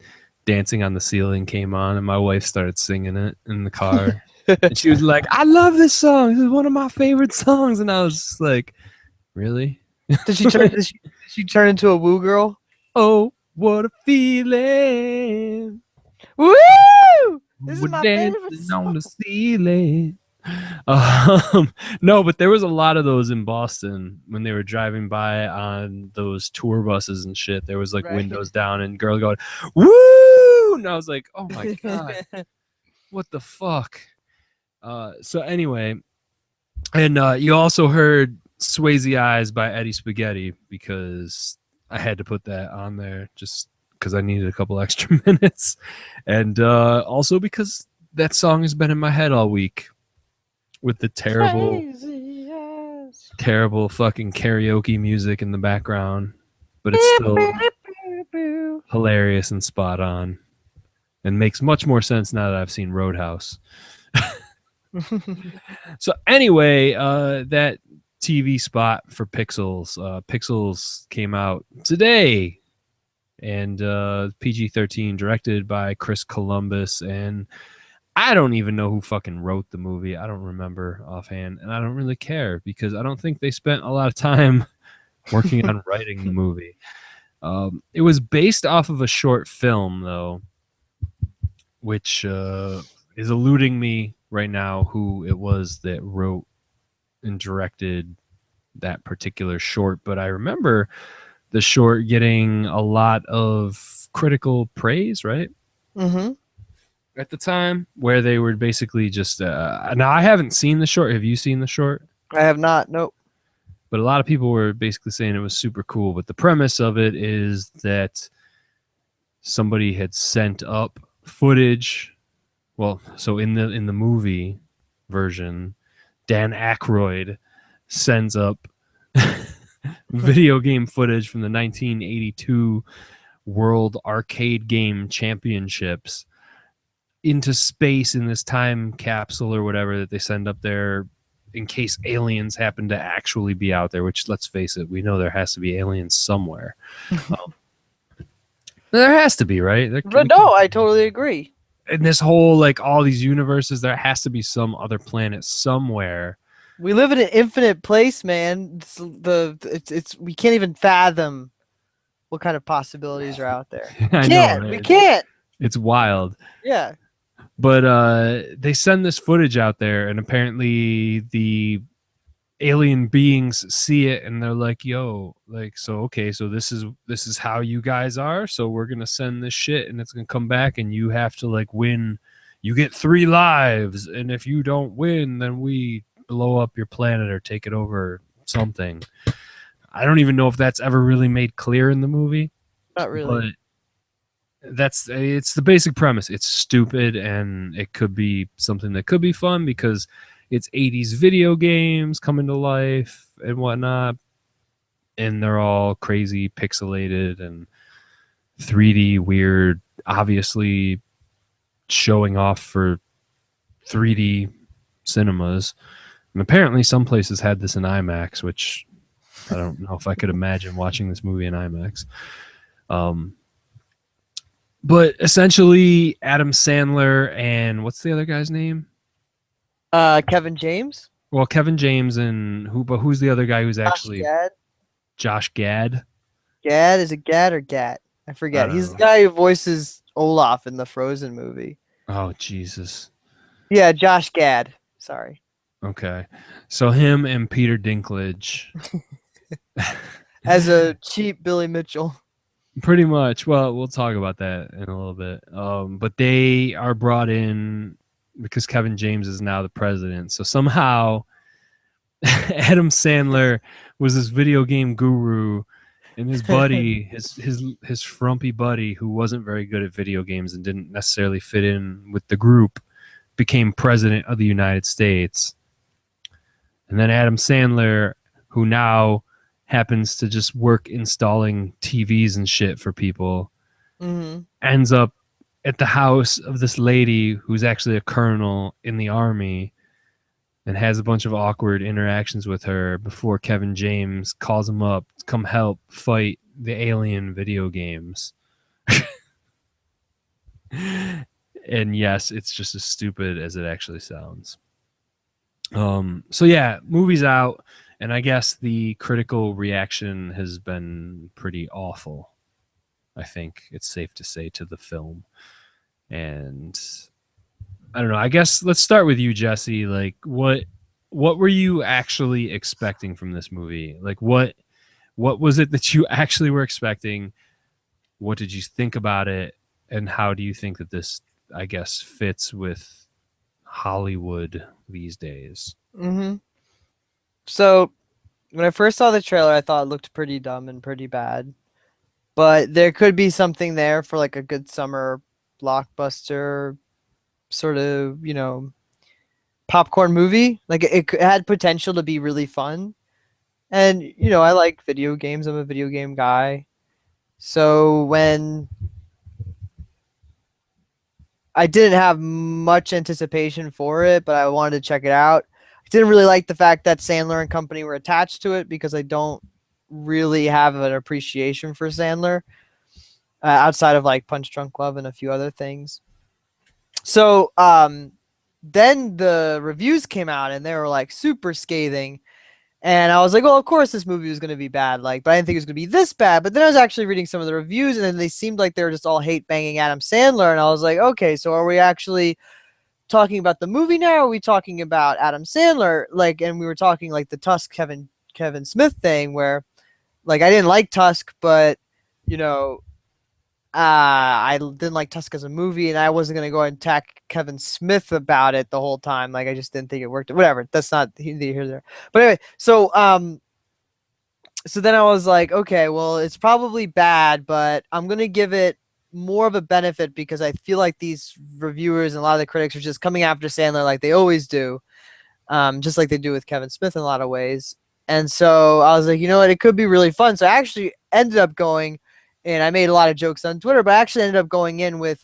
Dancing on the Ceiling came on, and my wife started singing it in the car. And she was like, I love this song. This is one of my favorite songs. And I was just like, really? Did she turn into a woo girl? Oh, what a feeling. Woo! This is We're my favorite dancing song. on the ceiling. No, but there was a lot of those in Boston when they were driving by on those tour buses and shit. There was like Right. windows down and girls going, woo! And I was like, oh my God, what the fuck? So anyway, and you also heard Swayze Eyes by Eddie Spaghetti because I had to put that on there just because I needed a couple extra minutes. And also because that song has been in my head all week with the terrible fucking karaoke music in the background. But it's still hilarious and spot on. And makes much more sense now that I've seen Roadhouse. So anyway, that TV spot for Pixels. Pixels came out today. And PG-13, directed by Chris Columbus. And I don't even know who fucking wrote the movie. I don't remember offhand. And I don't really care because I don't think they spent a lot of time working on writing the movie. It was based off of a short film, though, which is eluding me right now who it was that wrote and directed that particular short. But I remember the short getting a lot of critical praise, right? Mm-hmm. At the time, where they were basically just... now, I haven't seen the short. Have you seen the short? I have not. Nope. But a lot of people were basically saying it was super cool. But the premise of it is that somebody had sent up footage. Well, so in the movie version, Dan Aykroyd sends up video game footage from the 1982 World Arcade Game Championships into space in this time capsule or whatever that they send up there in case aliens happen to actually be out there, which, let's face it, we know there has to be aliens somewhere. There has to be, right? But no, I totally agree. In this whole, like, all these universes, there has to be some other planet somewhere We live in an infinite place, man. It's we can't even fathom what kind of possibilities are out there. I know, Can't. right? We can't. It's wild. Yeah. But they send this footage out there, and apparently the alien beings see it, and they're like, "Yo, like, so okay, so this is how you guys are. So we're gonna send this shit, and it's gonna come back, and you have to like win. You get 3 lives, and if you don't win, then we blow up your planet or take it over, or something." I don't even know if that's ever really made clear in the movie, Not really. but it's the basic premise. It's stupid, and it could be something that could be fun because it's 80s video games coming to life and whatnot, and they're all crazy pixelated and 3D weird, obviously showing off for 3D cinemas. And apparently some places had this in IMAX, which I don't know if I could imagine watching this movie in IMAX. But essentially, Adam Sandler and what's the other guy's name? Kevin James. Well, Kevin James and who's the other guy who's actually Gad. Josh Gad? Gad, is it Gad or Gat? I forget. don't He's know. the guy who voices Olaf in the Frozen movie. Oh, Jesus. Yeah, Josh Gad. Sorry. Okay. So him and Peter Dinklage. As a cheap Billy Mitchell. Pretty much. Well, we'll talk about that in a little bit. But they are brought in because Kevin James is now the president. So somehow Adam Sandler was this video game guru, and his buddy, his frumpy buddy, who wasn't very good at video games and didn't necessarily fit in with the group, became president of the United States. And then Adam Sandler, who now happens to just work installing TVs and shit for people, ends up at the house of this lady who's actually a colonel in the army and has a bunch of awkward interactions with her before Kevin James calls him up to come help fight the alien video games. And yes, it's just as stupid as it actually sounds. So yeah, movie's out, and I guess the critical reaction has been pretty awful. I think it's safe to say, to the film. And I don't know. I guess let's start with you, Jesse. Like, what were you actually expecting from this movie? Like, what was it that you actually were expecting? What did you think about it? And how do you think that this, I guess, fits with Hollywood these days? So when I first saw the trailer, I thought it looked pretty dumb and pretty bad. But there could be something there for like a good summer blockbuster sort of, popcorn movie. Like it had potential to be really fun. And, I like video games. I'm a video game guy. So when I didn't have much anticipation for it, but I wanted to check it out. I didn't really like the fact that Sandler and company were attached to it because I don't really have an appreciation for Sandler outside of like Punch Drunk Love and a few other things. So then the reviews came out and they were like super scathing. And I was like, well, of course this movie was going to be bad. Like, but I didn't think it was going to be this bad. But then I was actually reading some of the reviews, and then they seemed like they were just all hate banging Adam Sandler. And I was like, okay, so are we actually talking about the movie now? Or are we talking about Adam Sandler? Like, and we were talking like the Tusk Kevin Smith thing, where like I didn't like Tusk, but I didn't like Tusk as a movie, and I wasn't gonna go and attack Kevin Smith about it the whole time. Like I just didn't think it worked. Whatever. That's not here there. But anyway, so then I was like, okay, well, it's probably bad, but I'm gonna give it more of a benefit because I feel like these reviewers and a lot of the critics are just coming after Sandler like they always do, just like they do with Kevin Smith in a lot of ways. And so I was like, you know what, it could be really fun. So I actually ended up going. And I made a lot of jokes on Twitter, but I actually ended up going in with,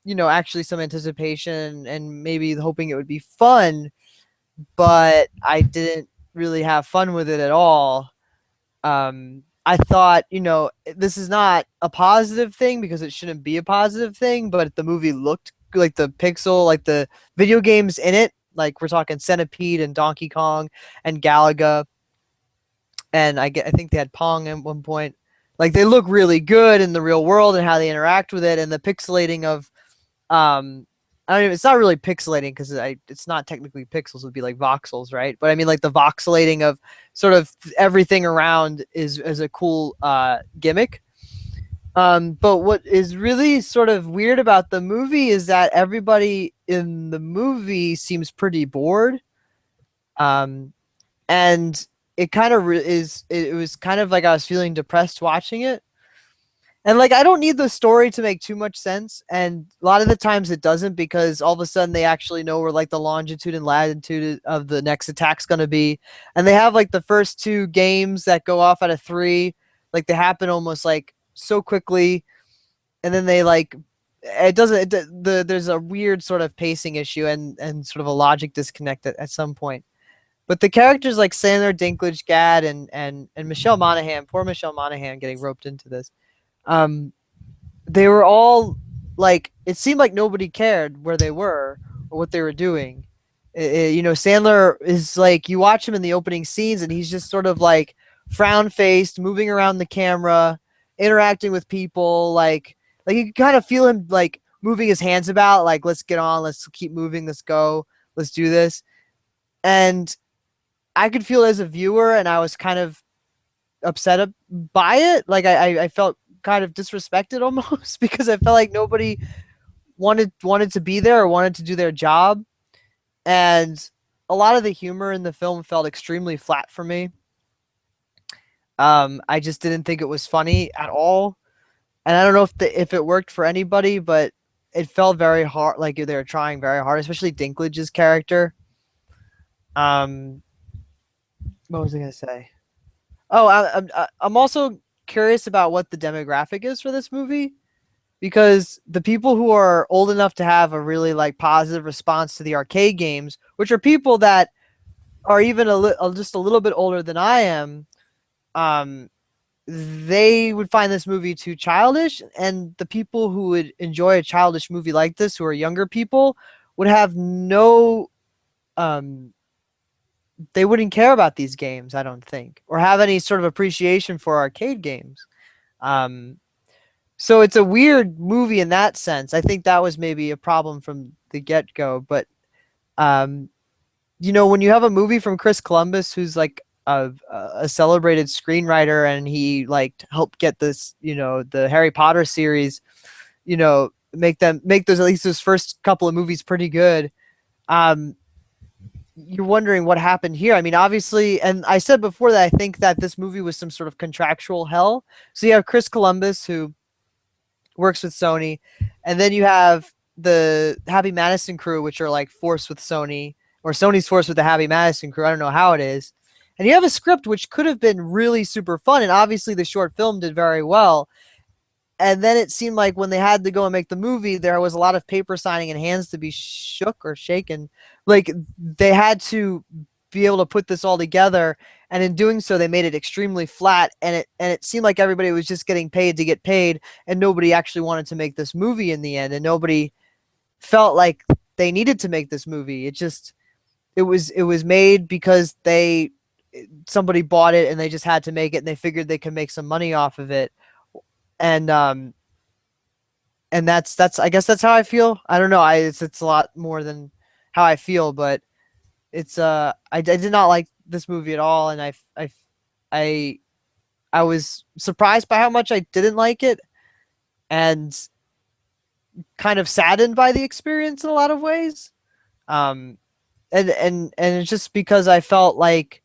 actually some anticipation and maybe hoping it would be fun, but I didn't really have fun with it at all. I thought, this is not a positive thing because it shouldn't be a positive thing, but the movie looked like the video games in it Like we're talking Centipede and Donkey Kong and Galaga, and I think they had Pong at one point. Like they look really good in the real world and how they interact with it, and the pixelating of I don't even, it's not really pixelating because it's not technically pixels, it would be like voxels, right? But I mean like the voxelating of sort of everything around is a cool gimmick. But what is really sort of weird about the movie is that everybody in the movie seems pretty bored. And it kind of it was kind of like I was feeling depressed watching it. And like I don't need the story to make too much sense, and a lot of the times it doesn't, because all of a sudden they actually know where like the longitude and latitude of the next attack's going to be, and they have like the first 2 games that go off out of 3, like they happen almost like so quickly, and then they like it doesn't there's a weird sort of pacing issue and sort of a logic disconnect at some point. But the characters like Sandler, Dinklage, Gad, and Michelle Monaghan, poor Michelle Monaghan getting roped into this. They were all like, it seemed like nobody cared where they were or what they were doing. Sandler is like, you watch him in the opening scenes and he's just sort of like frown faced, moving around the camera, interacting with people. Like you can kind of feel him like moving his hands about, like, let's get on, let's keep moving, let's go, let's do this. And I could feel it as a viewer, and I was kind of upset by it. Like I felt kind of disrespected almost because I felt like nobody wanted to be there or wanted to do their job, and a lot of the humor in the film felt extremely flat for me. I just didn't think it was funny at all, and I don't know if it worked for anybody, but it felt very hard, like they were trying very hard, especially Dinklage's character. What was I gonna say? Oh, I'm also curious about what the demographic is for this movie, because the people who are old enough to have a really like positive response to the arcade games, which are people that are even just a little bit older than I am, they would find this movie too childish, and the people who would enjoy a childish movie like this, who are younger people, would have no they wouldn't care about these games, I don't think, or have any sort of appreciation for arcade games. So it's a weird movie in that sense. I think that was maybe a problem from the get-go. But, when you have a movie from Chris Columbus, who's like a celebrated screenwriter, and he like helped get this, the Harry Potter series, make those, at least those first couple of movies, pretty good. You're wondering what happened here. I mean, obviously, and I said before that I think that this movie was some sort of contractual hell. So you have Chris Columbus, who works with Sony, and then you have the Happy Madison crew, which are like forced with Sony, or Sony's forced with the Happy Madison crew. I don't know how it is. And you have a script which could have been really super fun, and obviously the short film did very well. And then it seemed like when they had to go and make the movie, there was a lot of paper signing and hands to be shook or shaken. Like they had to be able to put this all together, and in doing so, they made it extremely flat. And it seemed like everybody was just getting paid to get paid, and nobody actually wanted to make this movie in the end, and nobody felt like they needed to make this movie. It was made because somebody bought it and they just had to make it, and they figured they could make some money off of it. And that's I guess that's how I feel. I don't know. It's a lot more than how I feel, but it's I did not like this movie at all, and I was surprised by how much I didn't like it, and kind of saddened by the experience in a lot of ways. And it's just because I felt like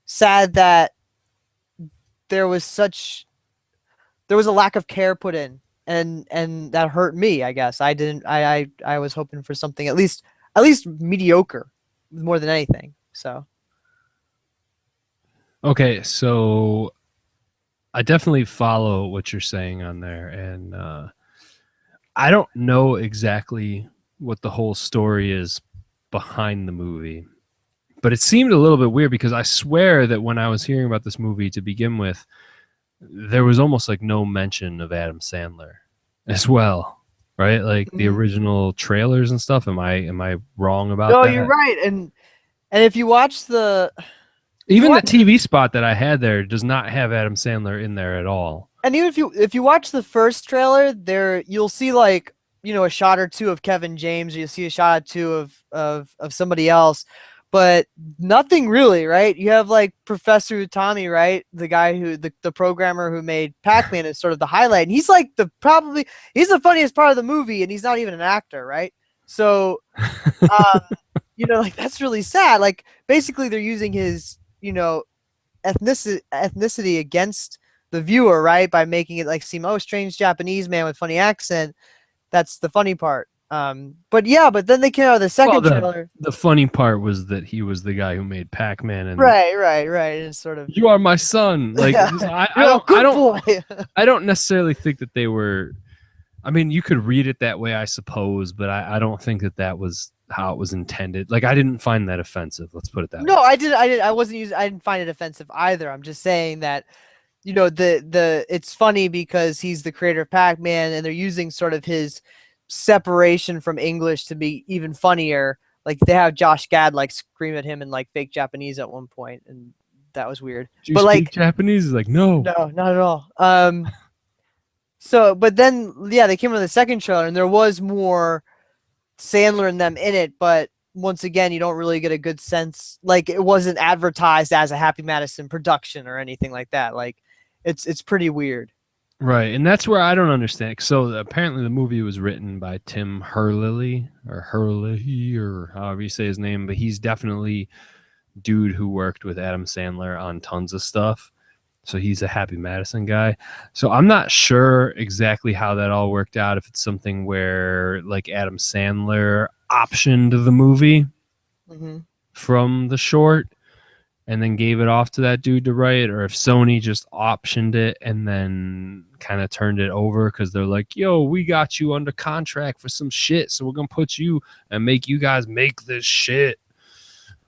sad that there was a lack of care put in, and that hurt me, I guess. I was hoping for something at least mediocre more than anything. So okay, so I definitely follow what you're saying on there, and I don't know exactly what the whole story is behind the movie, but it seemed a little bit weird, because I swear that when I was hearing about this movie to begin with, there was almost like no mention of Adam Sandler as well, right? Like the Mhm. original trailers and stuff. Am I wrong about No, that? you're right. And if you watch Even the TV spot that I had there does not have Adam Sandler in there at all. and even if you watch the first trailer, there you'll see like a shot or two of Kevin James, or you'll see a shot or two of somebody else, but nothing really, right? You have like Professor Utami, right? The guy the programmer who made Pac-Man is sort of the highlight, and he's like he's the funniest part of the movie, and he's not even an actor, right? So um, like that's really sad. Like basically, they're using his ethnicity against the viewer, right? By making it like seem, oh, strange Japanese man with funny accent. That's the funny part. But then they came out with the second trailer. The funny part was that he was the guy who made Pac-Man, and Right. And sort of, you are my son. Like I don't necessarily think that they were. I mean, you could read it that way, I suppose, but I don't think that was how it was intended. Like, I didn't find that offensive. Let's put it that way. No, I didn't. I didn't find it offensive either. I'm just saying that it's funny because he's the creator of Pac-Man, and they're using sort of his separation from English to be even funnier. Like they have Josh Gad like scream at him in like fake Japanese at one point, and that was weird. Do you but speak like Japanese? He's like, no, not at all. So, but then they came with the second trailer, and there was more Sandler and them in it, but once again, you don't really get a good sense. Like it wasn't advertised as a Happy Madison production or anything like that. Like it's pretty weird. Right, and that's where I don't understand. So apparently, the movie was written by Tim Hurley or however you say his name, but he's definitely dude who worked with Adam Sandler on tons of stuff. So he's a Happy Madison guy. So I'm not sure exactly how that all worked out. If it's something where like Adam Sandler optioned the movie from the short and then gave it off to that dude to write, or if Sony just optioned it and then kind of turned it over because they're like, yo, we got you under contract for some shit, so we're going to put you and make you guys make this shit,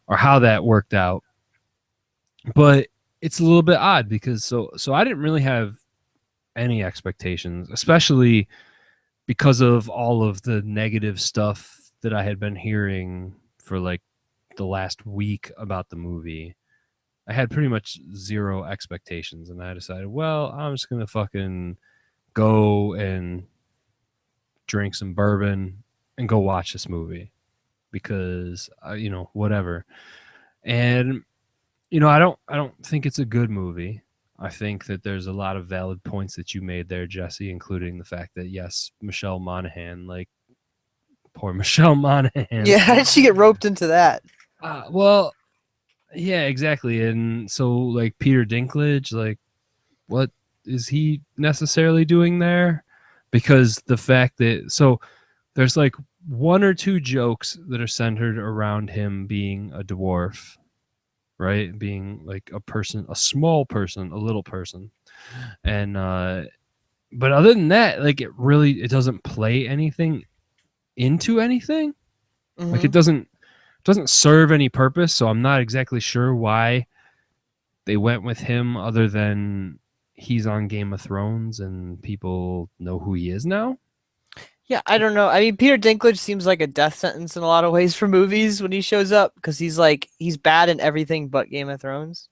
or how that worked out. But it's a little bit odd because so I didn't really have any expectations, especially because of all of the negative stuff that I had been hearing for like the last week about the movie. I had pretty much zero expectations, and I decided, well, I'm just gonna fucking go and drink some bourbon and go watch this movie because whatever. And I don't think it's a good movie. I think that there's a lot of valid points that you made there, Jesse, including the fact that yes, Michelle Monaghan, like poor Michelle Monaghan. Yeah, how did she get roped into that? Well, yeah, exactly. And so like Peter Dinklage, like what is he necessarily doing there? Because the fact that there's like one or two jokes that are centered around him being a dwarf, right? Being like a person, a small person, a little person. And but other than that, like it doesn't play anything into anything. Like it doesn't serve any purpose, so I'm not exactly sure why they went with him other than he's on Game of Thrones and people know who he is now. Yeah, I don't know. I mean, Peter Dinklage seems like a death sentence in a lot of ways for movies when he shows up because he's bad in everything but Game of Thrones.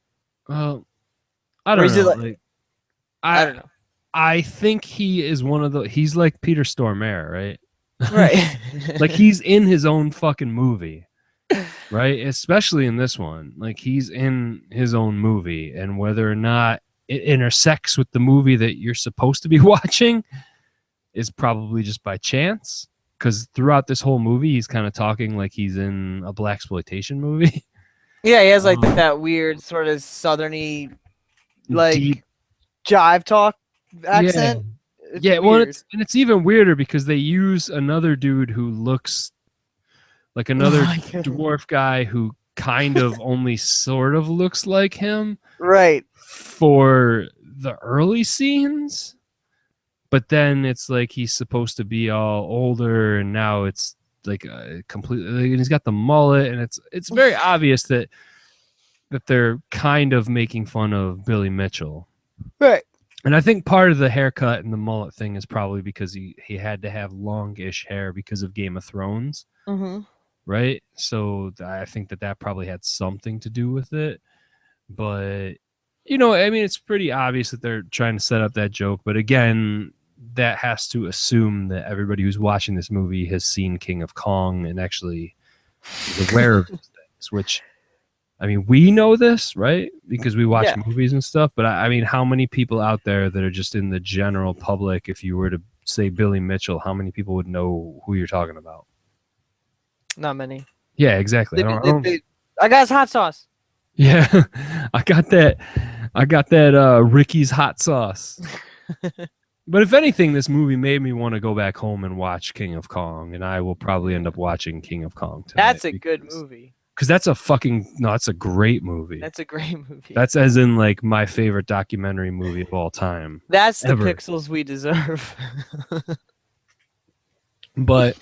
Well, I don't know. I don't know. I think he is one of he's like Peter Stormare, right? Right. Like he's in his own fucking movie. Right? Especially in this one. Like he's in his own movie, and whether or not it intersects with the movie that you're supposed to be watching is probably just by chance. Because throughout this whole movie, he's kind of talking like he's in a blaxploitation movie. Yeah, he has like that weird sort of southerny, like deep jive talk accent. Yeah, well, it's even weirder because they use another dude who looks like another dwarf guy who kind of only sort of looks like him. Right. For the early scenes. But then it's like he's supposed to be all older, and now it's like completely. He's got the mullet, and it's very obvious that they're kind of making fun of Billy Mitchell. Right. And I think part of the haircut and the mullet thing is probably because he had to have longish hair because of Game of Thrones, Mm-hmm. right? So I think that probably had something to do with it. But I mean, it's pretty obvious that they're trying to set up that joke. But again, that has to assume that everybody who's watching this movie has seen King of Kong and actually is aware of these things, which, I mean, we know this, right? Because we watch movies and stuff. But I mean, how many people out there that are just in the general public, if you were to say Billy Mitchell, how many people would know who you're talking about? Not many. Yeah, exactly. I got his hot sauce. Yeah, I got that Ricky's hot sauce. But if anything, this movie made me want to go back home and watch King of Kong, and I will probably end up watching King of Kong tonight. That's a good movie. Because that's a great movie. That's a great movie. That's as in like my favorite documentary movie of all time. That's the pixels we deserve. But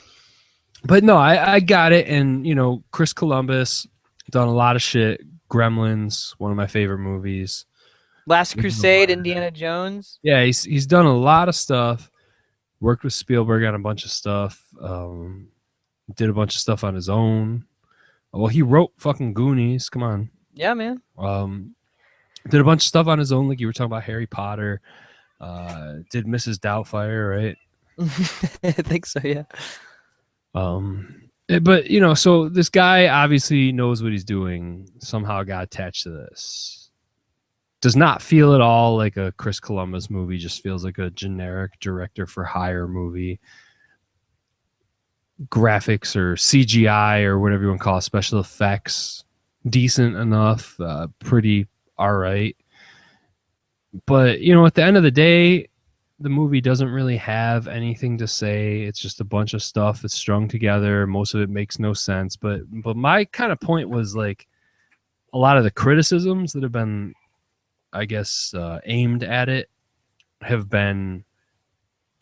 no, I got it. And Chris Columbus done a lot of shit. Gremlins, one of my favorite movies. Last Crusade, Indiana Jones. Yeah, he's done a lot of stuff. Worked with Spielberg on a bunch of stuff. Did a bunch of stuff on his own. Well, he wrote fucking Goonies. Come on. Yeah, man. Did a bunch of stuff on his own, like you were talking about Harry Potter. Did Mrs. Doubtfire, right? I think so, yeah. But so this guy obviously knows what he's doing. Somehow got attached to this. Does not feel at all like a Chris Columbus movie. Just feels like a generic director for hire movie. Graphics or CGI or whatever you want to call it, special effects, decent enough, pretty all right. But at the end of the day, the movie doesn't really have anything to say. It's just a bunch of stuff that's strung together. Most of it makes no sense. But my kind of point was like a lot of the criticisms that have been, I guess, aimed at it have been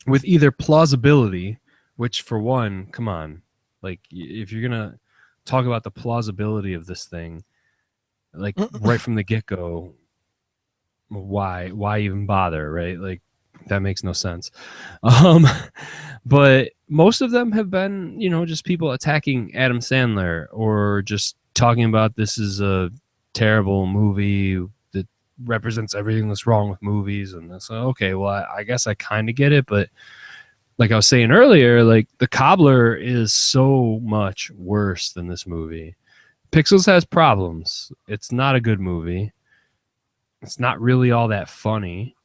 with either plausibility, which for one, come on, like if you're going to talk about the plausibility of this thing, like right from the get-go, why even bother, right? Like, that makes no sense. But most of them have been, just people attacking Adam Sandler or just talking about this is a terrible movie that represents everything that's wrong with movies. And that's okay, well, I guess I kind of get it. But like I was saying earlier, like The Cobbler is so much worse than this movie. Pixels has problems. It's not a good movie. It's not really all that funny.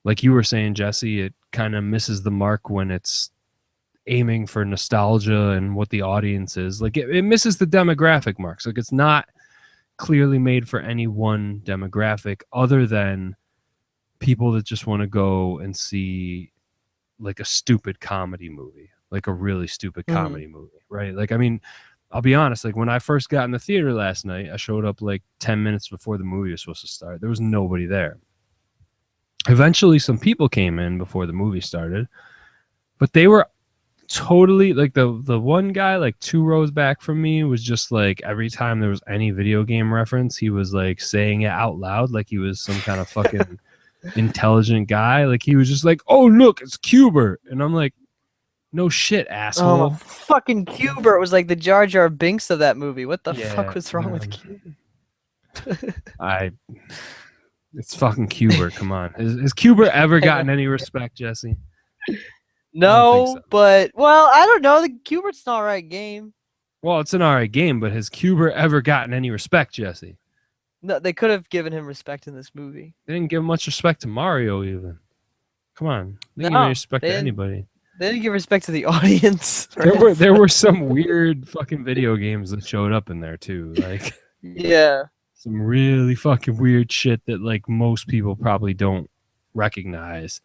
Like you were saying, Jesse, it kind of misses the mark when it's aiming for nostalgia and what the audience is. Like it misses the demographic marks. Like it's not clearly made for any one demographic other than people that just want to go and see like a stupid comedy movie, like a really stupid comedy movie, right? Like, I mean, I'll be honest, like when I first got in the theater last night, I showed up like 10 minutes before the movie was supposed to start. There was nobody there. Eventually, some people came in before the movie started, but they were totally like the one guy like 2 rows back from me was just like every time there was any video game reference, he was like saying it out loud like he was some kind of fucking intelligent guy. Like he was just like, "Oh look, it's Cuber," and I'm like, "No shit, asshole." Oh, fucking Cuber was like the Jar Jar Binks of that movie. What the fuck was wrong with Cuber? It's fucking Cuber. Come on. Has Cuber ever gotten any respect, Jesse? No, so. But I don't know. The Cuber's an alright game. Well, it's an alright game, but has Cuber ever gotten any respect, Jesse? No, they could have given him respect in this movie. They didn't give much respect to Mario, even. Come on, they didn't give respect to anybody. They didn't give respect to the audience. There were some weird fucking video games that showed up in there too, like some really fucking weird shit that like most people probably don't recognize.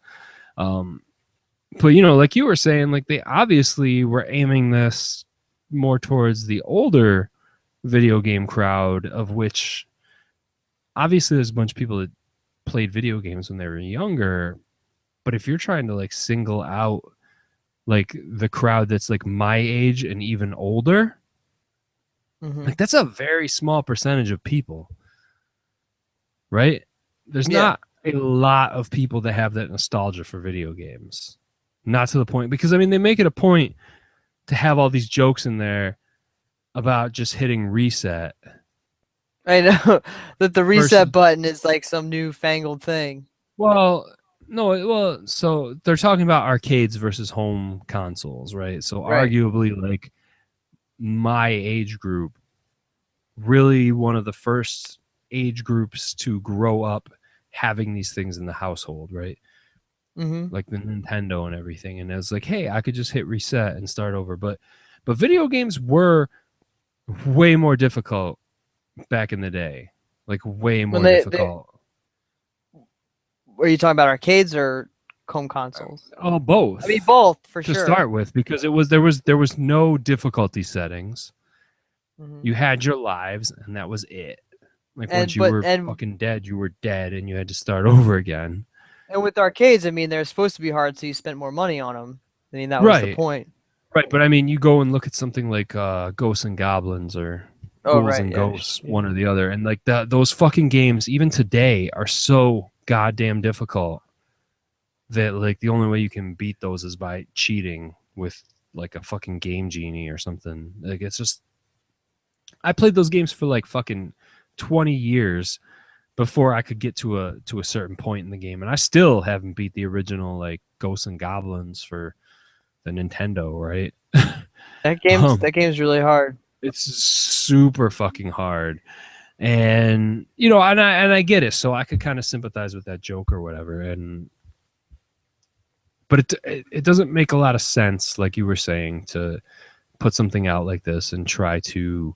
But like you were saying, like they obviously were aiming this more towards the older video game crowd, of which obviously there's a bunch of people that played video games when they were younger. But if you're trying to like single out like the crowd that's like my age and even older, like that's a very small percentage of people, right? There's not a lot of people that have that nostalgia for video games. Not to the point, because I mean they make it a point to have all these jokes in there about just hitting reset. I know that the reset Versus- button is like some newfangled thing. Well, no, well, so they're talking about arcades versus home consoles, right? So Right. arguably, like my age group, really one of the first age groups to grow up having these things in the household, right? Mm-hmm. Like the Nintendo and everything. And it's like, hey, I could just hit reset and start over. But video games were way more difficult back in the day. Like way more difficult. Were you talking about arcades or home consoles? Oh, both. I mean, both for to sure. start with, because there was no difficulty settings. Mhm. You had your lives, and that was it. Like once you were fucking dead, you were dead, and you had to start over again. And with arcades, I mean, they're supposed to be hard, so you spent more money on them. I mean, that was the point. Right, but I mean, you go and look at something like Ghosts and Goblins or Ghouls and Ghosts, one or the other, and like those fucking games, even today, are so goddamn difficult that like the only way you can beat those is by cheating with like a fucking Game Genie or something. Like it's just, I played those games for like fucking 20 years before I could get to a certain point in the game, and I still haven't beat the original like Ghosts and Goblins for the Nintendo, right? That game's really hard. It's super fucking hard. And you know, and I get it, so I could kind of sympathize with that joke or whatever, but it doesn't make a lot of sense, like you were saying, to put something out like this and try to,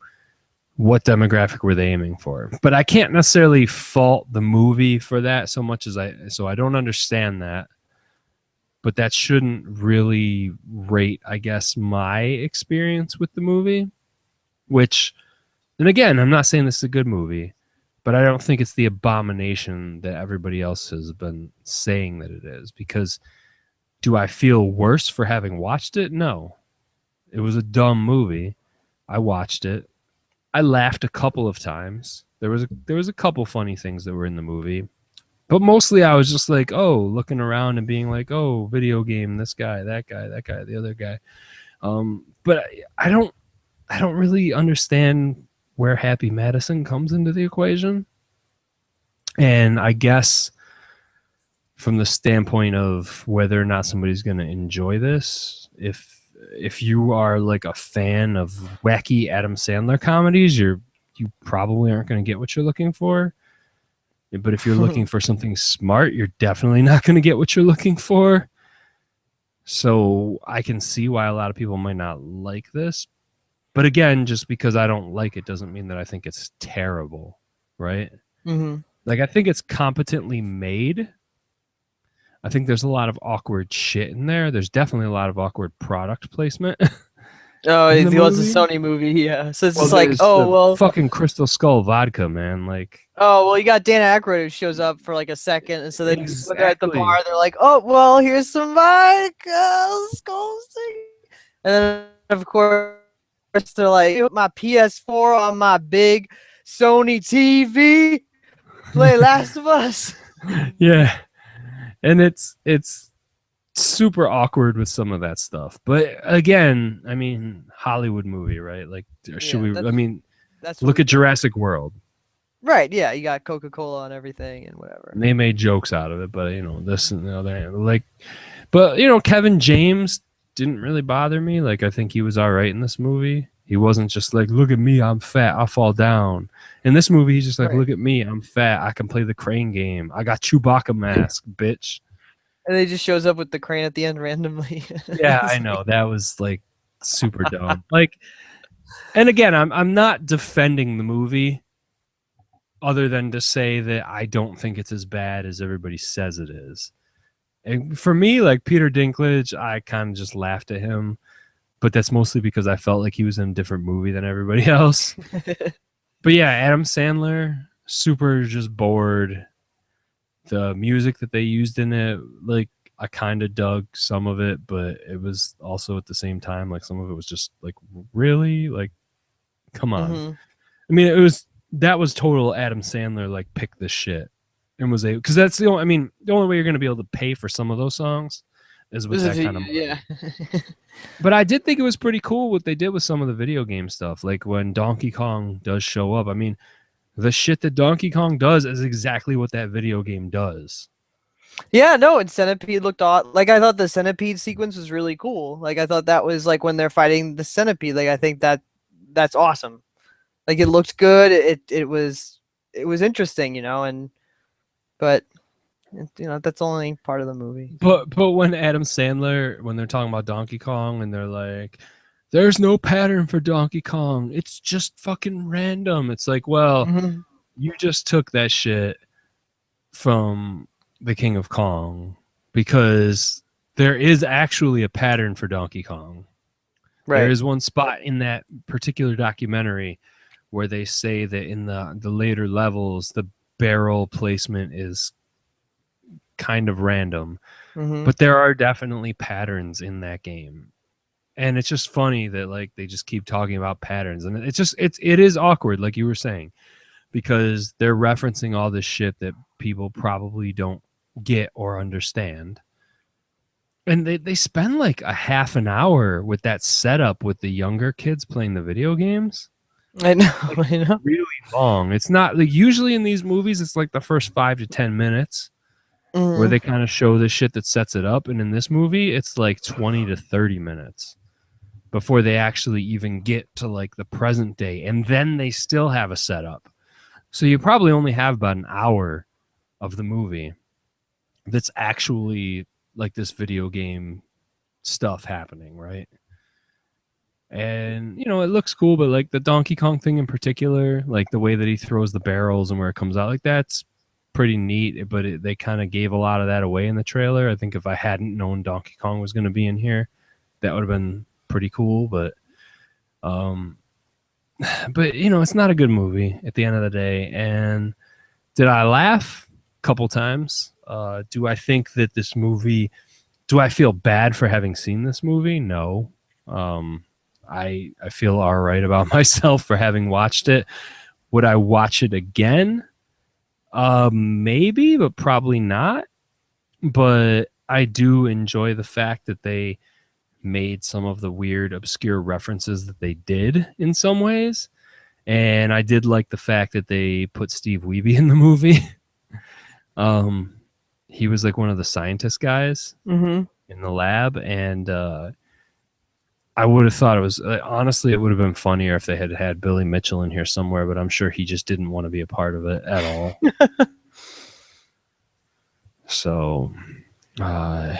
what demographic were they aiming for? But I can't necessarily fault the movie for that so much as I don't understand that. But that shouldn't really rate, I guess, my experience with the movie, which, and again, I'm not saying this is a good movie, but I don't think it's the abomination that everybody else has been saying that it is. Because do I feel worse for having watched it? No. It was a dumb movie. I watched it. I laughed a couple of times. There was a couple funny things that were in the movie. But mostly I was just like, oh, looking around and being like, oh, video game, this guy, that guy, the other guy. But I don't really understand where Happy Madison comes into the equation. And I guess from the standpoint of whether or not somebody's going to enjoy this, if you are like a fan of wacky Adam Sandler comedies, you probably aren't going to get what you're looking for. But if you're looking for something smart, you're definitely not going to get what you're looking for. So I can see why a lot of people might not like this. But again, just because I don't like it doesn't mean that I think it's terrible, right? Mm-hmm. Like, I think it's competently made. I think there's a lot of awkward shit in there. There's definitely a lot of awkward product placement. Oh, it was a Sony movie, yeah. So it's just like, fucking Crystal Skull vodka, man. Like, oh, well, you got Dan Aykroyd who shows up for like a second, and so then when they're at the bar, they're like, oh, well, here's some vodka, and then of course they're like, my PS4 on my big Sony TV, play Last of Us. Yeah, and it's super awkward with some of that stuff. But again, I mean, Hollywood movie, right? Like, should we? I mean, look at Jurassic World. Right, yeah, you got Coca-Cola and everything and whatever. And they made jokes out of it, but you know, this and the other, like, but you know, Kevin James didn't really bother me. Like, I think he was all right in this movie. He wasn't just like, look at me, I'm fat, I'll fall down. In this movie, he's just like, look at me, I'm fat, I can play the crane game. I got Chewbacca mask, bitch. And he just shows up with the crane at the end randomly. Yeah, I know. That was like super dumb. Like, and again, I'm not defending the movie other than to say that I don't think it's as bad as everybody says it is. And for me, like Peter Dinklage, I kind of just laughed at him, but that's mostly because I felt like he was in a different movie than everybody else. But yeah, Adam Sandler, super just bored. The music that they used in it, like, I kind of dug some of it, but it was also at the same time, like, some of it was just like, really, like, come on. I mean, that was total Adam Sandler, like, pick this shit. and was able, because that's the only, I mean, the only way you're going to be able to pay for some of those songs is with that kind of money. Yeah. But I did think it was pretty cool what they did with some of the video game stuff. Like when Donkey Kong does show up, I mean, the shit that Donkey Kong does is exactly what that video game does. Yeah, no, and Centipede looked odd. Like, I thought the Centipede sequence was really cool. Like, I thought that was like when they're fighting the Centipede. Like, I think that's awesome. Like, it looked good. It was interesting, you know. But you know, that's only part of the movie. But when Adam Sandler, when they're talking about Donkey Kong and they're like, there's no pattern for Donkey Kong, it's just fucking random. It's like, well, you just took that shit from the King of Kong, because there is actually a pattern for Donkey Kong. Right. There is one spot in that particular documentary where they say that in the later levels, the barrel placement is kind of random, but there are definitely patterns in that game. And it's just funny that like they just keep talking about patterns, and it is awkward, like you were saying, because they're referencing all this shit that people probably don't get or understand. And they spend like a half an hour with that setup with the younger kids playing the video games. I know, like, I know. Really long. It's not like usually in these movies it's like the first 5 to 10 minutes where they kind of show the shit that sets it up, and in this movie it's like 20 to 30 minutes before they actually even get to like the present day, and then they still have a setup. So you probably only have about an hour of the movie that's actually like this video game stuff happening, right? And you know, it looks cool, but like the Donkey Kong thing in particular, like the way that he throws the barrels and where it comes out, like that's pretty neat. But they kind of gave a lot of that away in the trailer. I think if I hadn't known Donkey Kong was going to be in here, that would have been pretty cool. But you know, it's not a good movie at the end of the day. And did I laugh? A couple times. Do I think that this movie, do I feel bad for having seen this movie? No. I feel all right about myself for having watched it. Would I watch it again? Maybe, but probably not. But I do enjoy the fact that they made some of the weird, obscure references that they did in some ways. And I did like the fact that they put Steve Wiebe in the movie. He was like one of the scientist guys in the lab, and I would have thought it was honestly, it would have been funnier if they had had Billy Mitchell in here somewhere, but I'm sure he just didn't want to be a part of it at all. So, and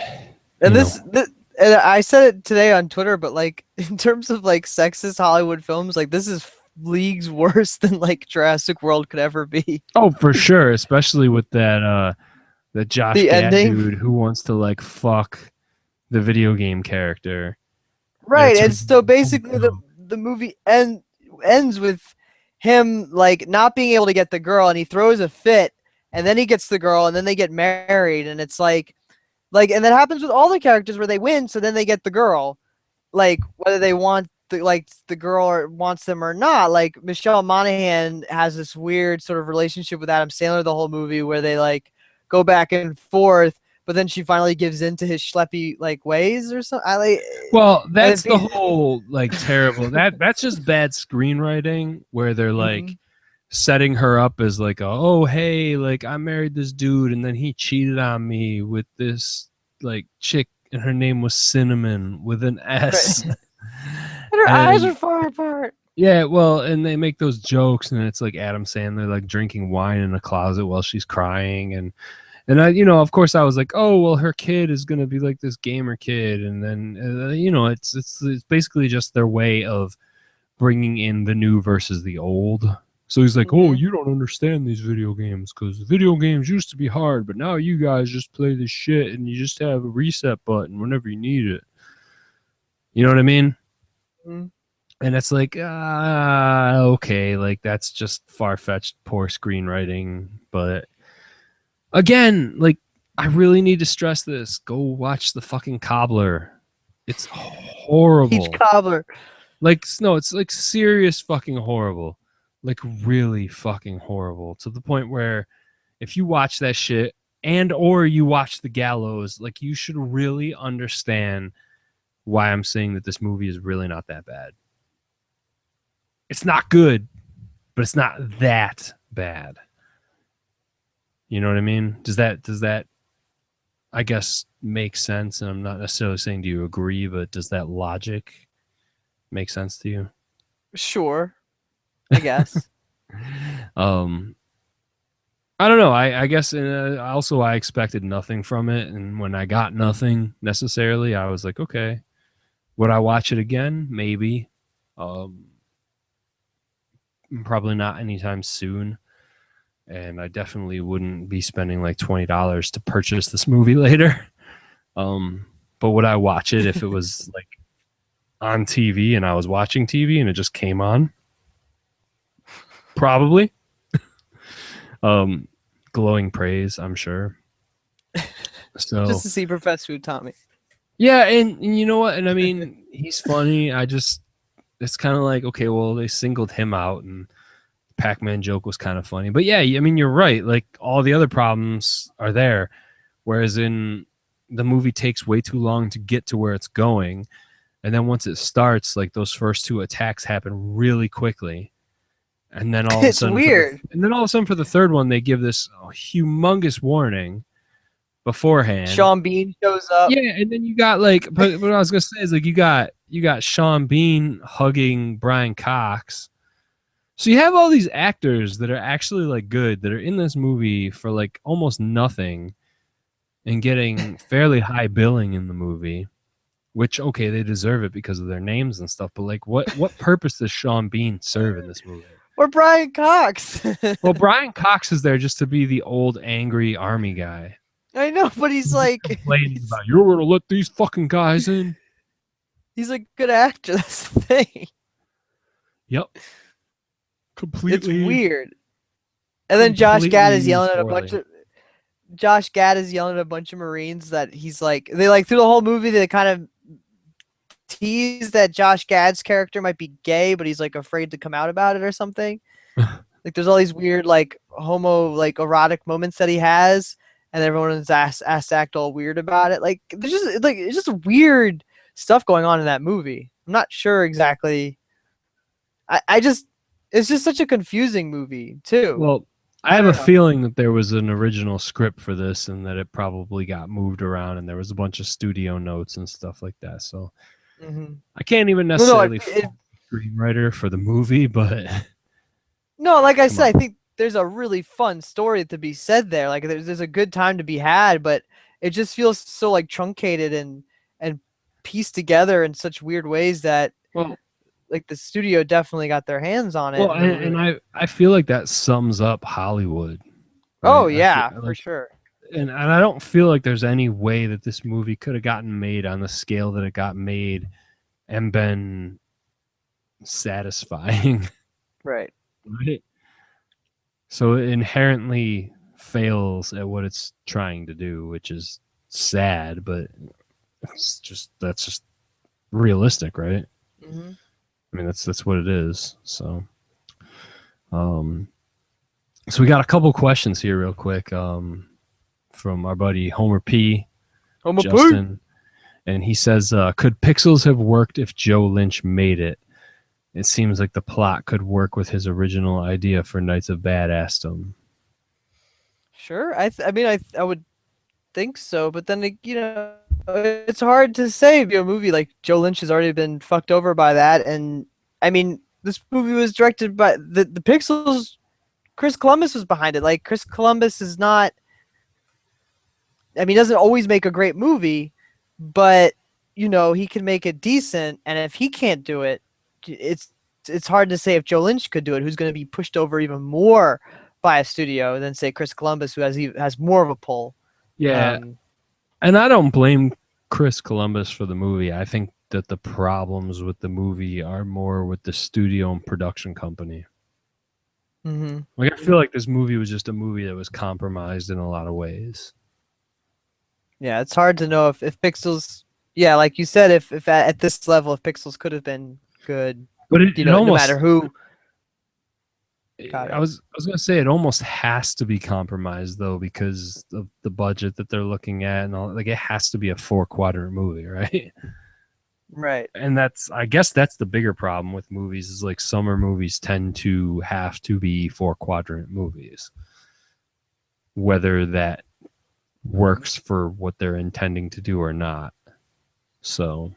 and I said it today on Twitter, but like in terms of like sexist Hollywood films, like this is leagues worse than like Jurassic World could ever be. Oh, for sure, especially with that the Josh Gad dude who wants to like fuck the video game character. Right, and so basically the movie ends with him like not being able to get the girl, and he throws a fit, and then he gets the girl, and then they get married, and it's like and that happens with all the characters where they win, so then they get the girl, like whether they want the girl or wants them or not. Like Michelle Monaghan has this weird sort of relationship with Adam Sandler the whole movie where they like go back and forth, but then she finally gives in to his schleppy like ways or something. Well, that's the whole like terrible. That's just bad screenwriting where they're like setting her up as like, oh hey, like I married this dude and then he cheated on me with this like chick and her name was Cinnamon with an S. Right. And her eyes are far apart. Yeah, well, and they make those jokes, and it's like Adam Sandler like drinking wine in a closet while she's crying, and I, you know, of course, I was like, oh, well, her kid is gonna be like this gamer kid, and then you know, it's basically just their way of bringing in the new versus the old. So he's like, oh, you don't understand these video games because video games used to be hard, but now you guys just play this shit and you just have a reset button whenever you need it. You know what I mean? And it's like, okay, like that's just far-fetched, poor screenwriting. But again, like I really need to stress this. Go watch the fucking Cobbler. It's horrible. Peach Cobbler. Like, no, it's like serious fucking horrible. Like really fucking horrible to the point where if you watch that shit and or you watch The Gallows, like you should really understand why I'm saying that this movie is really not that bad. It's not good, but it's not that bad. You know what I mean? Does that I guess make sense? And I'm not necessarily saying do you agree, but does that logic make sense to you? Sure, I guess. I don't know. I guess also I expected nothing from it, and when I got nothing necessarily, I was like, okay, would I watch it again? Maybe. Probably not anytime soon, and I definitely wouldn't be spending like $20 to purchase this movie later. But would I watch it if it was like on TV and I was watching TV and it just came on? Probably. Glowing praise, I'm sure. So Just to see Professor Utami. yeah, and you know what? And I mean, he's funny. It's kind of like, okay, well, they singled him out, and the Pac-Man joke was kind of funny. But yeah, I mean, you're right. Like all the other problems are there, whereas in the movie takes way too long to get to where it's going, and then once it starts, like those first two attacks happen really quickly. And then all of a It's sudden, weird. For the third one, they give this humongous warning beforehand. Sean Bean shows up. Yeah, and then you got like, but what I was gonna say is like you got Sean Bean hugging Brian Cox. So you have all these actors that are actually like good that are in this movie for like almost nothing, and getting fairly high billing in the movie. Which okay, they deserve it because of their names and stuff. But like, what purpose does Sean Bean serve in this movie? Or Brian Cox. Well, Brian Cox is there just to be the old angry army guy. I know, but he's like complaining about you're gonna let these fucking guys in. He's a good actor. That's the thing. Yep. Completely. It's weird. And then Josh Gad is yelling at a poorly. bunch of Marines that he's like they like through the whole movie they kind of tease that Josh Gad's character might be gay, but he's like afraid to come out about it or something. Like there's all these weird like homo like erotic moments that he has, and everyone is asked to act all weird about it. Like there's just like it's just weird stuff going on in that movie. I'm not sure exactly. It's just such a confusing movie too. Well, I have a feeling that there was an original script for this and that it probably got moved around and there was a bunch of studio notes and stuff like that. So I can't even necessarily fault the screenwriter for the movie, but no, like I said, I think there's a really fun story to be said there. Like there's a good time to be had, but it just feels so like truncated and pieced together in such weird ways that like the studio definitely got their hands on it. Well, and I feel like that sums up Hollywood. Right? Oh yeah, for sure. And I don't feel like there's any way that this movie could have gotten made on the scale that it got made and been satisfying. Right. Right. So it inherently fails at what it's trying to do, which is sad, but that's just realistic, right? Mm-hmm. I mean, that's what it is. So, so we got a couple questions here, real quick, from our buddy Homer P. Justin, and he says, "Could Pixels have worked if Joe Lynch made it? It seems like the plot could work with his original idea for Knights of Badassdom." Sure, I would think so, but then you know, it's hard to say. A movie like Joe Lynch has already been fucked over by that, and I mean, this movie was directed by the Pixels. Chris Columbus was behind it. Like Chris Columbus is not. I mean, he doesn't always make a great movie, but you know he can make it decent. And if he can't do it, it's hard to say if Joe Lynch could do it. Who's going to be pushed over even more by a studio than say Chris Columbus, who has more of a pull. Yeah, and I don't blame Chris Columbus for the movie. I think that the problems with the movie are more with the studio and production company. Mm-hmm. Like I feel like this movie was just a movie that was compromised in a lot of ways. Yeah, it's hard to know if Pixels. Yeah, like you said, if at this level, if Pixels could have been good, but it no almost, matter who. Got it. I was gonna say it almost has to be compromised though because of the budget that they're looking at and all. Like it has to be a 4-quadrant movie, right? Right. And I guess that's the bigger problem with movies is like summer movies tend to have to be 4-quadrant movies, whether that works for what they're intending to do or not. So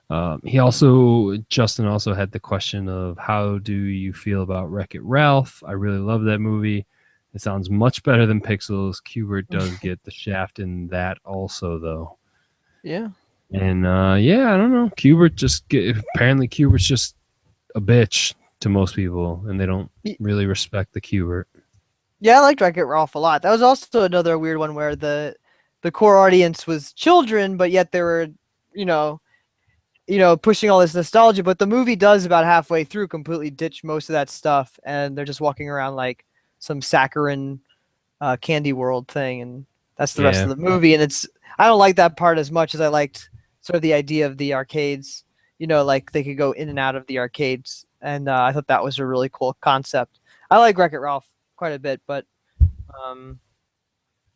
Justin also had the question of how do you feel about Wreck-It Ralph? I really love that movie. It sounds much better than Pixels. Kubert does get the shaft in that also, though. Yeah. And I don't know. Apparently Kubert's just a bitch to most people, and they don't really respect the Kubert. Yeah, I liked Wreck-It Ralph a lot. That was also another weird one where the core audience was children, but yet they were, you know, pushing all this nostalgia. But the movie does about halfway through completely ditch most of that stuff, and they're just walking around like some saccharine candy world thing, and that's the rest of the movie. And I don't like that part as much as I liked sort of the idea of the arcades. Like they could go in and out of the arcades, and I thought that was a really cool concept. I like Wreck-It Ralph quite a bit, but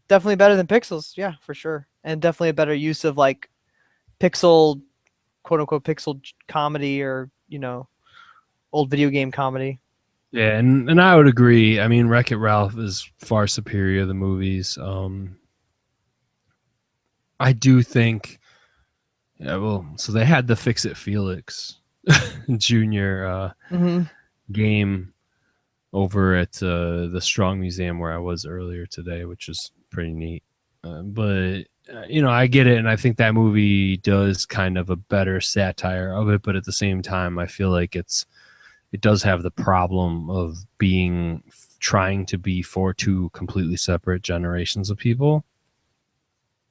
definitely better than Pixels, yeah, for sure, and definitely a better use of like pixel, quote unquote, pixel comedy or old video game comedy. Yeah, and I would agree. I mean, Wreck-It Ralph is far superior to the movies. I do think. Yeah, well, so they had the Fix It Felix Junior game over at the Strong Museum where I was earlier today, which is pretty neat. But I get it, and I think that movie does kind of a better satire of it. But at the same time, I feel like it does have the problem of trying to be for two completely separate generations of people,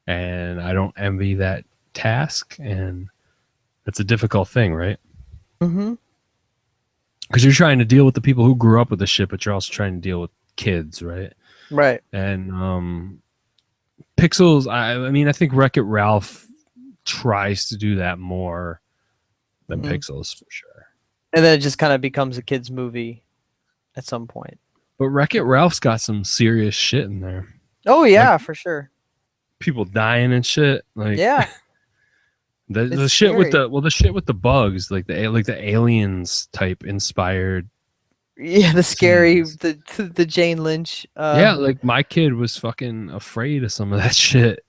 and I don't envy that task, and it's a difficult thing, right? Mm-hmm. Because you're trying to deal with the people who grew up with the shit, but you're also trying to deal with kids, right? Right. And Pixels, I mean, I think Wreck-It Ralph tries to do that more than Pixels, for sure. And then it just kind of becomes a kid's movie at some point. But Wreck-It Ralph's got some serious shit in there. Oh, yeah, for sure. People dying and shit. Like, yeah. The shit with the shit with the bugs, like the aliens type inspired. Yeah, the scary the Jane Lynch. Yeah, like my kid was fucking afraid of some of that shit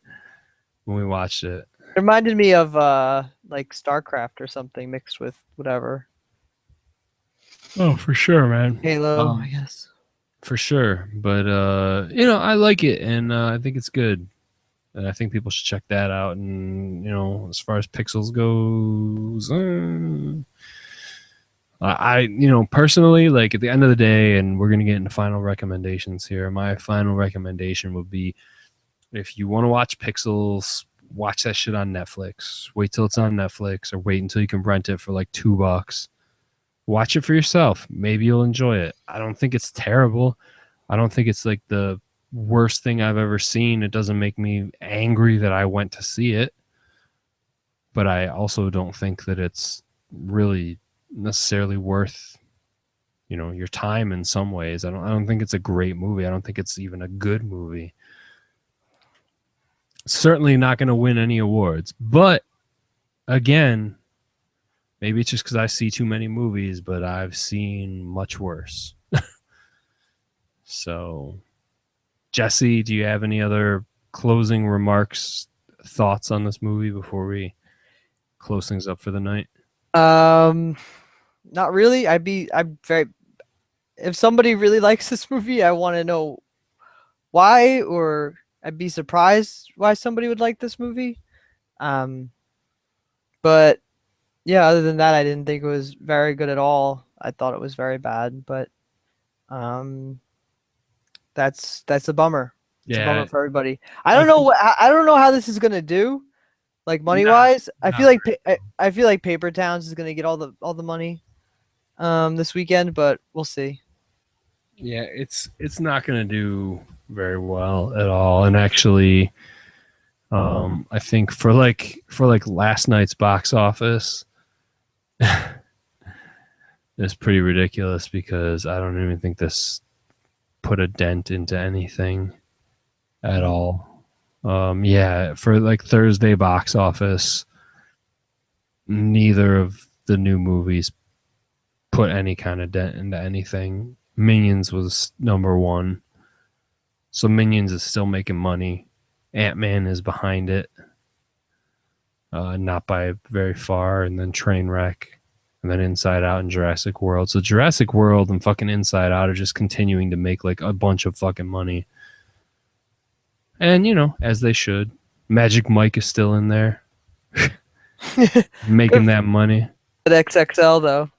when we watched it. It reminded me of like StarCraft or something mixed with whatever. Oh, for sure, man. Halo, I guess. For sure, but I like it, and I think it's good. And I think people should check that out. And, as far as Pixels goes, I personally, like at the end of the day, and we're going to get into final recommendations here. My final recommendation would be if you want to watch Pixels, watch that shit on Netflix. Wait till it's on Netflix or wait until you can rent it for like $2. Watch it for yourself. Maybe you'll enjoy it. I don't think it's terrible. I don't think it's like the worst thing I've ever seen. It doesn't make me angry that I went to see it, but I also don't think that it's really necessarily worth your time in some ways. I don't think it's a great movie. I don't think it's even a good movie. Certainly not going to win any awards, but again, maybe it's just because I see too many movies, but I've seen much worse. So Jesse, do you have any other closing remarks, thoughts on this movie before we close things up for the night? Not really. If somebody really likes this movie, I want to know why, or I'd be surprised why somebody would like this movie. But yeah, other than that, I didn't think it was very good at all. I thought it was very bad, but that's a bummer. It's a bummer for everybody. I don't know how this is gonna do, like money wise. I feel like Paper Towns is gonna get all the money this weekend, but we'll see. Yeah, it's not gonna do very well at all. And actually, I think for like last night's box office, is pretty ridiculous because I don't even think this put a dent into anything at all. Yeah, for like Thursday box office, neither of the new movies put any kind of dent into anything. Minions was number one. So Minions is still making money. Ant-Man is behind it. Not by very far. And then Trainwreck. And then Inside Out and Jurassic World. So Jurassic World and fucking Inside Out are just continuing to make like a bunch of fucking money. And, you know, as they should. Magic Mike is still in there. Making that money. At XXL though.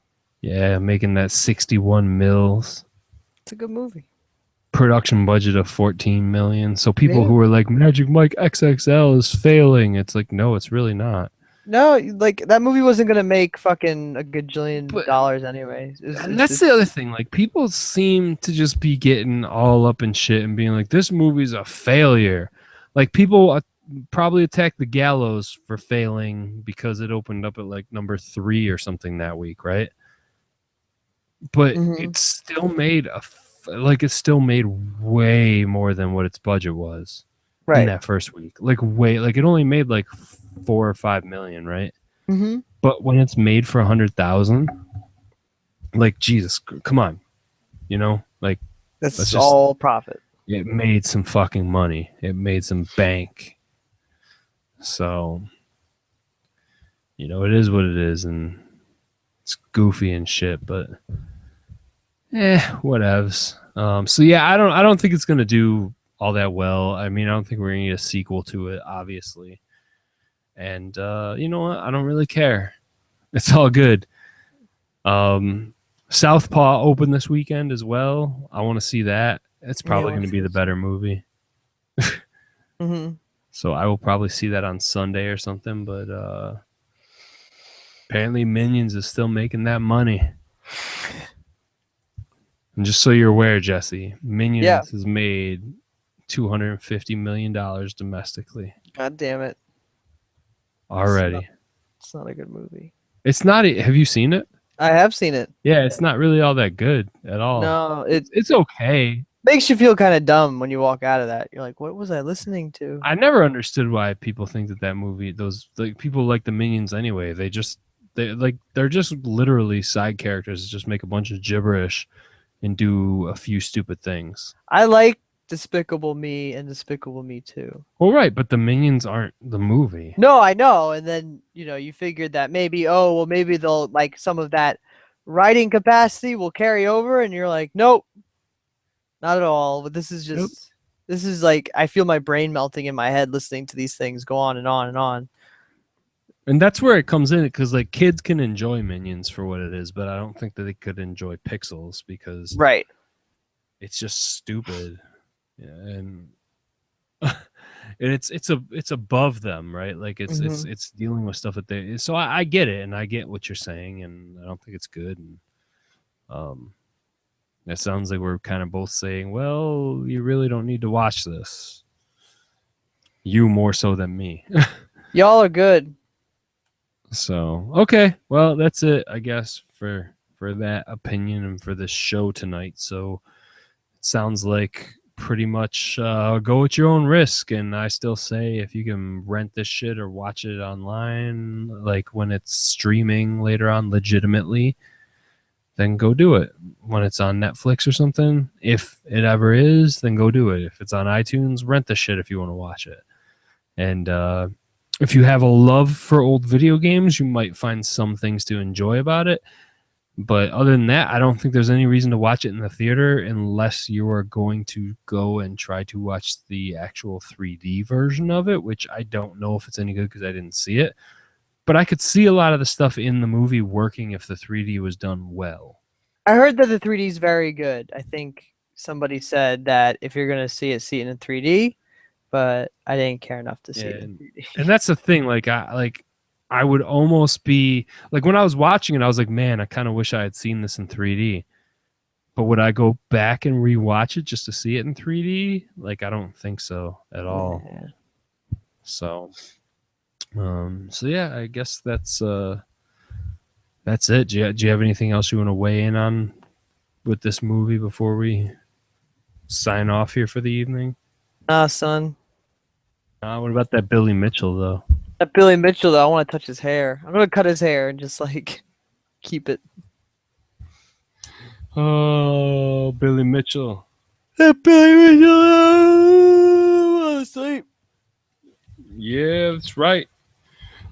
Yeah, making that 61 mils. It's a good movie. Production budget of 14 million. So people Yeah. who are like Magic Mike XXL is failing. It's like, no, it's really not. No, like that movie wasn't gonna make fucking a gajillion dollars anyway. And that's the other thing. Like, people seem to just be getting all up in shit and being like, this movie's a failure. Like, people probably attacked The Gallows for failing because it opened up at like number 3 or something that week, right? But it's still made it's still made way more than what its budget was in that first week. Like, it only made like 4 or 5 million, right? Mm-hmm. But when it's made for 100,000, like, Jesus, come on, you know, like, that's all profit. It made some fucking money. It made some bank. So, you know, it is what it is, and it's goofy and shit, but whatevs. So yeah, I don't think it's gonna do all that well. I mean, I don't think we're gonna get a sequel to it, obviously. And you know what? I don't really care. It's all good. Southpaw opened this weekend as well. I want to see that. It's probably going to be the better movie. So I will probably see that on Sunday or something. But apparently Minions is still making that money. And just so you're aware, Jesse, Minions has made $250 million domestically. God damn it. Already. It's not a good movie. It's not. Have you seen it? I have seen it. Yeah, it's not really all that good at all. No, it's okay. Makes you feel kind of dumb when you walk out of that. You're like, what was I listening to? I never understood why people think that movie, those like people like the Minions anyway. They're just literally side characters that just make a bunch of gibberish and do a few stupid things. I like Despicable Me and Despicable Me 2. Well, right, but the Minions aren't the movie. No, I know. And then, you know, you figured that maybe they'll like some of that writing capacity will carry over, and you're like, nope, not at all. But this is just this is like, I feel my brain melting in my head listening to these things go on and on and on. And that's where it comes in, because like kids can enjoy Minions for what it is, but I don't think that they could enjoy Pixels because it's just stupid. Yeah, and it's above them, right? Like it's dealing with stuff that they. So I get it, and I get what you're saying, and I don't think it's good. And it sounds like we're kind of both saying, well, you really don't need to watch this. You more so than me. Y'all are good. So okay, well that's it, I guess, for that opinion and for this show tonight. So it sounds like pretty much go at your own risk, and I still say if you can rent this shit or watch it online, like when it's streaming later on legitimately, then go do it. When it's on Netflix or something, if it ever is, then go do it. If it's on iTunes, rent the shit if you want to watch it. And if you have a love for old video games, you might find some things to enjoy about it. But other than that, I don't think there's any reason to watch it in the theater unless you are going to go and try to watch the actual 3D version of it, which I don't know if it's any good because I didn't see it. But I could see a lot of the stuff in the movie working if the 3D was done well. I heard that the 3D is very good. I think somebody said that if you're going to see it in 3D, but I didn't care enough to see it in 3D. And that's the thing. I would almost be like, when I was watching it, I was like, man, I kind of wish I had seen this in 3D. But would I go back and rewatch it just to see it in 3D? Like, I don't think so at all. Yeah. So yeah, I guess that's that's it. Do you have anything else you want to weigh in on with this movie before we sign off here for the evening? Nah, son. What about that Billy Mitchell, though? That Billy Mitchell, though, I want to touch his hair. I'm going to cut his hair and just, like, keep it. Oh, Billy Mitchell. That Billy Mitchell! I want to sleep. Yeah, that's right.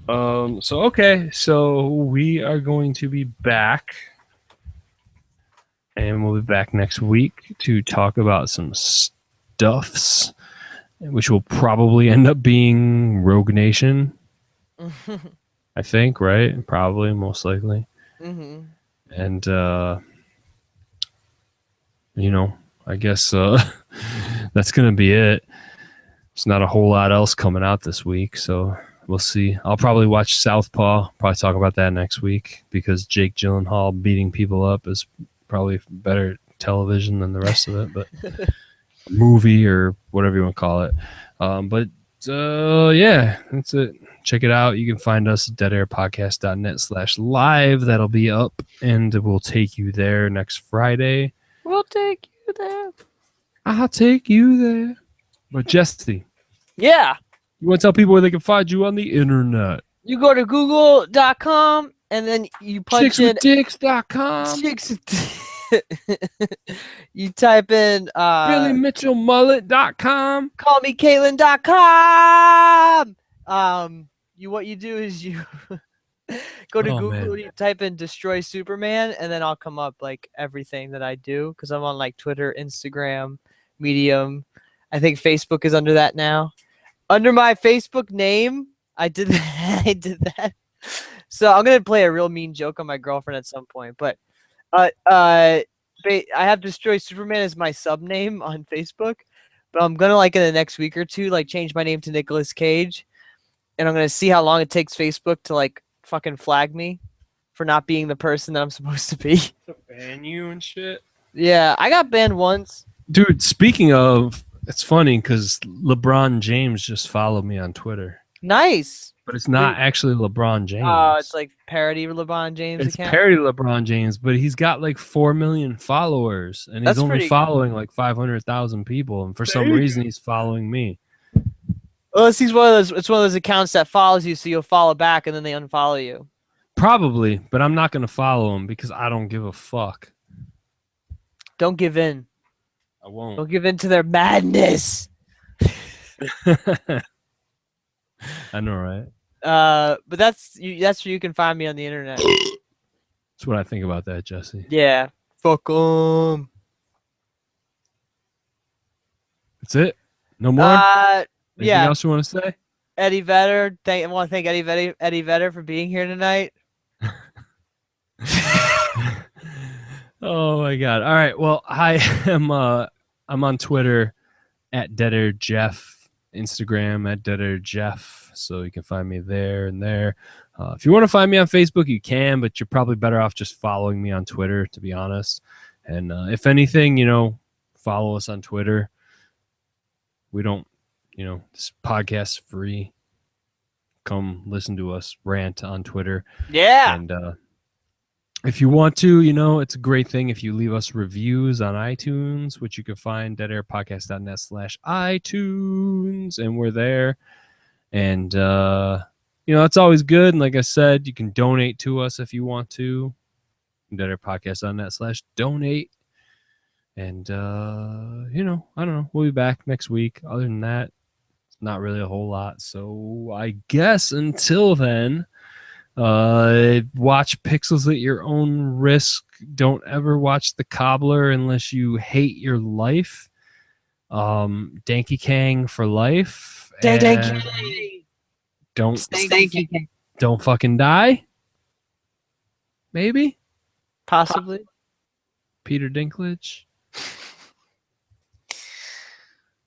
So we are going to be back, and we'll be back next week to talk about some stuffs, which will probably end up being Rogue Nation. I think, right? Probably, most likely. Mm-hmm. And I guess that's gonna be it. There's not a whole lot else coming out this week, so we'll see. I'll probably watch Southpaw. Probably talk about that next week because Jake Gyllenhaal beating people up is probably better television than the rest of it, but movie or whatever you want to call it. Yeah, that's it. Check it out. You can find us at deadairpodcast.net/live. That'll be up, and we'll take you there next Friday. We'll take you there. I'll take you there. But Jesse, Yeah. you want to tell people where they can find you on the internet? You go to google.com and then you punch in Chickswithdicks.com. You type in BillyMitchellMullet.com. callmecaitlin.com. What you do is you go to Google, man. you type in Destroy Superman, and then I'll come up like everything that I do because I'm on like Twitter, Instagram, Medium. I think Facebook is under that now. Under my Facebook name, I did that. So I'm gonna play a real mean joke on my girlfriend at some point. But I have Destroy Superman as my sub name on Facebook. But I'm gonna in the next week or two change my name to Nicolas Cage, and I'm gonna see how long it takes Facebook to fucking flag me for not being the person that I'm supposed to be. Ban you and shit. Yeah, I got banned once. Dude, speaking of, it's funny because LeBron James just followed me on Twitter. Nice. But it's not actually LeBron James. Oh, it's like parody LeBron James It's account. parody LeBron James, but he's got 4 million followers, and he's only following 500,000 people. And for some reason, he's following me. Well, it's one of those accounts that follows you, so you'll follow back, and then they unfollow you. Probably, but I'm not gonna follow him because I don't give a fuck. Don't give in. I won't. Don't give in to their madness. I know, right? But that's where you can find me on the internet. That's what I think about that, Jesse. Yeah. Fuck 'em. That's it. No more. Anything else you want to say? Eddie Vedder. I want to thank Eddie Vedder for being here tonight. Oh my god! All right. Well, I'm on Twitter at DeadAirJeff, Instagram at DeadAirJeff, so you can find me there and there. If you want to find me on Facebook, you can, but you're probably better off just following me on Twitter, to be honest. And if anything, follow us on Twitter. We don't, this podcast's free. Come listen to us rant on Twitter. Yeah. And if you want to, it's a great thing if you leave us reviews on iTunes, which you can find deadairpodcast.net/iTunes, and we're there. And it's always good. And like I said, you can donate to us if you want to. deadairpodcast.net/donate. And I don't know. We'll be back next week. Other than that, it's not really a whole lot. So I guess until then, watch Pixels at your own risk. Don't ever watch The Cobbler unless you hate your life. Danky Kang for life. Don't fucking die. Maybe. Possibly. Peter Dinklage.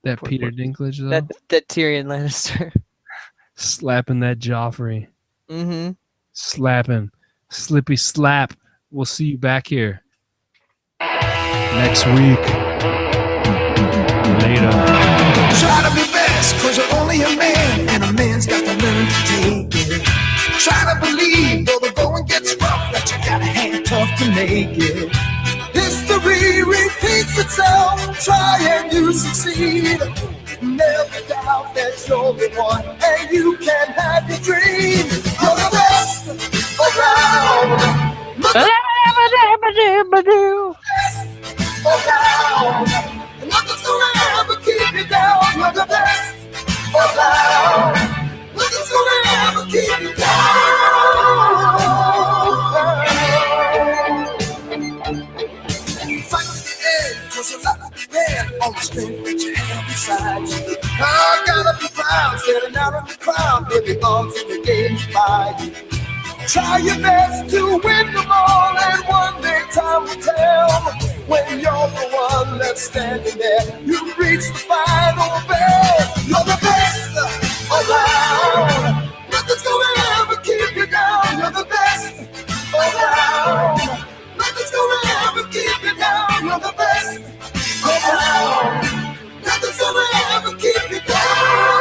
That Peter Dinklage, though. That Tyrion Lannister. Slapping that Joffrey. Mm-hmm. Slapping. Slippy slap. We'll see you back here next week. Later. Try to be best, cause you're only a man, and a man's got to learn to take it. Try to believe, though the going gets rough, that you naked. History repeats itself, try and you succeed. Never doubt that you're the one, and you can have your dream. You're the best around. Around. Nothing's gonna ever keep you down. You're the best around. Nothing's gonna ever keep you down. Fight to the end, 'cause you're not prepared. On the strength that you have beside you. I gotta be proud, standing out in the crowd. It belongs in the game to fight. Try your best to win them all, and one day time will tell. When you're the one that's standing there, you reach the final bell. You're the best around. Nothing's gonna ever keep you down. You're the best around. Nothing's gonna ever keep you down. You're the best around. Nothing's gonna ever keep you down.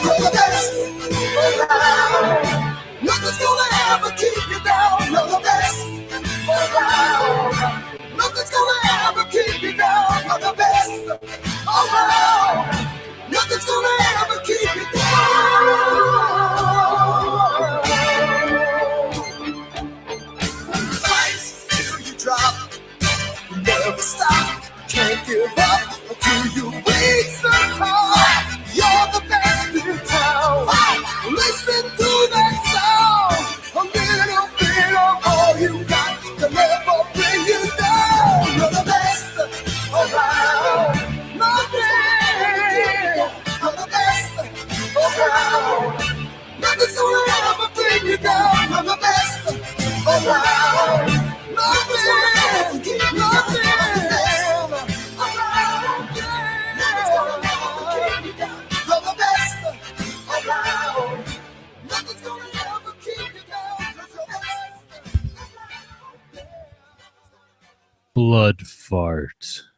You're the best around. Nothing's gonna ever keep you down. You're the best around. Nothing's gonna ever keep you down. You're the best around. Nothing's gonna ever keep you down. Fight till you drop. Never stop. Can't give up until you reach the top. You're the best in town. Listen to that sound. A little bit of all you got to never bring you down. You're the best around. Nothing. You're the best around. Nothing's gonna ever bring you down. You're the best around. Nothing. Nothing. Blood fart.